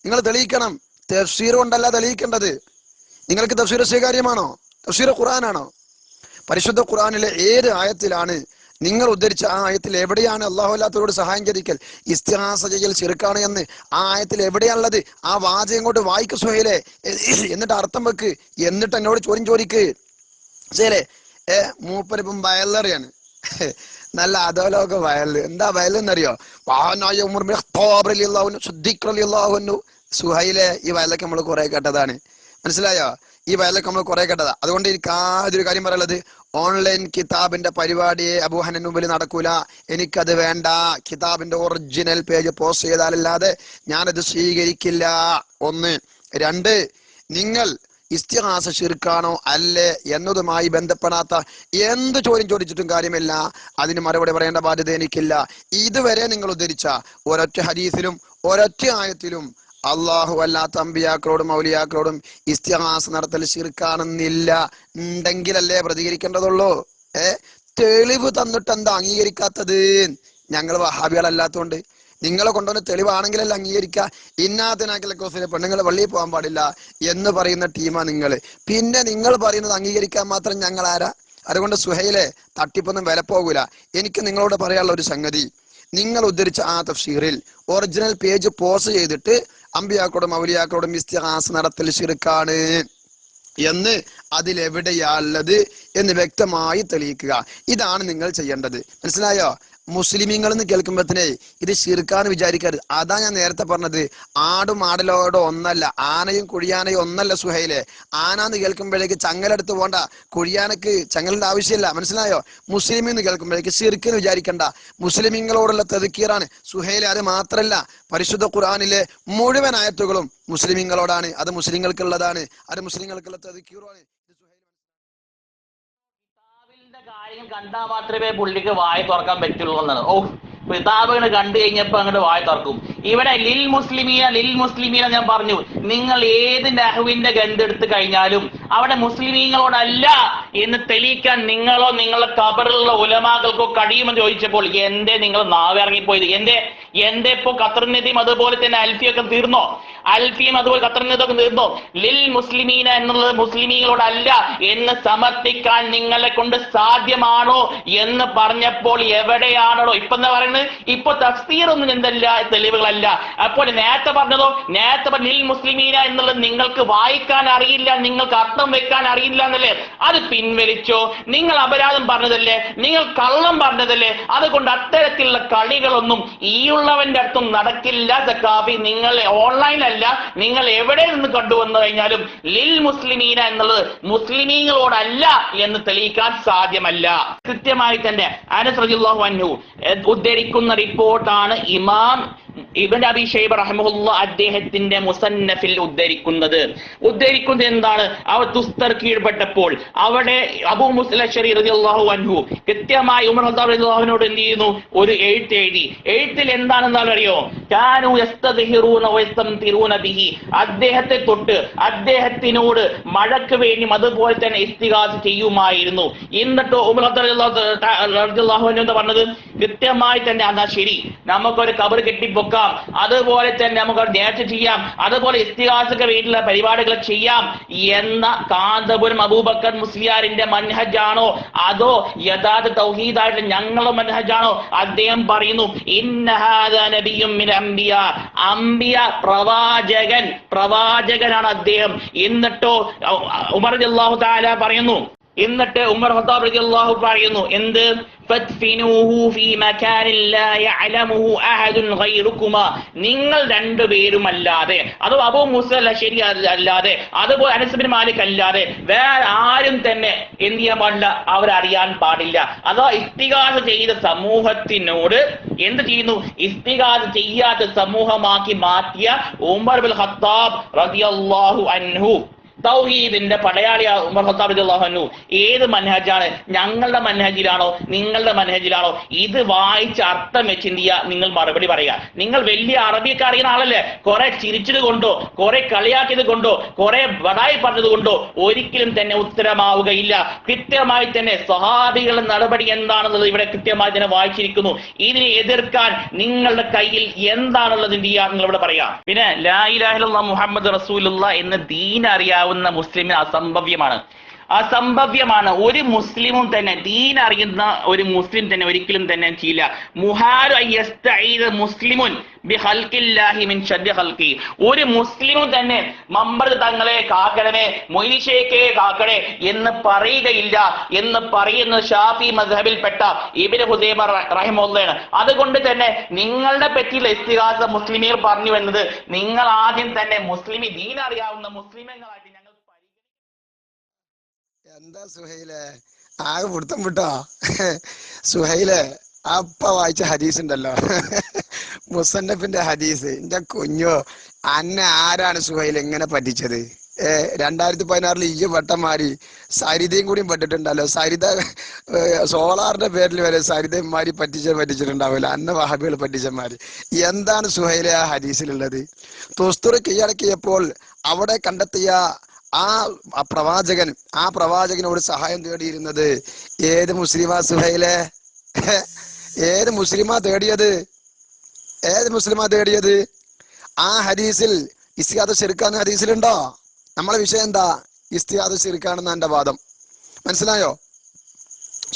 നിങ്ങൾ തെളിയിക്കണം. തഫ്സീർ കൊണ്ടല്ല തെളിയിക്കേണ്ടത്. നിങ്ങൾക്ക് തഫ്സീർ സ്വീകാര്യമാണോ? തഫ്സീർ ഖുർആനാണോ? പരിശുദ്ധ ഖുർആനിലെ ഏത് ആയത്തിലാണ് നിങ്ങൾ ഉദ്ധരിച്ച ആ ആയത്തിൽ എവിടെയാണ് അല്ലാഹു അല്ലാത്തവരോട് സഹായം ചോദിക്കൽ, ഇസ്തിഹാസ ചെയ്യൽ ശിർക്കാണ് എന്ന് ആ ആയത്തിൽ എവിടെയാണുള്ളത്? ആ വാചകം കൊണ്ട് വായിക്ക് സുഹൈലെ, എന്നിട്ട് അർത്ഥം വെക്ക്, എന്നിട്ട് എന്നോട് ചോദ്യം ചോദിക്ക്. ശരിയല്ലേ? മൂപ്പരിപ്പം വയലറിയാണ്, നല്ല അധോലോക വയല്. എന്താ വയലെന്നറിയോ? സുഹൈലെ ഈ വയലൊക്കെ നമ്മൾ കുറെ കേട്ടതാണ്. മനസ്സിലായോ? ഈ വയലൊക്കെ നമ്മൾ കുറെ കേട്ടതാ. അതുകൊണ്ട് എനിക്ക് ആദ്യൊരു കാര്യം പറയുള്ളത്, ഓൺലൈൻ കിതാബിന്റെ പരിപാടിയെ അബൂഹനന് മുമ്പിൽ നടക്കൂല. എനിക്കത് വേണ്ട. കിതാബിന്റെ ഒറിജിനൽ പേജ് പോസ്റ്റ് ചെയ്താലല്ലാതെ ഞാനത് സ്വീകരിക്കില്ല. 1. 2, നിങ്ങൾ ഇസ്തിഹാസ ശിർക്കാണോ അല്ലേ എന്നതുമായി ബന്ധപ്പെടാത്ത എന്ത് ചോദ്യം ചോദിച്ചിട്ടും കാര്യമില്ല, അതിന് മറുപടി പറയേണ്ട ബാധ്യത എനിക്കില്ല. ഇതുവരെ നിങ്ങൾ ഉദ്ധരിച്ച ഒരൊറ്റ ഹദീസിലും ഒരൊറ്റ ആയത്തിലും അള്ളാഹു അല്ലാത്ത അമ്പിയാക്കളോടും മൗലിയാക്കളോടും ഇസ്തിഹാസ നടത്തൽ ശിർക്കാണെന്നില്ല. ഉണ്ടെങ്കിലല്ലേ പ്രതികരിക്കേണ്ടതുള്ളൂ. തെളിവ് തന്നിട്ട് എന്താ അംഗീകരിക്കാത്തത്? ഞങ്ങൾ വഹാബികളല്ലാത്തോണ്ട്. നിങ്ങളെ കൊണ്ടുവന്ന് തെളിവാണെങ്കിലല്ല അംഗീകരിക്കുക. ഇന്നാത്തിനാക്കിലെ പെണ്ണുങ്ങൾ പള്ളിയിൽ പോകാൻ പാടില്ല എന്ന് പറയുന്ന ടീമാ നിങ്ങൾ. പിന്നെ നിങ്ങൾ പറയുന്നത് അംഗീകരിക്കാൻ മാത്രം ഞങ്ങൾ ആരാ? അതുകൊണ്ട് സുഹൈലെ തട്ടിപ്പൊന്നും വില പോകൂല. എനിക്ക് നിങ്ങളോട് പറയാനുള്ള ഒരു സംഗതി, നിങ്ങൾ ഉദ്ധരിച്ച ആ തഫ്സീറിൽ ഒറിജിനൽ പേജ് പോസ്റ്റ് ചെയ്തിട്ട് അമ്പിയാക്കളോടും ഔലിയാക്കളോടും ഇസ്തിഹാസ നടത്തൽ ശിർക്കാണ് എന്ന് അതിലെവിടെയാണുള്ളത് എന്ന് വ്യക്തമായി തെളിയിക്കുക. ഇതാണ് നിങ്ങൾ ചെയ്യേണ്ടത്. മനസ്സിലായോ? മുസ്ലിമീങ്ങൾ എന്ന് കേൾക്കുമ്പോഴത്തേ ഇത് ശിർക്കാന്ന് വിചാരിക്കരുത്. അതാ ഞാൻ നേരത്തെ പറഞ്ഞത്, ആടും ആടലോടും ഒന്നല്ല, ആനയും കുഴിയാനയും ഒന്നല്ല സുഹൈലെ. ആനാന്ന് കേൾക്കുമ്പോഴേക്ക് ചങ്ങലെടുത്ത് പോണ്ട, കുഴിയാനക്ക് ചങ്ങലിന്റെ ആവശ്യമില്ല. മനസ്സിലായോ? മുസ്ലിമീ എന്ന് കേൾക്കുമ്പോഴേക്ക് ശിർക്കെന്ന് വിചാരിക്കണ്ട, മുസ്ലിമീങ്ങളോടുള്ള തദ്ക്കീറാണ് സുഹൈലെ. അത് മാത്രല്ല, പരിശുദ്ധ ഖുർആനിലെ മുഴുവൻ ആയത്തുകളും മുസ്ലിമീങ്ങളോടാണ്. അത് മുസ്ലിങ്ങൾക്കുള്ളതാണ്, അത് മുസ്ലിങ്ങൾക്കുള്ള തദ്ക്കീറാണ്. കാര്യം കണ്ടാൽ മാത്രമേ പുള്ളിക്ക് വായ തുറക്കാൻ പറ്റുള്ളൂ എന്നാണ്. കിതാബുകൾ കണ്ടു കഴിഞ്ഞപ്പോ അങ്ങോട്ട് വായ തുറക്കും. ഇവിടെ ലിൽ മുസ്ലിമീന ഞാൻ പറഞ്ഞു, നിങ്ങൾ ഏത് നഹ്വിന്റെ ഗ്രന്ഥം എടുത്തു കഴിഞ്ഞാലും അവിടെ മുസ്ലിമീങ്ങളോടല്ല എന്ന് തെളിയിക്കാൻ നിങ്ങളോ നിങ്ങളുടെ ഖബറിലുള്ള ഉലമാക്കൾക്കോ കഴിയുമെന്ന് ചോദിച്ചപ്പോൾ എന്തേ നിങ്ങൾ നാവിറങ്ങിപ്പോയത്? എന്റെ ഇപ്പോ ഖത്തർ നദീം അതുപോലെ തന്നെ അൽഫിയൊക്കെ തീർന്നോ? അൽഫിയും അതുപോലെ ഖത്തറിനൊക്കെ തീർന്നോ? ലിൽ മുസ്ലിമീന എന്നുള്ളത് മുസ്ലിമീങ്ങളോടല്ല എന്ന് സമർത്ഥിക്കാൻ നിങ്ങളെ കൊണ്ട് സാധ്യമാണോ എന്ന് പറഞ്ഞപ്പോൾ എവിടെയാണോ ഇപ്പൊ എന്താ പറയുന്നത്? ഇപ്പൊ തഫ്സീർ ഒന്നും എന്തല്ല, തെളിവുകളല്ല. അപ്പോൾ നേരത്തെ പറഞ്ഞതോ, നേരത്തെ ലിൽ മുസ്ലിമീന എന്നുള്ളത് നിങ്ങൾക്ക് വായിക്കാൻ അറിയില്ല, നിങ്ങൾക്ക് അർത്ഥം വെക്കാൻ അറിയില്ല എന്നല്ലേ? അത് പിൻവലിച്ചോ? നിങ്ങൾ അപരാധം പറഞ്ഞതല്ലേ, നിങ്ങൾ കള്ളം പറഞ്ഞതല്ലേ? അതുകൊണ്ട് അത്തരത്തിലുള്ള കളികളൊന്നും ഈയുള്ളവന്റെ അടുത്തും നടക്കില്ല സക്കാഫി. നിങ്ങൾ ഓൺലൈനല്ല, നിങ്ങൾ എവിടെ നിന്ന് കണ്ടുവന്നു കഴിഞ്ഞാലും ലിൽ മുസ്ലിമീന എന്നുള്ളത് മുസ്ലിമീങ്ങളോടല്ല എന്ന് തെളിയിക്കാൻ സാധ്യമല്ല. കൃത്യമായി തന്നെ അനസ് റളിയല്ലാഹു അൻഹു ഉദ്ധരിക്കുന്ന റിപ്പോർട്ടാണ് ഇമാം ഇബ്നു അബീ ശൈബ റഹിമഹുല്ലാഹ് അദ്ദേഹത്തിന്റെ മുസന്നഫിൽ ഉദ്ധരിക്കുന്നത് എന്താണ്? അവർ തുസ്തർ കീഴ്പ്പെട്ടപ്പോൾ അവിടെ അബൂ മൂസ അശ്അരി റളിയല്ലാഹു അൻഹു കൃത്യമായി ഉമർ റളിയല്ലാഹു അൻഹുവിനോട് എന്ത് ചെയ്യുന്നു? ഒരു എഴുതി. എഴുത്തിൽ എന്താണെന്ന് അറിയോ? കാനൂ യസ്തദ്ഹിറൂന വയസ്തംതിറൂന ബിഹി, അദ്ദേഹത്തെ തൊട്ട് അദ്ദേഹത്തിനോട് മഴക്ക് വേണ്ടിയും അതുപോലെ തന്നെ ഇസ്തിഗാസ ചെയ്യുമായിരുന്നു. എന്നിട്ടോ ഉമർ റളിയല്ലാഹു അൻഹു എന്താ പറഞ്ഞത്? കൃത്യമായി തന്നെ എന്നാ ശരി, നമുക്കൊരു ഖബർ കെട്ടിപ്പൊക്കാം, അതുപോലെ തന്നെ നമുക്ക് നേർച്ച ചെയ്യാം, അതുപോലെ ഇസ്തിഗാസക്ക് വേണ്ടിയുള്ള പരിപാടികൾ ചെയ്യാം എന്ന കാന്തപുരം അബൂബക്കർ മുസ്ലിയാരിന്റെ മൻഹജാണോ അതോ യഥാർത്ഥ തൗഹീദായിട്ട് ഞങ്ങളുടെ മൻഹജാണോ? അദ്ദേഹം പറയുന്നു ഇന്ന ഹാദാ നബിയ്യുൻ മിൻ അംബിയാ, അംബിയ പ്രവാചകനാണ് അദ്ദേഹം. എന്നിട്ടോ ഉമർ റളിയല്ലാഹു തആല പറയുന്നു, എന്നിട്ട് ഉമർ ഖത്താബ് റളിയല്ലാഹു പറയുന്നു എന്ത്? ഫത്ഫിനൂഹു ഫീ മകാനിൻ ലാ യഅലമുഹു അഹദുൻ ഗൈറുകുമാ, നിങ്ങൾ രണ്ടുപേരും അല്ലാതെ, അതോ അബൂ മൂസ അശ്അരി അല്ലാതെ, അതുപോലെ അനസ് ബിൻ മാലിക് അല്ലാതെ വേറെ ആരും തന്നെ എന്ത് ചെയ്യാൻ പാടില്ല, അവരറിയാൻ പാടില്ല. അതോ ഇസ്തിഗാസ ചെയ്ത സമൂഹത്തിനോട് എന്ത് ചെയ്യുന്നു? ഇസ്തിഗാസ ചെയ്യാത്ത സമൂഹമാക്കി മാറ്റിയ ഉമർ ബിൻ ഖത്താബ് റളിയല്ലാഹു അൻഹു, തൗഹീദിന്റെ പടയാളി ഉമർ ഖത്താബ് റളിയല്ലാഹു അൻഹു. ഏത് മൻഹജാണ്? ഞങ്ങളുടെ മൻഹജിലാണോ നിങ്ങളുടെ മൻഹജിലാണോ? ഇത് വായിച്ച് അർത്ഥം വെച്ച് എന്ത് ചെയ്യുക? നിങ്ങൾ മറുപടി പറയുക. നിങ്ങൾ വലിയ അറബിയൊക്കെ അറിയുന്ന ആളല്ലേ? കുറെ ചിരിച്ചത് കൊണ്ടോ കുറെ കളിയാക്കിയത് കൊണ്ടോ കുറെ ബടായി പറഞ്ഞത് കൊണ്ടോ ഒരിക്കലും തന്നെ ഉത്തരമാവുകയില്ല. കൃത്യമായി തന്നെ സ്വഹാബികളുടെ നടപടി എന്താണെന്നുള്ളത് ഇവിടെ കൃത്യമായി തന്നെ വായിച്ചിരിക്കുന്നു. ഇതിനെ എതിർക്കാൻ നിങ്ങളുടെ കയ്യിൽ എന്താണുള്ളത് എന്ത് ചെയ്യുക? നിങ്ങൾ ഇവിടെ പറയാം. പിന്നെ ലാ ഇലാഹ ഇല്ലല്ലാഹ് മുഹമ്മദ് റസൂലുള്ളാഹ് എന്ന ദീൻ അറിയാവുന്ന മുസ്ലിമിന് അസംഭവ്യമാണ്. ഒരു മുസ്ലിമും തന്നെ, ദീൻ അറിയുന്ന ഒരു മുസ്ലിം തന്നെ ഒരിക്കലും തന്നെ ചെയ്യില്ല. മുഹാലു അയ്യസ്തഈദ മുസ്ലിമുൻ ബിഖൽഖില്ലാഹി മിൻ ശർരി ഖൽഖി, ഒരു മുസ്ലിമും തന്നെ മമ്പർ തങ്ങളെ കാക്കണമേ, മൊയ്ലിശേഖയെ കാക്കണേ എന്ന് പറയുകയില്ല എന്ന് പറയുന്ന ഷാഫി മദ്ഹബിൽപ്പെട്ട ഇബ്നു ഹുദൈമ റഹിമഹുള്ളാഹ്. അതുകൊണ്ട് തന്നെ നിങ്ങളുടെ പറ്റിയുള്ള ഇസ്തിഗാസ മുസ്ലിമീർ പറഞ്ഞു എന്നത് നിങ്ങൾ ആദ്യം തന്നെ മുസ്ലിമി ദീൻ അറിയാവുന്ന മുസ്ലിമീങ്ങളായിട്ട് ഞങ്ങൾ എന്താ സുഹൈലെ ആകെ പിടുത്തം വിട്ടോ? സുഹൈലെ അപ്പ വായിച്ച ഹദീസ് ഉണ്ടല്ലോ, മുസന്നഫിന്റെ ഹദീസ്. എന്റെ കുഞ്ഞോ, അന്നെ ആരാണ് സുഹൈൽ ഇങ്ങനെ പറ്റിച്ചത്? 2016 ഈ വട്ടന്മാരി സരിതയും കൂടിയും പെട്ടിട്ടുണ്ടല്ലോ. സരിത സോളാറിന്റെ പേരിൽ വരെ സരിതന്മാരി പറ്റിച്ചിട്ടുണ്ടാവില്ല, അന്ന വഹാബികൾ പറ്റിച്ചന്മാര്. എന്താണ് സുഹൈലെ ആ ഹദീസിലുള്ളത്? തുസ്തുർ കീഴടക്കിയപ്പോൾ അവിടെ കണ്ടെത്തിയ ആ പ്രവാചകനോട് സഹായം തേടിയിരുന്നത് ഏത് മുസ്ലിമാ സുഹൈലെ? ഏത് മുസ്ലിമാ തേടിയത്? ആ ഹദീസിൽ ഇസ്തിഗാസ ശിർക്കാന്ന് ഹദീസിലുണ്ടോ? നമ്മളെ വിഷയം എന്താ? ഇസ്തിഗാസ ശിർക്കാണെന്ന എന്റെ വാദം. മനസ്സിലായോ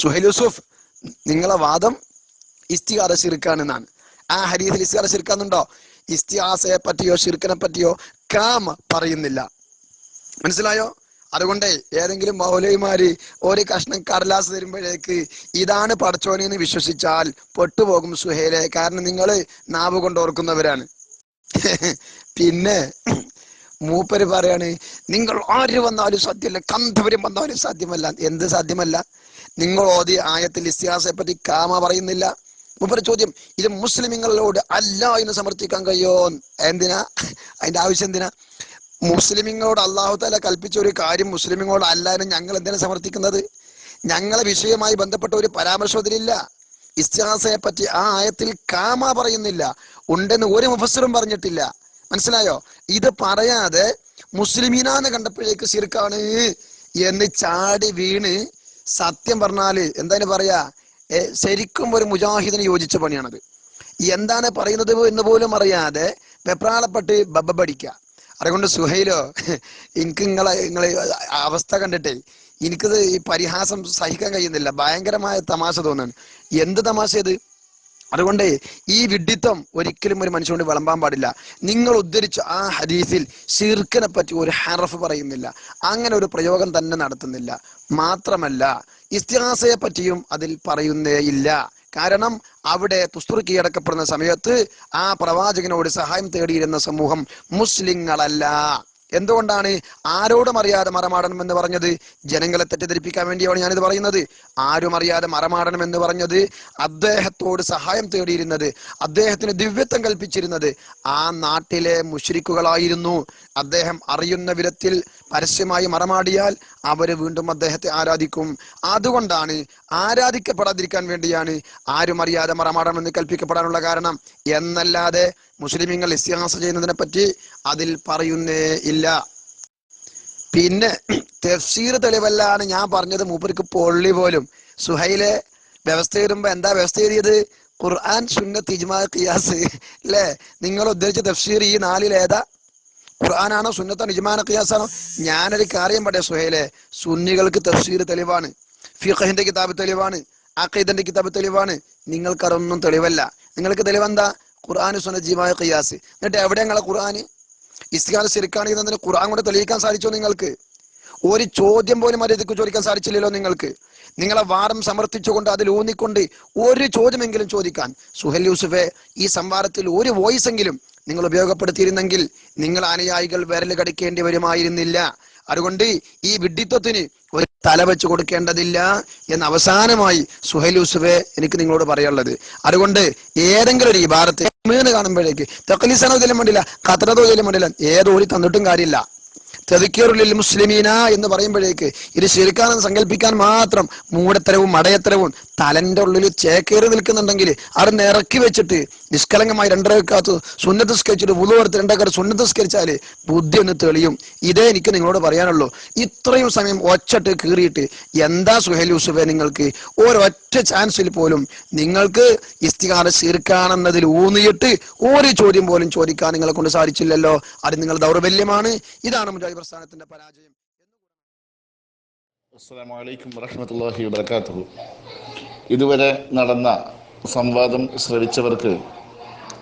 സുഹൈൽ യൂസുഫ്? നിങ്ങളെ വാദം ഇസ്തിഗാസ ശിർക്കാണെന്നാണ്. ആ ഹദീസിൽ ഇസ്തിഗാസ ശിർക്കാന്നുണ്ടോ? ഇസ്തിഗാസയെ പറ്റിയോ ശിർക്കിനെ പറ്റിയോ കാം പറയുന്നില്ല. മനസ്സിലായോ? അതുകൊണ്ട് ഏതെങ്കിലും മൗലവിമാര് ഒരു കഷ്ണം കടലാസ് തരുമ്പോഴേക്ക് ഇതാണ് പടച്ചോനെന്ന് വിശ്വസിച്ചാൽ പൊട്ടുപോകും സുഹൈലെ. കാരണം നിങ്ങൾ നാവ് കൊണ്ട് ഓർക്കുന്നവരാണ്. പിന്നെ മൂപ്പര് പറയാണ് നിങ്ങൾ ആര് വന്നാലും സാധ്യമല്ല, കന്ധവരും വന്നാലും സാധ്യമല്ല. എന്ത് സാധ്യമല്ല? നിങ്ങൾ ഓതി ആയത്തിൽ ഇസ്തിഗാസയെ പറ്റി കാമ പറയുന്നില്ല. മൂപ്പര് ചോദ്യം, ഇത് മുസ്ലിമിങ്ങളോട് അല്ല എന്ന് സമർത്ഥിക്കാൻ കഴിയോ? എന്തിനാ? അതിന്റെ ആവശ്യം എന്തിനാ? മുസ്ലിമിങ്ങളോട് അല്ലാഹു തആല കൽപ്പിച്ച ഒരു കാര്യം മുസ്ലിമിങ്ങളോട് അല്ലാതെ ഞങ്ങൾ എന്തിനാ സമർത്ഥിക്കുന്നത്? ഞങ്ങളെ വിഷയവുമായി ബന്ധപ്പെട്ട ഒരു പരാമർശത്തിലില്ല. ഇസ്തിഗാസയെ പറ്റി ആ ആയത്തിൽ കാമ പറയുന്നില്ല, ഉണ്ടെന്ന് ഒരു മുഫസ്സിറും പറഞ്ഞിട്ടില്ല. മനസ്സിലായോ? ഇത് പറയാതെ മുസ്ലിമീനാന്ന് കണ്ടപ്പോഴേക്ക് ശിർക്കാണ് എന്ന് ചാടി വീണ് സത്യം പറഞ്ഞാല് എന്താണ് പറയാ? ശരിക്കും ഒരു മുജാഹിദിന് യോജിച്ച പണിയാണത്. എന്താണ് പറയുന്നത് എന്ന് പോലും അറിയാതെ വെപ്രാളപ്പെട്ട് ബബ്ബടിക്കുക. അതുകൊണ്ട് സുഹൈലോ, എനിക്ക് നിങ്ങളെ അവസ്ഥ കണ്ടിട്ടേ എനിക്കിത് ഈ പരിഹാസം സഹിക്കാൻ കഴിയുന്നില്ല. ഭയങ്കരമായ തമാശ തോന്നാണ്. എന്ത് തമാശ ഇത്? അതുകൊണ്ട് ഈ വിഡ്ഢിത്തം ഒരിക്കലും ഒരു മനുഷ്യനോട് വിളമ്പാൻ പാടില്ല. നിങ്ങൾ ഉദ്ധരിച്ച ആ ഹദീസിൽ ശിർക്കിനെ പറ്റി ഒരു ഹർഫ് പറയുന്നില്ല, അങ്ങനെ ഒരു പ്രയോഗം തന്നെ നടത്തുന്നില്ല. മാത്രമല്ല ഇസ്തിഹാസയെ പറ്റിയും അതിൽ പറയുന്നേ ഇല്ല. കാരണം അവിടെ തുസ്തുർ കീഴടക്കപ്പെടുന്ന സമയത്ത് ആ പ്രവാചകനോട് സഹായം തേടിയിരുന്ന സമൂഹം മുസ്ലിങ്ങളല്ല. എന്തുകൊണ്ടാണ് ആരോടും അറിയാതെ മറമാടണം എന്ന് പറഞ്ഞത്? ജനങ്ങളെ തെറ്റിദ്ധരിപ്പിക്കാൻ വേണ്ടിയാണ് ഞാനിത് പറയുന്നത്. ആരും അറിയാതെ മറമാടണം എന്ന് പറഞ്ഞത് അദ്ദേഹത്തോട് സഹായം തേടിയിരുന്നത്, അദ്ദേഹത്തിന് ദിവ്യത്വം കൽപ്പിച്ചിരുന്നത് ആ നാട്ടിലെ മുശ്രിക്കുകളായിരുന്നു. അദ്ദേഹം അറിയുന്ന വിധത്തിൽ പരസ്യമായി മറമാടിയാൽ അവര് വീണ്ടും അദ്ദേഹത്തെ ആരാധിക്കും. അതുകൊണ്ടാണ്, ആരാധിക്കപ്പെടാതിരിക്കാൻ വേണ്ടിയാണ് ആരും അറിയാതെ മറമാടണമെന്ന് കൽപ്പിക്കപ്പെടാനുള്ള കാരണം. എന്നല്ലാതെ മുസ്ലിമീങ്ങൾ ഇസ്തിഹാസ ചെയ്യുന്നതിനെ പറ്റി അതിൽ പറയുന്നേ ഇല്ല. പിന്നെ തഫ്സീർ തെളിവല്ലാണ് ഞാൻ പറഞ്ഞത്. മൂപ്പർക്ക് പൊള്ളി പോലും. സുഹൈലെ വ്യവസ്ഥ വരുമ്പോ എന്താ വ്യവസ്ഥ എഴുതിയത്? ഖുർആൻ, സുന്നത്ത്, ഇജ്മാ, ഖിയാസ് അല്ലേ? നിങ്ങൾ ഉദ്ദേശിച്ച തഫ്സീർ ഈ 4 ഏതാ? ഖുർആനാണോ, സുന്നത്താണോ, ഇജ്മാനോ, ഖിയാസാണോ? ഞാനൊരു കാര്യം പറയാം സുഹൈലെ, സുന്നികൾക്ക് തഫ്സീർ തെളിവാണ്, ഫിഖഹിന്റെ കിതാബ് തെളിവാണ്, അഖീദന്റെ കിതാബ് തെളിവാണ്. നിങ്ങൾക്കതൊന്നും തെളിവല്ല. നിങ്ങൾക്ക് തെളിവെന്താ? ഖുർആൻ, സുന്നത്ത്, ഇജ്മാ, ഖിയാസ്. എന്നിട്ട് എവിടെ നിങ്ങളെ ഖുർആൻ? ഇസ്തിഹാസ ശിർക്കാണെന്നതിന് ഖുർആൻ കൊണ്ട് തെളിയിക്കാൻ സാധിച്ചോ നിങ്ങൾക്ക്? ഒരു ചോദ്യം പോലും മര്യാദയ്ക്ക് ചോദിക്കാൻ സാധിച്ചില്ലല്ലോ നിങ്ങൾക്ക്. നിങ്ങളെ വാദം സമർത്ഥിച്ചുകൊണ്ട് അതിൽ ഊന്നിക്കൊണ്ട് ഒരു ചോദ്യമെങ്കിലും ചോദിക്കാൻ സുഹൈൽ യൂസുഫെ ഈ സംവാദത്തിൽ ഒരു വോയിസ് എങ്കിലും നിങ്ങൾ ഉപയോഗപ്പെടുത്തിയിരുന്നെങ്കിൽ നിങ്ങൾ അനുയായികൾ വിരൽ കടിക്കേണ്ടി വരുമായിരുന്നില്ല. അതുകൊണ്ട് ഈ വിഡ്ഢിത്വത്തിന് ഒരു തല വെച്ച് കൊടുക്കേണ്ടതില്ല എന്ന് അവസാനമായി സുഹൈൽ യൂസുഫെ എനിക്ക് നിങ്ങളോട് പറയാനുള്ളത്. അതുകൊണ്ട് ഏതെങ്കിലും ഒരു ഇബാറത്ത് കാണുമ്പോഴേക്ക് തഖ്ലീസാനോ ഇതിലും വേണ്ടില്ല, ഖത്റതോ ഇതിലും വേണ്ടില്ല, ഏതോരി തന്നിട്ടും കാര്യമില്ല. തദ്കിറുൽ മുസ്ലിമീന എന്ന് പറയുമ്പോഴേക്ക് ഇത് ശരിക്കാണെന്ന് സങ്കല്പിക്കാൻ മാത്രം മൂടത്തരവും മടയത്തരവും തലന്റെ ഉള്ളിൽ ചേക്കേറി നിൽക്കുന്നുണ്ടെങ്കിൽ അത് ഇറക്കി വെച്ചിട്ട് നിഷ്കളങ്കമായി 2 റക്അത്ത് സുന്നത്ത് സ്കരിച്ചിട്ട് വുളു എടുത്ത് 2 റക്അത്ത് സുന്നത്ത് സ്കരിച്ചാല് ബുദ്ധി ഒന്ന് തെളിയും. ഇതേ എനിക്ക് നിങ്ങളോട് പറയാനുള്ളൂ. ഇത്രയും സമയം ഒച്ചട്ട് കീറിയിട്ട് എന്താ സുഹൈൽ യൂസുഫെ നിങ്ങൾക്ക് ഒരൊറ്റ ചാൻസിൽ പോലും നിങ്ങൾക്ക് ഇസ്തിഹാസ ശിർക്കാണെന്നതിൽ ഊന്നിയിട്ട് ഒരു ചോദ്യം പോലും ചോദിക്കാൻ നിങ്ങളെ കൊണ്ട് സാധിച്ചില്ലല്ലോ. അത് നിങ്ങൾ ദൗർബല്യമാണ്. ഇതാണ് മുജാഹിദ് പ്രസ്ഥാനത്തിന്റെ പരാജയം. അസ്സലാമു അലൈക്കും വറഹ്മത്തുള്ളാഹി വബറകാതുഹു. ഇതുവരെ നടന്ന സംവാദം ശ്രവിച്ചവർക്ക്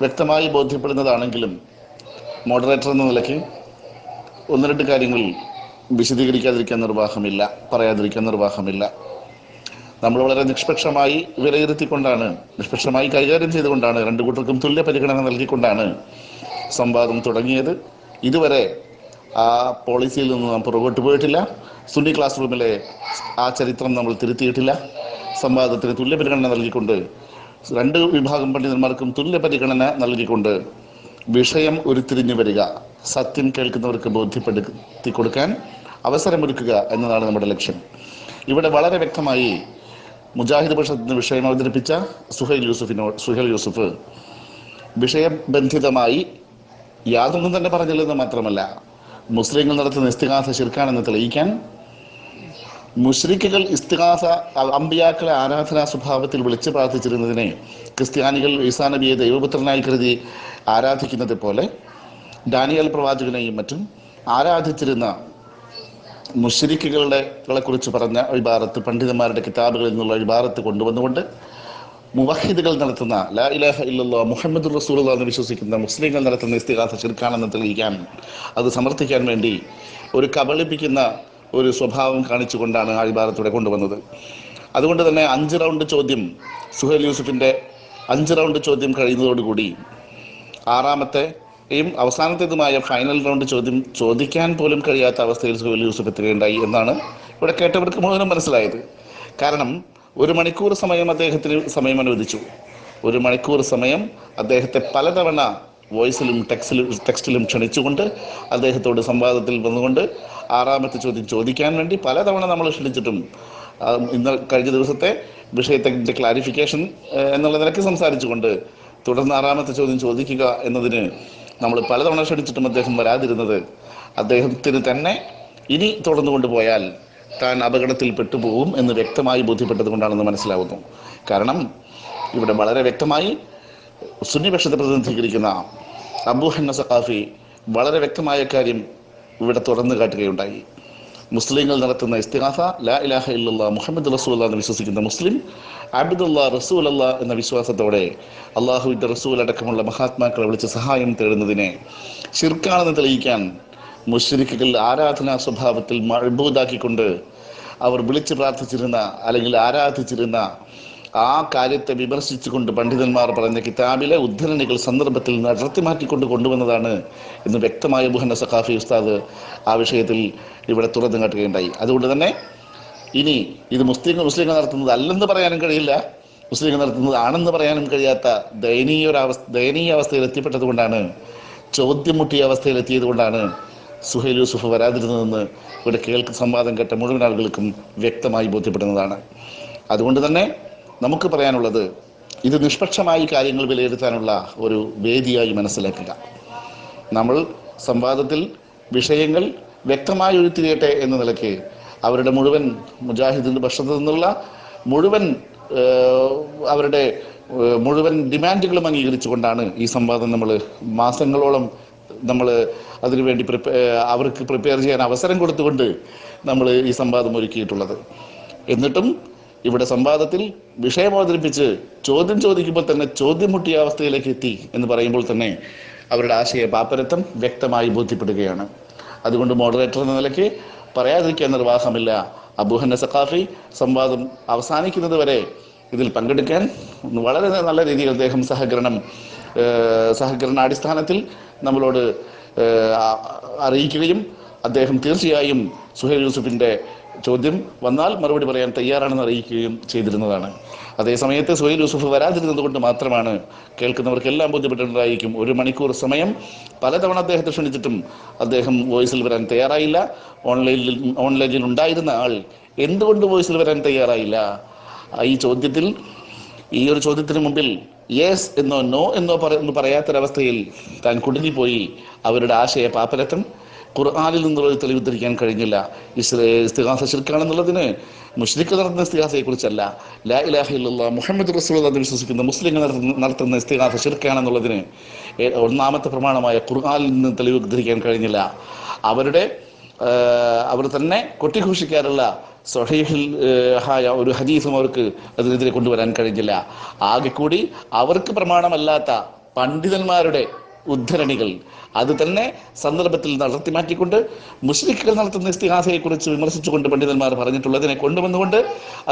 വ്യക്തമായി ബോധ്യപ്പെടുന്നതാണെങ്കിലും മോഡറേറ്റർ എന്ന നിലയ്ക്ക് 1-2 കാര്യങ്ങൾ വിശദീകരിക്കാതിരിക്കാൻ നിർവാഹമില്ല, പറയാതിരിക്കാൻ നിർവാഹമില്ല. നമ്മൾ വളരെ നിഷ്പക്ഷമായി വിലയിരുത്തിക്കൊണ്ടാണ്, നിഷ്പക്ഷമായി കൈകാര്യം ചെയ്തുകൊണ്ടാണ്, 2 കൂട്ടർക്കും തുല്യ പരിഗണന നൽകിക്കൊണ്ടാണ് സംവാദം തുടങ്ങിയത്. ഇതുവരെ ആ പോളിസിയിൽ നിന്ന് നാം പുറകോട്ട് പോയിട്ടില്ല. സുന്നി ക്ലാസ് റൂമിലെ ആ ചരിത്രം നമ്മൾ തിരുത്തിയിട്ടില്ല. സംവാദത്തിന് തുല്യ പരിഗണന നൽകിക്കൊണ്ട്, 2 വിഭാഗം പണ്ഡിതന്മാർക്കും തുല്യ പരിഗണന നൽകിക്കൊണ്ട് വിഷയം ഉരുത്തിരിഞ്ഞു വരിക, സത്യം കേൾക്കുന്നവർക്ക് ബോധ്യപ്പെടുത്തി കൊടുക്കാൻ അവസരമൊരുക്കുക എന്നതാണ് നമ്മുടെ ലക്ഷ്യം. ഇവിടെ വളരെ വ്യക്തമായി മുജാഹിദ് പക്ഷത്തിന് വിഷയം അവതരിപ്പിച്ച സുഹൈൽ യൂസുഫ് വിഷയബന്ധിതമായി യാതൊന്നും തന്നെ പറഞ്ഞില്ലെന്ന് മാത്രമല്ല, മുസ്ലിങ്ങൾ നടത്തുന്ന ഇസ്തിഹാസ ശിർക്കാണെന്ന് തെളിയിക്കാൻ, മുശ്രിക്കുകൾ ഇസ്തിഹാസ അമ്പിയാക്കളെ ആരാധനാ സ്വഭാവത്തിൽ വിളിച്ചു പ്രാർത്ഥിച്ചിരുന്നതിനെ ക്രിസ്ത്യാനികൾ ഈസാ നബിയെ ദൈവപുത്രനായി കരുതി ആരാധിക്കുന്നത് പോലെ ഡാനിയേൽ പ്രവാചകനെയും മറ്റും ആരാധിച്ചിരുന്ന മുശ്രിക്കുകളെ കുറിച്ച് പറഞ്ഞ ഇബാറത്ത് പണ്ഡിതന്മാരുടെ കിതാബുകളിൽ നിന്നുള്ള ഇബാറത്ത് കൊണ്ടുവന്നുകൊണ്ട് മുവഹിദുകൾ നടത്തുന്ന ലാ ഇലാഹ ഇല്ലല്ലാഹ് മുഹമ്മദുർ റസൂലുള്ളാഹ് എന്ന് വിശ്വസിക്കുന്ന മുസ്ലിങ്ങൾ നടത്തുന്ന ഇസ്തിഹാസ ശിർക്കാണെന്ന് തെളിയിക്കാൻ, അത് സമർത്ഥിക്കാൻ വേണ്ടി ഒരു കബളിപ്പിക്കുന്ന ഒരു സ്വഭാവം കാണിച്ചുകൊണ്ടാണ് ആ ഇബാറത്തൂടെ കൊണ്ടുവന്നത്. അതുകൊണ്ട് തന്നെ 5 റൗണ്ട് ചോദ്യം, സുഹൈൽ യൂസുഫിൻ്റെ 5 റൗണ്ട് ചോദ്യം കഴിയുന്നതോടുകൂടി 6ാമത്തെയും അവസാനത്തേതുമായ ഫൈനൽ റൗണ്ട് ചോദ്യം ചോദിക്കാൻ പോലും കഴിയാത്ത അവസ്ഥയിൽ സുഹൈൽ യൂസുഫ് എത്തുകയുണ്ടായി എന്നാണ് ഇവിടെ കേട്ടവർക്ക് മുഴുവനും മനസ്സിലായത്. കാരണം 1 മണിക്കൂർ സമയം അദ്ദേഹത്തിന് സമയം അനുവദിച്ചു. 1 മണിക്കൂർ സമയം അദ്ദേഹത്തെ പലതവണ വോയിസിലും ടെക്സ്റ്റിലും ക്ഷണിച്ചുകൊണ്ട് അദ്ദേഹത്തോട് സംവാദത്തിൽ വന്നുകൊണ്ട് 6ാമത്തെ ചോദ്യം ചോദിക്കാൻ വേണ്ടി പലതവണ നമ്മൾ ക്ഷണിച്ചിട്ടും കഴിഞ്ഞ ദിവസത്തെ വിഷയത്തിൻ്റെ ക്ലാരിഫിക്കേഷൻ എന്നുള്ള നിലയ്ക്ക് സംസാരിച്ചുകൊണ്ട് തുടർന്ന് 6ാമത്തെ ചോദ്യം ചോദിക്കുക എന്നതിന് നമ്മൾ പലതവണ ക്ഷണിച്ചിട്ടും അദ്ദേഹം വരാതിരുന്നത് അദ്ദേഹത്തിന് തന്നെ ഇനി തുടർന്നു കൊണ്ടുപോയാൽ താൻ അപകടത്തിൽ പെട്ടുപോകും എന്ന് വ്യക്തമായി ബോധ്യപ്പെട്ടത് കൊണ്ടാണെന്ന് മനസ്സിലാവുന്നു. കാരണം ഇവിടെ വളരെ വ്യക്തമായി സുന്നിപക്ഷത്തെ പ്രതിനിധീകരിക്കുന്ന അബൂ ഹന്ന സഖാഫി വളരെ വ്യക്തമായ കാര്യം ഇവിടെ തുറന്നു കാട്ടുകയുണ്ടായി. മുസ്ലിങ്ങൾ നടത്തുന്ന ഇസ്തിഗാസ ലാ ഇലാഹ ഇല്ലല്ലാഹ് മുഹമ്മദ് റസൂലുള്ളാഹി എന്ന് വിശ്വസിക്കുന്ന മുസ്ലിം അബ്ദുല്ലാ റസൂലല്ലാ എന്ന വിശ്വാസത്തോടെ അള്ളാഹുവിൻ്റെ റസൂൽ അടക്കമുള്ള മഹാത്മാക്കളെ വിളിച്ച് സഹായം തേടുന്നതിനെ ശിർക്കാണെന്ന് തെളിയിക്കാൻ മുശ്രിക്കുകൾ ആരാധനാ സ്വഭാവത്തിൽ മഅ്ബൂദാക്കിക്കൊണ്ട് അവർ വിളിച്ച് പ്രാർത്ഥിച്ചിരുന്ന അല്ലെങ്കിൽ ആരാധിച്ചിരുന്ന ആ കാര്യത്തെ വിമർശിച്ചുകൊണ്ട് പണ്ഡിതന്മാർ പറഞ്ഞ കിതാബിലെ ഉദ്ധരണികൾ സന്ദർഭത്തിൽ നടത്തിമാറ്റിക്കൊണ്ട് കൊണ്ടുവന്നതാണ് എന്ന് വ്യക്തമായ അബൂ സഖാഫി ഉസ്താദ് ആ വിഷയത്തിൽ ഇവിടെ തുറന്നു കാട്ടുകയുണ്ടായി. അതുകൊണ്ട് തന്നെ ഇനി ഇത് മുസ്ലിങ്ങൾ നടത്തുന്നത് അല്ലെന്ന് പറയാനും കഴിയില്ല, മുസ്ലിങ്ങൾ നടത്തുന്നത് ആണെന്ന് പറയാനും കഴിയാത്ത ദയനീയ അവസ്ഥയിൽ എത്തിപ്പെട്ടത് കൊണ്ടാണ്, ചോദ്യം മുട്ടിയ അവസ്ഥയിൽ എത്തിയത് കൊണ്ടാണ് സുഹൈൽ യൂസുഫ് വരാതിരുന്നതെന്ന് ഇവിടെ സംവാദം കേട്ട മുഴുവൻ ആളുകൾക്കും വ്യക്തമായി ബോധ്യപ്പെടുന്നതാണ്. അതുകൊണ്ട് തന്നെ നമുക്ക് പറയാനുള്ളത്, ഇത് നിഷ്പക്ഷമായി കാര്യങ്ങൾ വിലയിരുത്താനുള്ള ഒരു വേദിയായി മനസ്സിലാക്കുക. നമ്മൾ സംവാദത്തിൽ വിഷയങ്ങൾ വ്യക്തമായി ഉരുത്തിരിയട്ടെ എന്ന നിലയ്ക്ക് അവരുടെ മുഴുവൻ മുജാഹിദിൻ്റെ പക്ഷത്തു നിന്നുള്ള അവരുടെ മുഴുവൻ ഡിമാൻഡുകളും അംഗീകരിച്ചുകൊണ്ടാണ് ഈ സംവാദം നമ്മൾ മാസങ്ങളോളം അതിനുവേണ്ടി അവർക്ക് പ്രിപ്പയർ ചെയ്യാൻ അവസരം കൊടുത്തുകൊണ്ട് നമ്മൾ ഈ സംവാദം ഒരുക്കിയിട്ടുള്ളത്. എന്നിട്ടും ഇവിടെ സംവാദത്തിൽ വിഷയം അവതരിപ്പിച്ച് ചോദ്യം ചോദിക്കുമ്പോൾ തന്നെ ചോദ്യം മുട്ടിയ അവസ്ഥയിലേക്ക് എത്തി എന്ന് പറയുമ്പോൾ തന്നെ അവരുടെ ആശയ പാപ്പരത്വം വ്യക്തമായി ബോധ്യപ്പെടുകയാണ്. അതുകൊണ്ട് മോഡറേറ്റർ എന്ന നിലയ്ക്ക് പറയാതിരിക്കാൻ നിർവാഹമില്ല. അബൂ സഖാഫി സംവാദം അവസാനിക്കുന്നത് വരെ ഇതിൽ പങ്കെടുക്കാൻ വളരെ നല്ല രീതിയിൽ അദ്ദേഹം സഹകരണാടിസ്ഥാനത്തിൽ നമ്മളോട് അറിയിക്കുകയും അദ്ദേഹം തീർച്ചയായും സുഹൈൽ യൂസുഫിൻ്റെ ചോദ്യം വന്നാൽ മറുപടി പറയാൻ തയ്യാറാണെന്ന് അറിയിക്കുകയും ചെയ്തിരുന്നതാണ്. അതേസമയത്ത് സുഹൈൽ യൂസുഫ് വരാതിരുന്നത് കൊണ്ട് മാത്രമാണ് കേൾക്കുന്നവർക്കെല്ലാം ബോധ്യപ്പെട്ടിട്ടുണ്ടായിരിക്കും 1 മണിക്കൂർ സമയം പലതവണ അദ്ദേഹത്തെ ക്ഷണിച്ചിട്ടും അദ്ദേഹം വോയിസിൽ വരാൻ തയ്യാറായില്ല. ഓൺലൈനിൽ ഉണ്ടായിരുന്ന ആൾ എന്തുകൊണ്ട് വോയിസിൽ വരാൻ തയ്യാറായില്ല? ഈ ഒരു ചോദ്യത്തിന് മുമ്പിൽ യെസ് എന്നോ നോ എന്നോ പറയാത്തൊരവസ്ഥയിൽ താൻ കുടുങ്ങിപ്പോയി. അവരുടെ ആശയ പാപ്പരത്വം ഖുർആനിൽ നിന്നുള്ള തെളിവ് ധരിക്കാൻ കഴിഞ്ഞില്ല. ഇസ്തിഗാസ ശിർക്കാണെന്നുള്ളതിന് മുശ്രിക്ക് നടത്തുന്ന ഇസ്തിഗാസയെക്കുറിച്ചല്ല, ലാ ഇലാഹ ഇല്ലല്ലാഹ് മുഹമ്മദ് റസൂലുള്ളാഹി എന്ന് വിശ്വസിക്കുന്ന മുസ്ലിങ്ങൾ നടത്തുന്ന ഇസ്തിഗാസ ശിർക്കാണെന്നുള്ളതിന് ഒന്നാമത്തെ പ്രമാണമായ ഖുർആനിൽ നിന്ന് തെളിവ് ധരിക്കാൻ കഴിഞ്ഞില്ല. അവർ തന്നെ കൊട്ടിഘോഷിക്കാറുള്ള സ്വഹീഹിൽ ഹായ ഒരു ഹദീസും അവർക്ക് അതിനെതിരെ കൊണ്ടുവരാൻ കഴിഞ്ഞില്ല. ആകെ കൂടി അവർക്ക് പ്രമാണമല്ലാത്ത പണ്ഡിതന്മാരുടെ ഉദ്ധരണികൾ അത് തന്നെ സന്ദർഭത്തിൽ നടത്തിമാറ്റിക്കൊണ്ട് മുസ്ലിങ്ങൾ നടത്തുന്ന ഇസ്തിഗാസയെക്കുറിച്ച് വിമർശിച്ചുകൊണ്ട് പണ്ഡിതന്മാർ പറഞ്ഞിട്ടുള്ളതിനെ കൊണ്ടുവന്നുകൊണ്ട്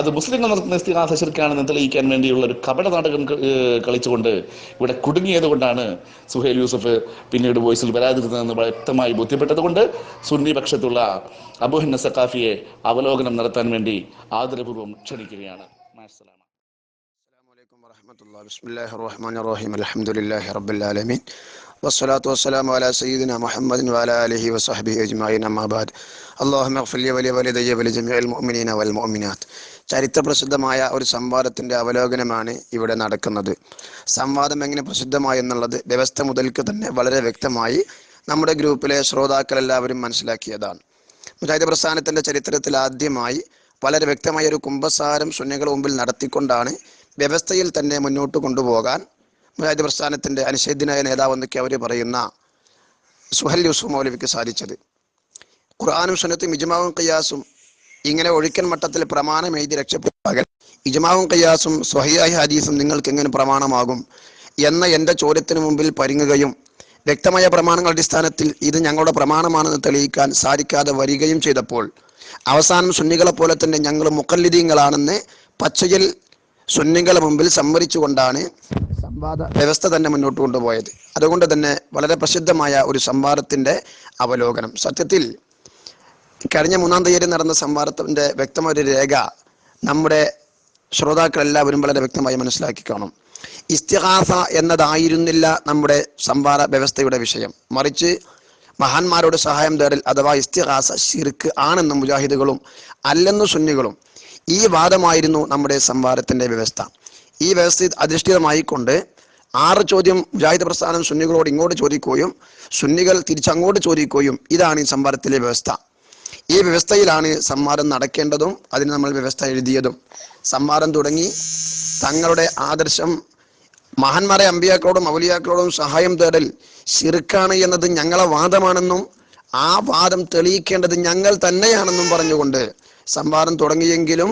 അത് മുസ്ലിങ്ങൾ നടത്തുന്ന ഇസ്തിഗാസ ശിർക്കാണെന്ന് തെളിയിക്കാൻ വേണ്ടിയുള്ള ഒരു കപട നാടകം കളിച്ചുകൊണ്ട് ഇവിടെ കുടുങ്ങിയത് കൊണ്ടാണ് സുഹൈൽ യൂസുഫ് പിന്നീട് വോയിസിൽ വരാതിരുന്നതെന്ന് വ്യക്തമായി ബോധ്യപ്പെട്ടത് കൊണ്ട് സുന്നി പക്ഷത്തുള്ള അബൂ സഖാഫിയെ അവലോകനം നടത്താൻ വേണ്ടി ആദരപൂർവ്വം ക്ഷണിക്കുകയാണ്. ബിസ്മില്ലാഹിർ റഹ്മാനിർ റഹീം അൽഹംദുലില്ലാഹി റബ്ബിൽ ആലമീൻ വസ്സലാത്തു വസ്സലാമു അലാ സയ്യിദിനാ മുഹമ്മദിൻ വഅലാ ആലിഹി വസഹ്ബിഹി അജ്മഈൻ അമ്മാ ബഅദ് അല്ലാഹുമ്മ ഇഗ്ഫിർ ലി വലി വലിദയ്യ വലി ജമീഇൽ മുഅ്മിനീന വൽ മുഅ്മിനാത്ത്. ചരിത്രപ്രസിദ്ധമായ ഒരു സംവാദത്തിൻ്റെ അവലോകനമാണ് ഇവിടെ നടക്കുന്നത്. സംവാദം എങ്ങനെ പ്രസിദ്ധമായി എന്നുള്ളത് വ്യവസ്ഥ മുതൽക്ക് തന്നെ വളരെ വ്യക്തമായി നമ്മുടെ ഗ്രൂപ്പിലെ ശ്രോതാക്കളെല്ലാവരും മനസ്സിലാക്കിയതാണ്. മുജാഹിദ് പ്രസ്ഥാനത്തിൻ്റെ ചരിത്രത്തിൽ ആദ്യമായി വളരെ വ്യക്തമായ ഒരു കുമ്പസാരം സുന്നികളുടെ മുമ്പിൽ നടത്തിക്കൊണ്ടാണ് വ്യവസ്ഥയിൽ തന്നെ മുന്നോട്ട് കൊണ്ടുപോകാൻ മുജാഹിദ് പ്രസ്ഥാനത്തിൻ്റെ അനിഷേധ്യനായ നേതാവ് എന്നൊക്കെ അവർ പറയുന്ന സുഹൈൽ യൂസുഫ് മൗലവിക്ക് സാധിച്ചത്. ഖുർആനും സുന്നത്തും ഇജ്മാവും ഖിയാസും ഇങ്ങനെ ഒഴുക്കൻ മട്ടത്തിൽ പ്രമാണം എഴുതി രക്ഷപ്പെടുക, ഇജ്മാവും ഖിയാസും സ്വഹീഹായ ഹദീസും നിങ്ങൾക്ക് എങ്ങനെ പ്രമാണമാകും എന്ന എൻ്റെ ചോദ്യത്തിന് മുമ്പിൽ പരിങ്ങുകയും വ്യക്തമായ പ്രമാണങ്ങളുടെ അടിസ്ഥാനത്തിൽ ഇത് ഞങ്ങളുടെ പ്രമാണമാണെന്ന് തെളിയിക്കാൻ സാധിക്കാതെ വരികയും ചെയ്തപ്പോൾ അവസാനം സുന്നികളെ പോലെ തന്നെ ഞങ്ങൾ മുഖല്ലിദീങ്ങളാണെന്ന് പച്ചയിൽ സുന്നികളുടെ മുമ്പിൽ സമ്മതിച്ചുകൊണ്ടാണ് സംവാദ വ്യവസ്ഥ തന്നെ മുന്നോട്ട് കൊണ്ടുപോയത്. അതുകൊണ്ട് തന്നെ വളരെ പ്രസിദ്ധമായ ഒരു സംവാദത്തിൻ്റെ അവലോകനം. സത്യത്തിൽ കഴിഞ്ഞ 3-ാം തീയതി നടന്ന സംവാദത്തിൻ്റെ വ്യക്തമായ ഒരു രേഖ നമ്മുടെ ശ്രോതാക്കളെല്ലാവരും വളരെ വ്യക്തമായി മനസ്സിലാക്കി കാണും. ഇസ്തിഗാസ എന്നതായിരുന്നില്ല നമ്മുടെ സംവാദ വ്യവസ്ഥയുടെ വിഷയം, മറിച്ച് മഹാന്മാരോട് സഹായം തേടൽ അഥവാ ഇസ്തിഗാസ ശിർക്ക് ആണെന്നും മുജാഹിദുകളും അല്ലെന്നു സുന്നികളും ഈ വാദമായിരുന്നു നമ്മുടെ സംവാദത്തിൻ്റെ വ്യവസ്ഥ. ഈ വ്യവസ്ഥ അധിഷ്ഠിതമായിക്കൊണ്ട് 6 ചോദ്യം മുജാഹിദ് പ്രസ്ഥാനം സുന്നികളോട് ഇങ്ങോട്ട് ചോദിക്കുകയും സുന്നികൾ തിരിച്ചങ്ങോട്ട് ചോദിക്കുകയും ഇതാണ് ഈ സംവാദത്തിലെ വ്യവസ്ഥ. ഈ വ്യവസ്ഥയിലാണ് സംവാദം നടക്കേണ്ടതും അതിന് നമ്മൾ വ്യവസ്ഥ എഴുതിയതും. സംവാദം തുടങ്ങി തങ്ങളുടെ ആദർശം മഹാന്മാരെ അമ്പിയാക്കളോടും ഔലിയാക്കളോടും സഹായം തേടൽ ശിർക്കാണ് എന്നത് ഞങ്ങളെ വാദമാണെന്നും ആ വാദം തെളിയിക്കേണ്ടത് ഞങ്ങൾ തന്നെയാണെന്നും പറഞ്ഞുകൊണ്ട് സംവാദം തുടങ്ങിയെങ്കിലും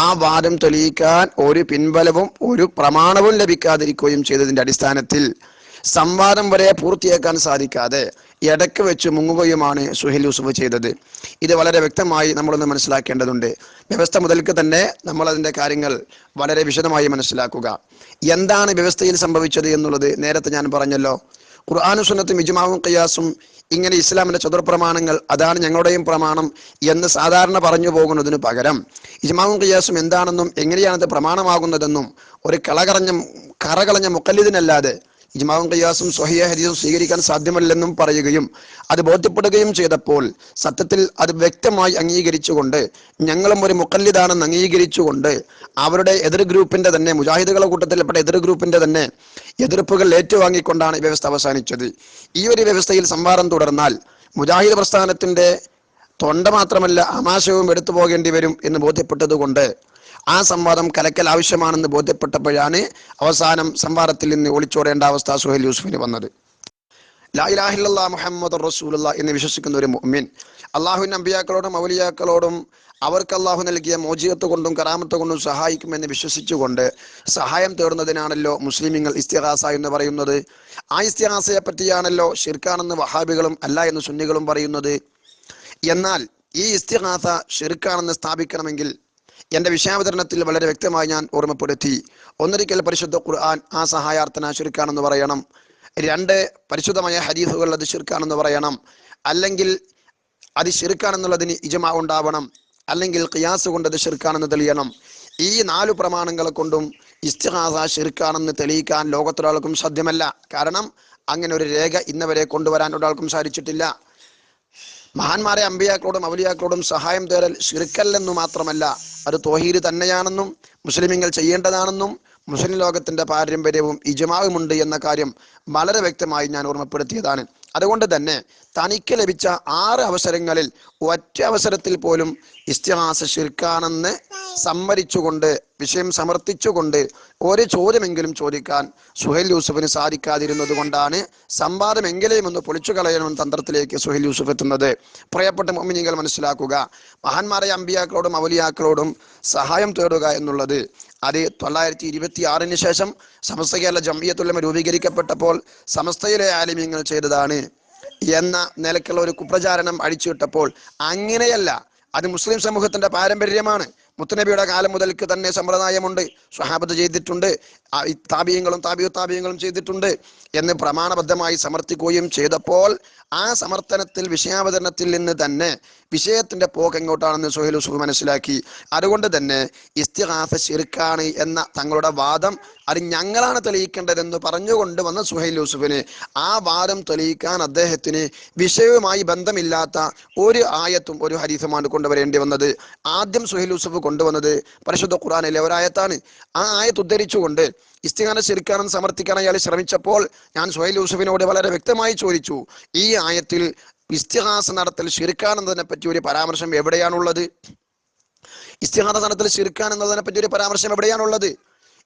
ആ വാദം തെളിയിക്കാൻ ഒരു പിൻബലവും ഒരു പ്രമാണവും ലഭിക്കാതിരിക്കുകയും ചെയ്തതിന്റെ അടിസ്ഥാനത്തിൽ സംവാദം വരെ പൂർത്തിയാക്കാൻ സാധിക്കാതെ ഇടയ്ക്ക് വെച്ച് മുങ്ങുകയുമാണ് സുഹൈൽ യൂസുഫ് ചെയ്തത്. ഇത് വളരെ വ്യക്തമായി നമ്മളൊന്ന് മനസ്സിലാക്കേണ്ടതുണ്ട്. വ്യവസ്ഥ മുതൽക്ക് തന്നെ നമ്മൾ അതിൻ്റെ കാര്യങ്ങൾ വളരെ വിശദമായി മനസ്സിലാക്കുക. എന്താണ് വ്യവസ്ഥയിൽ സംഭവിച്ചത് എന്നുള്ളത് നേരത്തെ ഞാൻ പറഞ്ഞല്ലോ. ഖുർആനും സുന്നത്തും ഇജ്മാവും ഖിയാസും ഇങ്ങനെ ഇസ്ലാമിന്റെ ചതുർപ്രമാണങ്ങൾ അതാണ് ഞങ്ങളുടെയും പ്രമാണം എന്ന് സാധാരണ പറഞ്ഞു പോകുന്നതിന് പകരം ഇജ്മാവും ഖിയാസും എന്താണെന്നും എങ്ങനെയാണത് പ്രമാണമാകുന്നതെന്നും ഒരു കറകളഞ്ഞ മുഖല്ലിദിനല്ലാതെ ഇജ്മാവും ഖിയാസും സ്വഹീഹ ഹദീസും സ്വീകരിക്കാൻ സാധ്യമല്ലെന്നും പറയുകയും അത് ബോധ്യപ്പെടുകയും ചെയ്തപ്പോൾ സത്യത്തിൽ അത് വ്യക്തമായി അംഗീകരിച്ചുകൊണ്ട് ഞങ്ങളും ഒരു മുഖല്ലിദാണെന്ന് അംഗീകരിച്ചുകൊണ്ട് അവരുടെ എതിർ ഗ്രൂപ്പിന്റെ തന്നെ മുജാഹിദുകളുടെ കൂട്ടത്തിൽപ്പെട്ട എതിർ ഗ്രൂപ്പിന്റെ തന്നെ എതിർപ്പുകൾ ഏറ്റുവാങ്ങിക്കൊണ്ടാണ് ഈ വ്യവസ്ഥ അവസാനിച്ചത്. ഈ ഒരു വ്യവസ്ഥയിൽ സംവാദം തുടർന്നാൽ മുജാഹിദ് പ്രസ്ഥാനത്തിന്റെ തൊണ്ട മാത്രമല്ല ആമാശയവും എടുത്തു പോകേണ്ടി വരും എന്ന് ബോധ്യപ്പെട്ടതുകൊണ്ട് ആ സംവാദം കലക്കൽ ആവശ്യമാണെന്ന് ബോധ്യപ്പെട്ടപ്പോഴാണ് അവസാനം സംവാദത്തിൽ നിന്ന് ഒളിച്ചോടേണ്ട അവസ്ഥ സുഹൈൽ യൂസുഫിന് വന്നത്. ലാ ഇലാഹ ഇല്ലല്ലാഹ് മുഹമ്മദുർ റസൂലുള്ളാഹ് എന്ന് വിശ്വസിക്കുന്ന ഒരു മുഅ്മിൻ അള്ളാഹുവിന്റെ അമ്പിയാക്കളോടും ഔലിയാക്കളോടും അവർക്ക് അള്ളാഹു നൽകിയ മോചിയത്ത് കൊണ്ടും കറാമത്ത് കൊണ്ടും സഹായിക്കുമെന്ന് വിശ്വസിച്ചുകൊണ്ട് സഹായം തേടുന്നതിനാണല്ലോ മുസ്ലിമീങ്ങൾ ഇസ്തിഗാസ എന്ന് പറയുന്നത്. ആ ഇസ്തിഗാസയെ പറ്റിയാണല്ലോ ഷിർക്കാണെന്ന് വഹാബികളും അല്ല എന്ന് സുന്നികളും പറയുന്നത്. എന്നാൽ ഈ ഇസ്തിഗാസ ഷിർക്കാണെന്ന് സ്ഥാപിക്കണമെങ്കിൽ എൻ്റെ വിഷയാവതരണത്തിൽ വളരെ വ്യക്തമായി ഞാൻ ഓർമ്മപ്പെടുത്തി. ഒന്നൊരിക്കൽ പരിശുദ്ധ ഖുർആൻ ആ സഹായാർത്ഥന ഷിർക്കാണെന്ന് പറയണം. 2 പരിശുദ്ധമായ ഹദീസുകൾ അത് ഷിർക്കാണെന്ന് പറയണം. അല്ലെങ്കിൽ അത് ഷിർക്കാണെന്നുള്ളതിന് ഇജ്മാ ഉണ്ടാവണം. അല്ലെങ്കിൽ ഖിയാസ് കൊണ്ട് അത് ഷിർക്കാണെന്ന് തെളിയണം. ഈ 4 പ്രമാണങ്ങളെ കൊണ്ടും ഇസ്തിഗാസ ഷിർക്കാണെന്ന് തെളിയിക്കാൻ ലോകത്തൊരാൾക്കും സാധ്യമല്ല. കാരണം അങ്ങനെ ഒരു രേഖ ഇന്നവരെ കൊണ്ടുവരാൻ ഒരാൾക്കും സാധിച്ചിട്ടില്ല. മഹാന്മാരെ അമ്പിയാക്കളോടും ഔലിയാക്കളോടും സഹായം തേടൽ ഷിർക്കല്ലെന്നു മാത്രമല്ല അത് തൗഹീദ് തന്നെയാണെന്നും മുസ്ലിമീങ്ങൾ ചെയ്യേണ്ടതാണെന്നും മുസ്ലിം ലോകത്തിന്റെ പാരമ്പര്യവും ഇജ്മാവുമുണ്ട് എന്ന കാര്യം വളരെ വ്യക്തമായി ഞാൻ ഓർമ്മപ്പെടുത്തിയതാണ്. അതുകൊണ്ട് തന്നെ തനിക്ക് ലഭിച്ച 6 അവസരങ്ങളിൽ ഒറ്റ അവസരത്തിൽ പോലും ഇസ്തിഗാസ ഷിർക്കാണെന്ന് സമ്മതിച്ചുകൊണ്ട് വിഷയം സമർത്ഥിച്ചുകൊണ്ട് ഒരു ചോദ്യമെങ്കിലും ചോദിക്കാൻ സുഹൈൽ യൂസുഫിന് സാധിക്കാതിരുന്നത് കൊണ്ടാണ് സംവാദം എങ്കിലെയും ഒന്ന് പൊളിച്ചു കളയണമെന്ന തന്ത്രത്തിലേക്ക് സുഹൈൽ യൂസുഫ് എത്തുന്നത്. പ്രിയപ്പെട്ട മുഅ്മിനീങ്ങൾ മനസ്സിലാക്കുക, മഹാന്മാരായ അമ്പിയാക്കളോടും ഔലിയാക്കളോടും സഹായം തേടുക എന്നുള്ളത് അത് 926 ശേഷം സമസ്ത കേരള ജംഇയ്യത്തുൽ ഉലമ രൂപീകരിക്കപ്പെട്ടപ്പോൾ സമസ്തയിലെ ആലിമീങ്ങൾ ചെയ്തതാണ് എന്ന നിലക്കുള്ള ഒരു കുപ്രചാരണം അഴിച്ചുവിട്ടപ്പോൾ അങ്ങനെയല്ല, അത് മുസ്ലിം സമൂഹത്തിന്റെ പാരമ്പര്യമാണ്. മുത്തുനബിയുടെ കാലം മുതൽക്ക് തന്നെ സമ്പ്രദായമുണ്ട്. സ്വഹാബത്ത് ചെയ്തിട്ടുണ്ട്, താബിയങ്ങളും താബിയും ചെയ്തിട്ടുണ്ട് എന്ന് പ്രമാണബദ്ധമായി സമർത്ഥിക്കുകയും ചെയ്തപ്പോൾ ആ സമർത്ഥനത്തിൽ വിഷയാവതരണത്തിൽ നിന്ന് തന്നെ വിഷയത്തിന്റെ പോക്ക് എങ്ങോട്ടാണെന്ന് സുഹൈൽ യൂസുഫ് മനസ്സിലാക്കി. അതുകൊണ്ട് തന്നെ ഇസ്തിഗാസ ശിർക്കാണ് എന്ന തങ്ങളുടെ വാദം അത് ഞങ്ങളാണ് തെളിയിക്കേണ്ടതെന്ന് പറഞ്ഞുകൊണ്ട് വന്ന സുഹൈൽ യൂസുഫിന് ആ വാദം തെളിയിക്കാൻ അദ്ദേഹത്തിന് വിഷയവുമായി ബന്ധമില്ലാത്ത ഒരു ആയത്തും ഒരു ഹദീസുമാണ് കൊണ്ടുവരേണ്ടി വന്നത്. ആദ്യം സുഹൈൽ യൂസുഫ് കൊണ്ടുവന്നത് പരിശുദ്ധ ഖുർആനിലെ ഒരായത്താണ്. ആ ആയത്ത് ഉദ്ധരിച്ചുകൊണ്ട് ഇസ്തിഗാസ ശിർക്കാണെന്ന് സമർത്ഥിക്കാൻ അയാൾ ശ്രമിച്ചപ്പോൾ ഞാൻ സുഹൈൽ യൂസുഫിനോട് വളരെ വ്യക്തമായി ചോദിച്ചു, ഈ ആയത്തിൽ ഇസ്തിഗാസ നടത്തൽ ശിർക്കാണെന്നതിനെ പറ്റി ഒരു പരാമർശം എവിടെയാണുള്ളത്? ഇസ്തിഗാസ നടത്തൽ ശിർക്കാണെന്നതിനെ പറ്റി ഒരു പരാമർശം എവിടെയാണുള്ളത്?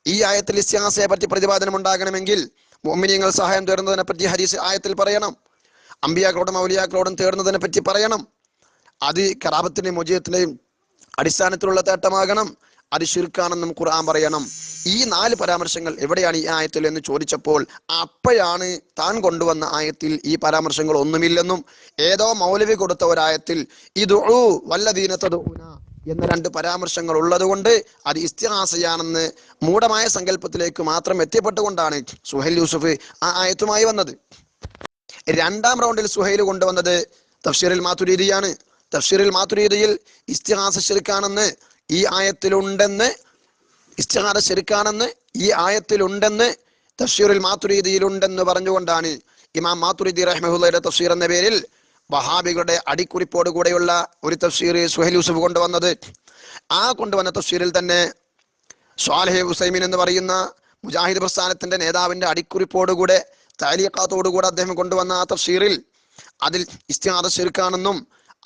ഈ ആയത്തിൽ ഇസ്തിഗാസയെ പറ്റി പ്രതിപാദനം ഉണ്ടാകണമെങ്കിൽ മുഅ്മിനീങ്ങൾ സഹായം തേടുന്നതിനെ പറ്റി ഹദീസ് ആയത്തിൽ പറയണം. അമ്പിയാക്കളോടും ഔലിയാക്കളോടും തേടുന്നതിനെ പറ്റി പറയണം. അത് കറാബത്തിന്റെയും മോചിയത്തിന്റെയും അടിസ്ഥാനത്തിലുള്ള തേട്ടമാകണം. അത് ശിർക്കാണെന്നും ഖുർആൻ പറയണം. ഈ 4 പരാമർശങ്ങൾ എവിടെയാണ് ഈ ആയത്തിൽ എന്ന് ചോദിച്ചപ്പോൾ അപ്പോഴാണ് താൻ കൊണ്ടുവന്ന ആയത്തിൽ ഈ പരാമർശങ്ങൾ ഒന്നുമില്ലെന്നും ഏതോ മൗലവി കൊടുത്ത ഒരായത്തിൽ ഇദ്ഉ വല്ലദീന തദ്ഉന എന്ന 2 പരാമർശങ്ങൾ ഉള്ളത് കൊണ്ട് അത് ഇസ്തിഗാസയാണെന്ന് മൂഢമായ സങ്കല്പത്തിലേക്ക് മാത്രം എത്തിപ്പെട്ടുകൊണ്ടാണ് സുഹൈൽ യൂസുഫ് ആ ആയത്തുമായി വന്നത്. 2ാം റൗണ്ടിൽ സുഹൈൽ കൊണ്ടുവന്നത് തഫ്സീറുൽ മാതുരീദിയാണ്. തഫ്സീറുൽ മാതുരീദിയിൽ ഇസ്തിഗാസ ശിർക്കാണെന്ന് ഈ ആയത്തിലുണ്ടെന്ന് ഇസ്തിഗാസ ശിർക്കാണെന്ന് ഈ ആയത്തിലുണ്ടെന്ന് തഫ്സീറുൽ മാതുരീദിയിലുണ്ടെന്ന് പറഞ്ഞുകൊണ്ടാണ് ഇമാം മാതുരീദി റഹിമഹുള്ളയുടെ തഫ്സീർ എന്ന പേരിൽ വഹാബികളുടെ അടിക്കുറിപ്പോട് കൂടെയുള്ള ഒരു തഫ്സീർ സുഹൈൽ യൂസുഫ് കൊണ്ടുവന്നത്. ആ കൊണ്ടുവന്ന തഫ്സീറിൽ തന്നെ സ്വാലിഹ് ഉസൈമീൻ എന്ന് പറയുന്ന മുജാഹിദ് പ്രസ്ഥാനത്തിന്റെ നേതാവിന്റെ അടിക്കുറിപ്പോടുകൂടെ തഅലീഖാത്തോടുകൂടെ അദ്ദേഹം കൊണ്ടുവന്ന ആ തഫ്സീറിൽ അതിൽ ഇസ്തിഗാസ ശിർക്കാണെന്നും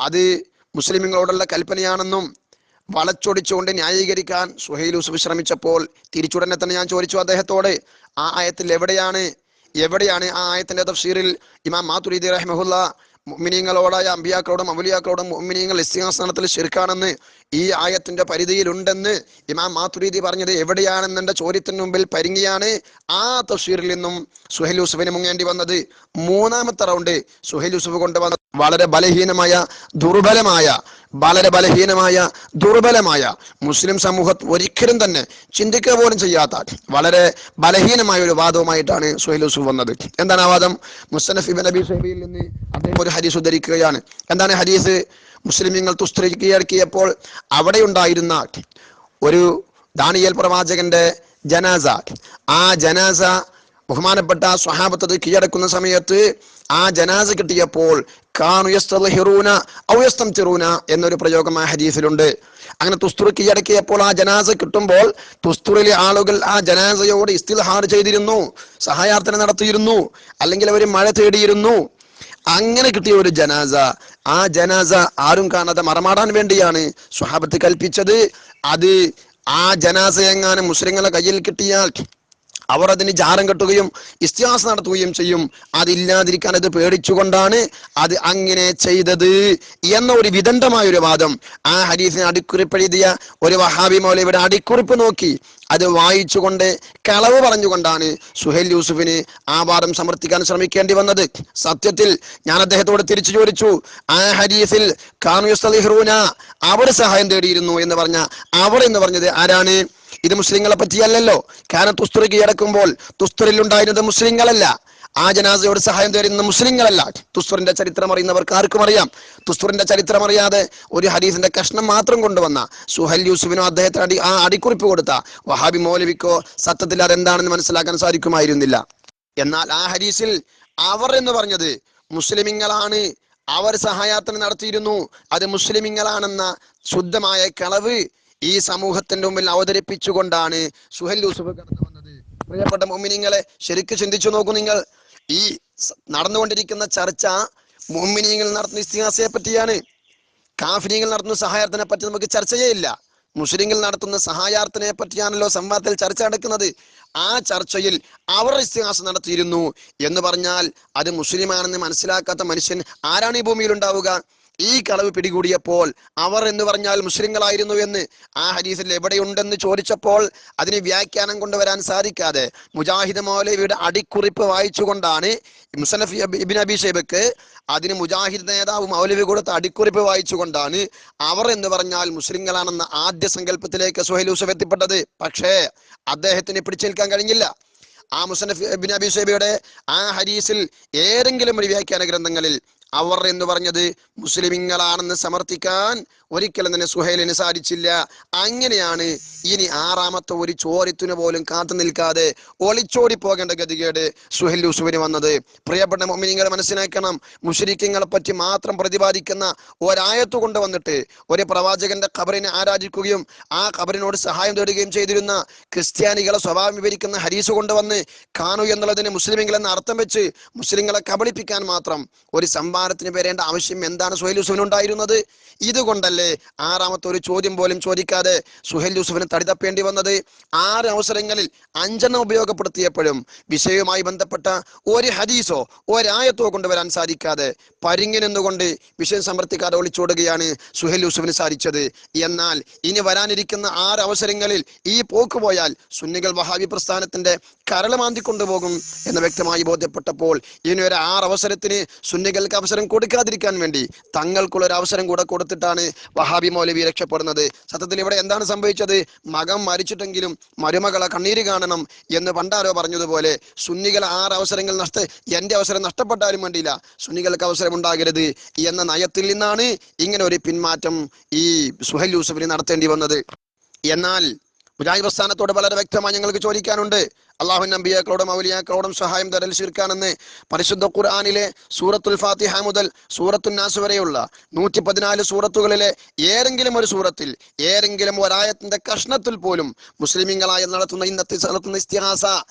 അത് മുസ്ലിമുകളോടുള്ള കൽപ്പനയാണെന്നും വളച്ചൊടിച്ചുകൊണ്ട് ന്യായീകരിക്കാൻ സുഹൈൽ യൂസുഫ് ശ്രമിച്ചപ്പോൾ തിരിച്ചുടനെ തന്നെ ഞാൻ ചോദിച്ചു അദ്ദേഹത്തോട്, ആ ആയത്തിൽ എവിടെയാണ് എവിടെയാണ് ആ ആയത്തിന്റെ തഫ്സീറിൽ ഇമാം മാതുരിദി റഹിമഹുല്ലാ മുഅ്മിനീങ്ങളോടായ അമ്പിയാക്കളോടും ഔലിയാക്കളോടും മുഅ്മിനീങ്ങൾ ഇസ്തിഹാസനത്തിൽ ശിർക്കാണെന്ന് ഈ ആയത്തിന്റെ പരിധിയിലുണ്ടെന്ന് ഇമാം മാതുരിദി പറഞ്ഞത് എവിടെയാണെന്നെ ചോദ്യത്തിന് മുമ്പിൽ പരിങ്ങിയാണ് ആ തഫ്സീറിൽ നിന്നും സുഹൈൽ യൂസുഫിന് മുങ്ങേണ്ടി വന്നത്. മൂന്നാമത്തെ റൗണ്ട് സുഹൈൽ യൂസുഫ് കൊണ്ടുവന്ന വളരെ ദുർബലമായ മുസ്ലിം സമൂഹത്ത് ഒരിക്കലും തന്നെ ചിന്തിക്കുക പോലും ചെയ്യാത്ത വളരെ ബലഹീനമായ ഒരു വാദവുമായിട്ടാണ് സുഹൈൽ യൂസുഫ് വന്നത്. എന്താണ് ആ വാദം? മുസ്നഫ് ഇബ്നു അബീ ശൈബയിൽ നിന്ന് അദ്ദേഹം ഒരു ഹദീസ് ഉദ്ധരിക്കുകയാണ്. എന്താണ് ഹദീസ്? മുസ്ലിമീങ്ങൾ തുസ്ത്രി കീഴടക്കിയപ്പോൾ അവിടെ ഉണ്ടായിരുന്ന ഒരു ദാനിയേൽ പ്രവാചകന്റെ ജനാസ, ആ ജനാസ ബഹുമാനപ്പെട്ട സ്വഹാബത്ത് കീഴടക്കുന്ന സമയത്ത് ആ ജനാസ കിട്ടിയപ്പോൾ കാനു യസ്തൽഹിറൂന ഔ യസ്തംതിറൂന എന്നൊരു പ്രയോഗം ആ ഹദീസിലുണ്ട്. അങ്ങനെ തുസ്തുർ കീഴടക്കിയപ്പോൾ ആ ജനാസ കിട്ടുമ്പോൾ തുസ്തുറിലെ ആളുകൾ ആ ജനാസയോട് ഇസ്തിൽഹാർ ചെയ്തിരുന്നു, സഹായാർത്ഥന നടത്തിയിരുന്നു, അല്ലെങ്കിൽ അവർ മഴ തേടിയിരുന്നു. അങ്ങനെ കിട്ടിയ ഒരു ജനാസ, ആ ജനാസ ആരും കാണാതെ മറമാടാൻ വേണ്ടിയാണ് സ്വഹാബത്ത് കൽപ്പിച്ചത്. അത് ആ ജനാസ എങ്ങാനും മുസ്ലിങ്ങളെ കയ്യിൽ കിട്ടിയാൽ അവർ അതിന് ജാരം കെട്ടുകയും ഇസ്തിഹാസ നടത്തുകയും ചെയ്യും. അതില്ലാതിരിക്കാൻ അത് പേടിച്ചുകൊണ്ടാണ് അത് അങ്ങനെ ചെയ്തത് എന്ന ഒരു വിദണ്ഡമായ ഒരു വാദം ആ ഹദീസിനെ അടിക്കുറിപ്പെഴുതിയ ഒരു വഹാബി മൗലവിയുടെ അടിക്കുറിപ്പ് നോക്കി അത് വായിച്ചുകൊണ്ട് കളവ് പറഞ്ഞുകൊണ്ടാണ് സുഹൈൽ യൂസുഫിന് ആ വാദം സമർത്ഥിക്കാൻ ശ്രമിക്കേണ്ടി വന്നത്. സത്യത്തിൽ ഞാൻ അദ്ദേഹത്തോട് തിരിച്ചു ചോദിച്ചു, ആ ഹദീസിൽ കാനു യസ്തൽഹിറൂന അവർ സഹായം തേടിയിരുന്നു എന്ന് പറഞ്ഞ അവർ എന്ന് പറഞ്ഞത് ആരാണ്? ഇത് മുസ്ലിങ്ങളെ പറ്റിയല്ലല്ലോ. കാരണം തുസ്തുർ കീഴടക്കുമ്പോൾ തുസ്തുറിൽ ഉണ്ടായിരുന്നത് മുസ്ലിങ്ങളല്ല, ആ ജനാസയോട് സഹായം തേടുന്ന മുസ്ലിങ്ങളല്ല. തുസ്തുറിന്റെ ചരിത്രം അറിയുന്നവർക്ക് ആർക്കും അറിയാം. തുസ്തുറിന്റെ ചരിത്രം അറിയാതെ ഒരു ഹദീസിന്റെ കഷ്ണം മാത്രം കൊണ്ടുവന്ന സുഹൈൽ യൂസുഫിനോ അദ്ദേഹത്തിന് ആ അടിക്കുറിപ്പ് കൊടുത്ത വഹാബി മൗലവിക്കോ സത്യത്തിൽ അതെന്താണെന്ന് മനസ്സിലാക്കാൻ സാധിക്കുമായിരുന്നില്ല. എന്നാൽ ആ ഹദീസിൽ അവർ എന്ന് പറഞ്ഞത് മുസ്ലിമിങ്ങളാണ്, അവർ സഹായാർത്ഥന നടത്തിയിരുന്നു, അത് മുസ്ലിമിങ്ങളാണെന്ന ശുദ്ധമായ കളവ് ഈ സമൂഹത്തിന്റെ മുമ്പിൽ അവതരിപ്പിച്ചുകൊണ്ടാണ് സുഹൈൽ യൂസുഫ് കടന്നു വന്നത്. പ്രിയപ്പെട്ട മുഅ്മിനീങ്ങളെ, ശരിക്ക് ചിന്തിച്ചു നോക്കൂ നിങ്ങൾ. ഈ നടന്നുകൊണ്ടിരിക്കുന്ന ചർച്ച മുഅ്മിനീങ്ങൾ നടത്തുന്ന ഇസ്തിഹാസയെ പറ്റിയാണ്. കാഫിരീങ്ങൾ നടത്തുന്ന സഹായാർത്ഥനെ പറ്റി നമുക്ക് ചർച്ചയേ ഇല്ല. മുസ്ലിങ്ങൾ നടത്തുന്ന സഹായാർത്ഥനെ പറ്റിയാണല്ലോ സംവാദത്തിൽ ചർച്ച നടക്കുന്നത്. ആ ചർച്ചയിൽ അവർ ഇസ്തിഹാസ നടത്തിയിരുന്നു എന്ന് പറഞ്ഞാൽ അത് മുസ്ലിമാണെന്ന് മനസ്സിലാക്കാത്ത മനുഷ്യൻ ആരാണ് ഈ ഭൂമിയിൽ ഉണ്ടാവുക? ഈ കളവ് പിടികൂടിയപ്പോൾ അവർ എന്ന് പറഞ്ഞാൽ മുസ്ലിങ്ങളായിരുന്നു എന്ന് ആ ഹദീസിൽ എവിടെയുണ്ടെന്ന് ചോദിച്ചപ്പോൾ അതിന് വ്യാഖ്യാനം കൊണ്ടുവരാൻ സാധിക്കാതെ മുജാഹിദ് മൗലവിയുടെ അടിക്കുറിപ്പ് വായിച്ചുകൊണ്ടാണ് മുസ്നഫ് ഇബ്നു അബീ ശൈബക്ക് അതിന് മുജാഹിദ് നേതാവ് മൗലവി കൊടുത്ത അടിക്കുറിപ്പ് വായിച്ചുകൊണ്ടാണ് അവർ എന്ന് പറഞ്ഞാൽ മുസ്ലിങ്ങളാണെന്ന ആദ്യ സങ്കല്പത്തിലേക്ക് സുഹൈൽ യൂസുഫ് എത്തിപ്പെട്ടത്. പക്ഷേ അദ്ദേഹത്തിന് പിടിച്ചേൽക്കാൻ കഴിഞ്ഞില്ല. ആ മുസ്നഫ് ഇബ്നു അബീ ശൈബയുടെ ആ ഹദീസിൽ ഏതെങ്കിലും ഒരു വ്യാഖ്യാന ഗ്രന്ഥങ്ങളിൽ അവർ എന്ന് പറഞ്ഞത് മുസ്ലിമിങ്ങളാണെന്ന് സമർത്ഥിക്കാൻ ഒരിക്കലും തന്നെ സുഹൈലിന് സാധിച്ചില്ല. അങ്ങനെയാണ് ഇനി ആറാമത്തെ ഒരു ചോദ്യത്തിന് പോലും കാത്തു നിൽക്കാതെ ഒളിച്ചോടി പോകേണ്ട ഗതികേട് സുഹൈൽ യൂസുഫിന് വന്നത്. പ്രിയപ്പെട്ട മുഅ്മിനീങ്ങൾ മനസ്സിലാക്കണം, മുശ്രിക്കുകളെ പറ്റി മാത്രം പ്രതിപാദിക്കുന്ന ഒരായത്ത് കൊണ്ടുവന്നിട്ട് ഒരു പ്രവാചകന്റെ ഖബറിനെ ആരാധിക്കുകയും ആ ഖബറിനോട് സഹായം തേടുകയും ചെയ്തിരുന്ന ക്രിസ്ത്യാനികളെ സ്വഭാവം വിവരിക്കുന്ന ഹദീസ് കൊണ്ടുവന്ന് കാനു എന്നുള്ളതിന് മുസ്ലിമുകൾ എന്ന അർത്ഥം വെച്ച് മുസ്ലിങ്ങളെ കബളിപ്പിക്കാൻ മാത്രം ഒരു സംവാദത്തിന് വരേണ്ട ആവശ്യം എന്താണ് സുഹൈൽ യൂസുഫിന് ഉണ്ടായിരുന്നത്? ഇതുകൊണ്ടല്ലേ ആറാമത്തെ ഒരു ചോദ്യം പോലും ചോദിക്കാതെ സുഹൈൽ യൂസുഫിന് തടിതപ്പേണ്ടി വന്നത്? 6 അവസരങ്ങളിൽ 5 ഉപയോഗപ്പെടുത്തിയപ്പോഴും വിഷയവുമായി ബന്ധപ്പെട്ട ഒരു ഹദീസോ ഒരായത്തോ കൊണ്ടുവരാൻ സാധിക്കാതെ പരിങ്ങി നിന്നുകൊണ്ട് വിഷയം സമർത്ഥിക്കാതെ ഒളിച്ചോടുകയാണ് സുഹൈൽ യൂസുഫിന് സാധിച്ചത്. എന്നാൽ ഇനി വരാനിരിക്കുന്ന 6 അവസരങ്ങളിൽ ഈ പോക്ക് പോയാൽ സുന്നികൾ വഹാബി പ്രസ്ഥാനത്തിന്റെ കരള് മാന്തി കൊണ്ടുപോകും എന്ന് വ്യക്തമായി ബോധ്യപ്പെട്ടപ്പോൾ ഇനി ഒരു 6 അവസരത്തിന് സുന്നികൾക്ക് അവസരം കൊടുക്കാതിരിക്കാൻ വേണ്ടി തങ്ങൾക്കുള്ള ഒരു അവസരം കൂടെ കൊടുത്തിട്ടാണ് വഹാബി മൗലവി രക്ഷപ്പെടുന്നത്. സത്യത്തിൽ ഇവിടെ എന്താണ് സംഭവിച്ചത്? മകൻ മരിച്ചിട്ടെങ്കിലും മരുമകളെ കണ്ണീര് കാണണം എന്ന് പണ്ടാരോ പറഞ്ഞതുപോലെ സുന്നികൾ 6 അവസരങ്ങൾ എന്റെ അവസരം നഷ്ടപ്പെട്ടാലും വേണ്ടിയില്ല, സുന്നികൾക്ക് അവസരം ഉണ്ടാകരുത് എന്ന നയത്തിൽ നിന്നാണ് ഇങ്ങനെ ഒരു പിന്മാറ്റം ഈ സുഹൈൽ യൂസുഫിന് നടത്തേണ്ടി വന്നത്. എന്നാൽ മുജാഹിദ് പ്രസ്ഥാനത്തോട് വളരെ വ്യക്തമായി ഞങ്ങൾക്ക് ചോദിക്കാനുണ്ട്. അള്ളാഹുവിന്റെ അമ്പിയാക്കളോടും ഔലിയാക്കളോടും സഹായം തരൽ ശിർക്കാണെന്ന് പരിശുദ്ധ ഖുർആനിലെ സൂറത്തുൽ ഫാത്തിഹ മുതൽ സൂറത്തുൻ നാസ് വരെയുള്ള 114 സൂറത്തുകളിലെ ഏതെങ്കിലും ഒരു സൂറത്തിൽ ഏതെങ്കിലും ഒരായത്തിന്റെ കഷ്ണത്തിൽ പോലും മുസ്ലിമീങ്ങളായി നടത്തുന്ന ഇസ്തിഹാസ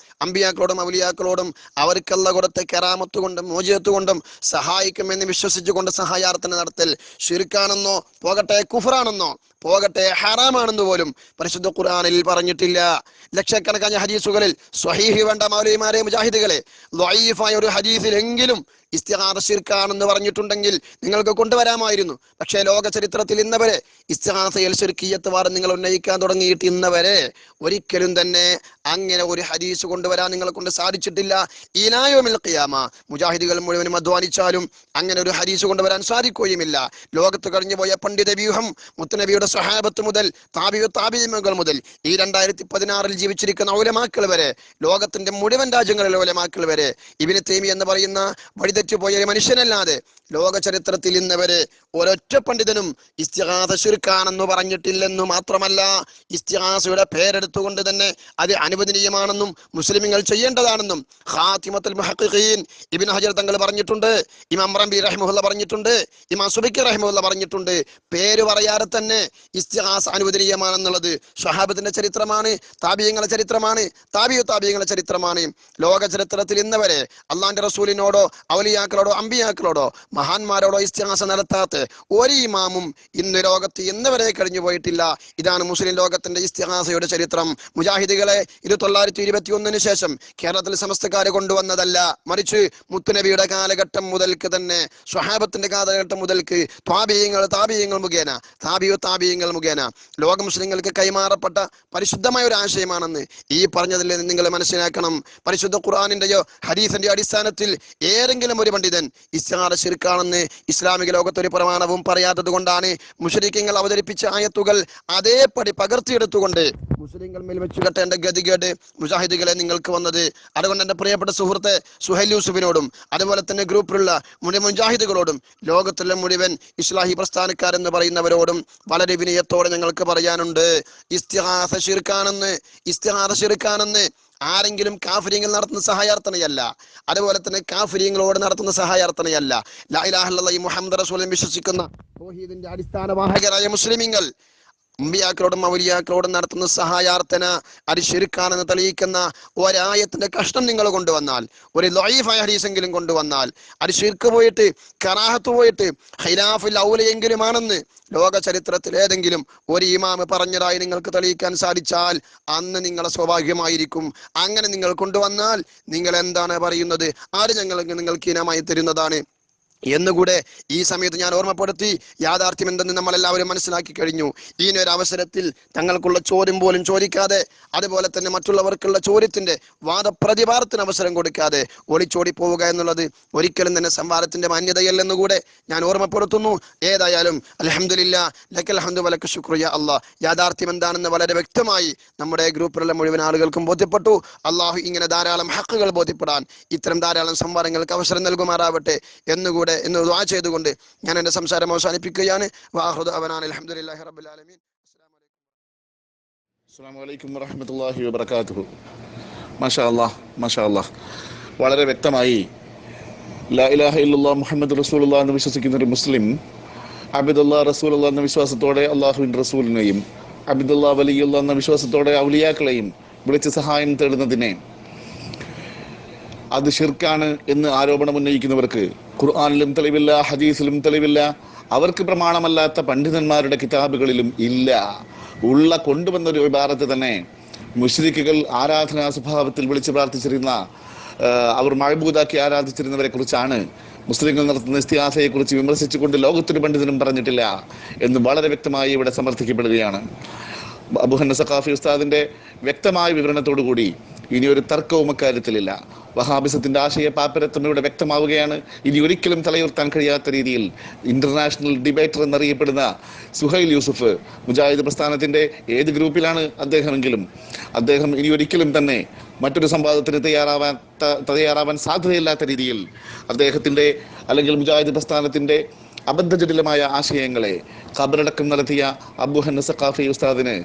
അമ്പിയാക്കളോടും ഔലിയാക്കളോടും അവർക്കല്ല കൊടുത്ത കറാമത്ത് കൊണ്ടും മോചിതത്ത് കൊണ്ടും സഹായിക്കുമെന്ന് വിശ്വസിച്ചുകൊണ്ട് സഹായാർത്ഥന നടത്തൽ ശിർക്കാണെന്നോ പോകട്ടെ കുഫറാണെന്നോ പോകട്ടെ ഹറാമാണെന്ന് പോലും പരിശുദ്ധ ഖുർആനിൽ പറഞ്ഞിട്ടില്ല. ലക്ഷക്കണക്കായ ഹദീസുകളിൽ സ്വഹീഹ് വേണ്ട മൗലവിമാരെ, മുജാഹിദുകളെ, ളഈഫായ ഒരു ഹദീസിലെങ്കിലും ഇസ്തിഗാസ ശിർക്കാണെന്ന് പറഞ്ഞിട്ടുണ്ടെങ്കിൽ നിങ്ങൾക്ക് കൊണ്ടുവരാമായിരുന്നു. പക്ഷേ ലോക ചരിത്രത്തിൽ ഇന്നവരെ ഇസ്തിഗാസയിൽ ശിർക്കിയ്യത്ത് വാദം നിങ്ങൾ ഉന്നയിക്കാൻ തുടങ്ങിയിട്ട് ഇന്നവരെ ഒരിക്കലും തന്നെ അങ്ങനെ ഒരു ഹദീസ് കൊണ്ടുവരാൻ നിങ്ങളെ കൊണ്ട് സാധിച്ചിട്ടില്ല. ഇലാ യൗമിൽ ഖിയാമ മുജാഹിദുകൾ മുഴുവനും അധ്വാനിച്ചാലും അങ്ങനെ ഒരു ഹദീസ് കൊണ്ടുവരാൻ സാധിക്കുകയുമില്ല. ലോകത്ത് കഴിഞ്ഞുപോയ പണ്ഡിത വ്യൂഹം മുത്തുനബിയുടെ സ്വഹാബത്ത് മുതൽ താബിഈങ്ങൾ മുതൽ ഈ 2016 ജീവിച്ചിരിക്കുന്ന ഉലമാക്കൾ വരെ, ലോകത്തിന്റെ മുഴുവൻ രാജ്യങ്ങളിലെ ഉലമാക്കൾ വരെ, ഇബ്നു തൈമിയ്യ എന്ന് പറയുന്ന വഴിതെറ്റുപോയ ഒരു മനുഷ്യനല്ലാതെ ലോക ചരിത്രത്തിൽ ഇന്നവരെ ഒരൊറ്റ പണ്ഡിതനും ഇസ്തിഗാസ ശിർക്കാണെന്ന് പറഞ്ഞിട്ടില്ലെന്നു മാത്രമല്ല, ഇസ്തിഗാസയുടെ പേരെടുത്തുകൊണ്ട് തന്നെ അത് അനുവദനീയമാണെന്നും മുസ്ലിമുകൾ ചെയ്യേണ്ടതാണെന്നും ഖാതിമത്തുൽ മുഹഖഖീൻ ഇബ്നു ഹജർ തങ്ങൾ പറഞ്ഞിട്ടുണ്ട്, ഇമാം റംബി റഹിമഹുല്ലാഹ് പറഞ്ഞിട്ടുണ്ട്, ഇമാം സുബൈക്കി റഹിമഹുല്ലാഹ് പറഞ്ഞിട്ടുണ്ട്. പേര് പറയാതെ തന്നെ ഇസ്തിഗാസ അനുവദനീയമാണെന്നുള്ളത് സ്വഹാബത്തിന്റെ ചരിത്രമാണ്, താബിഈങ്ങളുടെ ചരിത്രമാണ്, താബിഈങ്ങളുടെ ചരിത്രമാണ്. ലോക ചരിത്രത്തിൽ ഇന്നവരെ അള്ളാന്റെ റസൂലിനോടോ ഔലിയാക്കളോടോ അമ്പിയാക്കളോടോ മഹാന്മാരോടോ ഇസ്തിഗാസ നടത്താത്ത ഒരു ഇമാമും ഇന്ന് ലോകത്ത് ഇന്നുവരെ കഴിഞ്ഞു പോയിട്ടില്ല. ഇതാണ് മുസ്ലിം ലോകത്തിന്റെ ഇസ്തിഗാസയുടെ ചരിത്രം. മുജാഹിദുകളെ 1921 ശേഷം കേരളത്തിൽ സമസ്തക്കാരെ കൊണ്ടുവന്നതല്ല, മറിച്ച് മുത്തുനബിയുടെ കാലഘട്ടം മുതൽക്ക് തന്നെ, സ്വഹാബത്തിന്റെ കാലഘട്ടം മുതൽക്ക് താബിഈങ്ങൾ മുഖേന, താബിഈങ്ങൾ മുഖേന ലോക മുസ്ലിങ്ങൾക്ക് കൈമാറപ്പെട്ട പരിശുദ്ധമായ ഒരു ആശയമാണെന്ന് ഈ പറഞ്ഞതിൽ നിങ്ങൾ മനസ്സിലാക്കണം. പരിശുദ്ധ ഖുർആനിന്റെയോ ഹദീസിന്റെ അടിസ്ഥാനത്തിൽ ഏതെങ്കിലും ഒരു പണ്ഡിതൻ ഇസ്തിഗാസ ശിർക്കാണെന്ന് ഇസ്ലാമിക ലോകത്തൊരു പ്രമാണവും പറയാത്തത് കൊണ്ടാണ് മുശ്രിക്കുകൾ അവതരിപ്പിച്ച ആയത്തുകൾ അതേപടി പകർത്തിയെടുത്തുകൊണ്ട് മുസ്ലിങ്ങൾ മേൽ വെച്ചു കെട്ടേണ്ട ഗതികേട് മുജാഹിദുകളെ നിങ്ങൾക്ക് വന്നത്. അതുകൊണ്ട് എന്റെ പ്രിയപ്പെട്ട സുഹൃത്തെ സുഹൈൽ യൂസുഫിനോടും അതുപോലെ തന്നെ ഗ്രൂപ്പിലുള്ള മുഴുവൻ മുജാഹിദുകളോടും ലോകത്തിലെ മുഴുവൻ ഇസ്ലാഹി പ്രസ്ഥാനക്കാരെന്ന് പറയുന്നവരോടും വളരെ വിനയത്തോടെ ഞങ്ങൾക്ക് പറയാനുണ്ട്, ഇസ്തിഗാസ ശിർക്കാണെന്ന് ആരെങ്കിലും കാഫിര്യങ്ങൾ നടത്തുന്ന സഹായാർത്ഥനയല്ല, അതുപോലെ തന്നെ കാഫിര്യങ്ങളോട് നടത്തുന്ന സഹായാർത്ഥനയല്ല. ലാ ഇലാഹ ഇല്ലല്ലാഹ് മുഹമ്മദ് റസൂലുള്ളാഹി വിശ്വസിക്കുന്ന തൗഹീദിന്റെ അടിസ്ഥാന വാഹകരായ മുസ്ലിമീങ്ങൾ അമ്പിയാക്കളോടും ഔലിയാക്കളോടും നടത്തുന്ന സഹായാർത്ഥന അത് ശിർക്കാണെന്ന് തെളിയിക്കുന്ന ഒരായത്തിന്റെ കഷ്ണം നിങ്ങൾ കൊണ്ടുവന്നാൽ, ഒരു ളഈഫായ ഹദീസെങ്കിലും കൊണ്ടുവന്നാൽ, അത് ശിർക്ക് പോയിട്ട് കറാഹത്ത് പോയിട്ട് ഖിലാഫുൽ ഔലയെങ്കിലും ആണെന്ന് ലോക ചരിത്രത്തിൽ ഏതെങ്കിലും ഒരു ഇമാം പറഞ്ഞതായി നിങ്ങൾക്ക് തെളിയിക്കാൻ സാധിച്ചാൽ അന്ന് നിങ്ങളെ സൗഭാഗ്യമായിരിക്കും. അങ്ങനെ നിങ്ങൾ കൊണ്ടുവന്നാൽ നിങ്ങൾ എന്താണ് പറയുന്നത്, ആര് നിങ്ങൾക്ക് ഇനമായി തരുന്നതാണ് എന്നുകൂടെ ഈ സമയത്ത് ഞാൻ ഓർമ്മപ്പെടുത്തി. യാഥാർത്ഥ്യം എന്തെന്ന് നമ്മളെല്ലാവരും മനസ്സിലാക്കി കഴിഞ്ഞു. ഈ ഒരു അവസരത്തിൽ തങ്ങൾക്കുള്ള ചോദ്യം പോലും ചോദിക്കാതെ, അതുപോലെ തന്നെ മറ്റുള്ളവർക്കുള്ള ചോദ്യത്തിന്റെ വാദപ്രതിവാദത്തിന് അവസരം കൊടുക്കാതെ ഒളിച്ചോടി പോവുക എന്നുള്ളത് ഒരിക്കലും തന്നെ സംവാദത്തിന്റെ മാന്യതയല്ലെന്നുകൂടെ ഞാൻ ഓർമ്മപ്പെടുത്തുന്നു. ഏതായാലും അൽഹംദുലില്ലാഹ് ലക്കൽ ഹംദു വലക ശുക്ർ യാ അല്ലാഹ്. യാഥാർത്ഥ്യം എന്താണെന്ന് വളരെ വ്യക്തമായി നമ്മുടെ ഗ്രൂപ്പിലുള്ള മുഴുവൻ ആളുകൾക്കും ബോധ്യപ്പെട്ടു. അള്ളാഹു ഇങ്ങനെ ധാരാളം ഹക്കുകൾ ബോധ്യപ്പെടാൻ ഇത്തരം ധാരാളം സംവാദങ്ങൾക്ക് അവസരം നൽകുമാറാവട്ടെ എന്നുകൂടെ എന്ന് ദുആ ചെയ്തുകൊണ്ട് ഞാൻ എന്റെ സംസാരം അവസാനിപ്പിക്കുകയാണ്. വആഖിറു ദഅവാനാ അൽഹംദുലില്ലാഹി റബ്ബിൽ ആലമീൻ. അസ്സലാമു അലൈക്കും വറഹ്മത്തുള്ളാഹി വബറകാതുഹു. മാഷാ അല്ലാഹ് വളരെ വ്യക്തമായി ലാ ഇലാഹ ഇല്ലല്ലാഹ് മുഹമ്മദ് റസൂലുള്ളാഹി എന്ന് വിശ്വസിക്കുന്ന ഒരു മുസ്ലിം അബ്ദുല്ലാഹ് റസൂലുള്ളാഹി എന്ന വിശ്വാസത്തോടെ അല്ലാഹുവിന്റെ റസൂലിനെയും അബ്ദുല്ലാഹ് വലിയുള്ളാഹി എന്ന വിശ്വാസത്തോടെ ഔലിയാക്കളെയും വിളിച്ച് സഹായം തേടുന്നതിനെ അത് ശിർക്കാണ് എന്ന് ആരോപണം ഉന്നയിക്കുന്നവർക്ക് ഖുർആനിലും തെളിവില്ല, ഹദീസിലും തെളിവില്ല, അവർക്ക് പ്രമാണമല്ലാത്ത പണ്ഡിതന്മാരുടെ കിതാബുകളിലും ഇല്ല. ഉള്ള കൊണ്ടുവന്നൊരു ഇബാറത്ത് തന്നെ മുശ്രിക്കുകൾ ആരാധനാ സ്വഭാവത്തിൽ വിളിച്ചു പ്രാർത്ഥിച്ചിരുന്ന, അവർ മഅബൂദാക്കി ആരാധിച്ചിരുന്നവരെ കുറിച്ചാണ് മുസ്ലിങ്ങൾ നടത്തുന്ന ഇസ്തിഗാസയെ കുറിച്ച് വിമർശിച്ചുകൊണ്ട് ലോകത്തൊരു പണ്ഡിതനും പറഞ്ഞിട്ടില്ല എന്ന് വളരെ വ്യക്തമായി ഇവിടെ സമർത്ഥിക്കപ്പെടുകയാണ്. അബൂ ഹന്ന സഖാഫി ഉസ്താദിന്റെ വ്യക്തമായ വിവരണത്തോടു കൂടി ഇനി ഒരു തർക്കവും അക്കാര്യത്തിലില്ല. വഹാബിസത്തിന്റെ ആശയ പാപ്പരത്വം ഇവിടെ വ്യക്തമാവുകയാണ്. ഇനി ഒരിക്കലും തലയുർത്താൻ കഴിയാത്ത രീതിയിൽ ഇന്റർനാഷണൽ ഡിബേറ്റർ എന്നറിയപ്പെടുന്ന സുഹൈൽ യൂസുഫ്, മുജാഹിദ് പ്രസ്ഥാനത്തിന്റെ ഏത് ഗ്രൂപ്പിലാണ് അദ്ദേഹമെങ്കിലും, അദ്ദേഹം ഇനി ഒരിക്കലും തന്നെ മറ്റൊരു സംവാദത്തിന് തയ്യാറാവാൻ സാധ്യതയില്ലാത്ത രീതിയിൽ അദ്ദേഹത്തിന്റെ അല്ലെങ്കിൽ മുജാഹിദ് പ്രസ്ഥാനത്തിന്റെ അബദ്ധജടിലമായ ആശയങ്ങളെ ഖബറടക്കം നടത്തിയ അബൂ ഹന്ന സഖാഫി ഉസ്താദിന്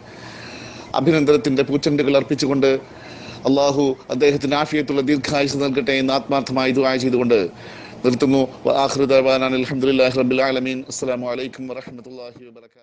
അഭിനന്ദനത്തിന്റെ പൂച്ചെണ്ടുകൾ അർപ്പിച്ചുകൊണ്ട് അള്ളാഹു അദ്ദേഹത്തിന് ആഫിയത്തുള്ള ദീർഘായുസ് നൽകട്ടെ എന്ന് ആത്മാർത്ഥമായി ദുആ ചെയ്തുകൊണ്ട് നിർത്തുന്നു. വആഖിറു ദഅവാനാ അൽഹംദുലില്ലാഹി റബ്ബിൽ ആലമീൻ. അസ്സലാമു അലൈക്കും വറഹ്മത്തുള്ളാഹി വബറകാതുഹു.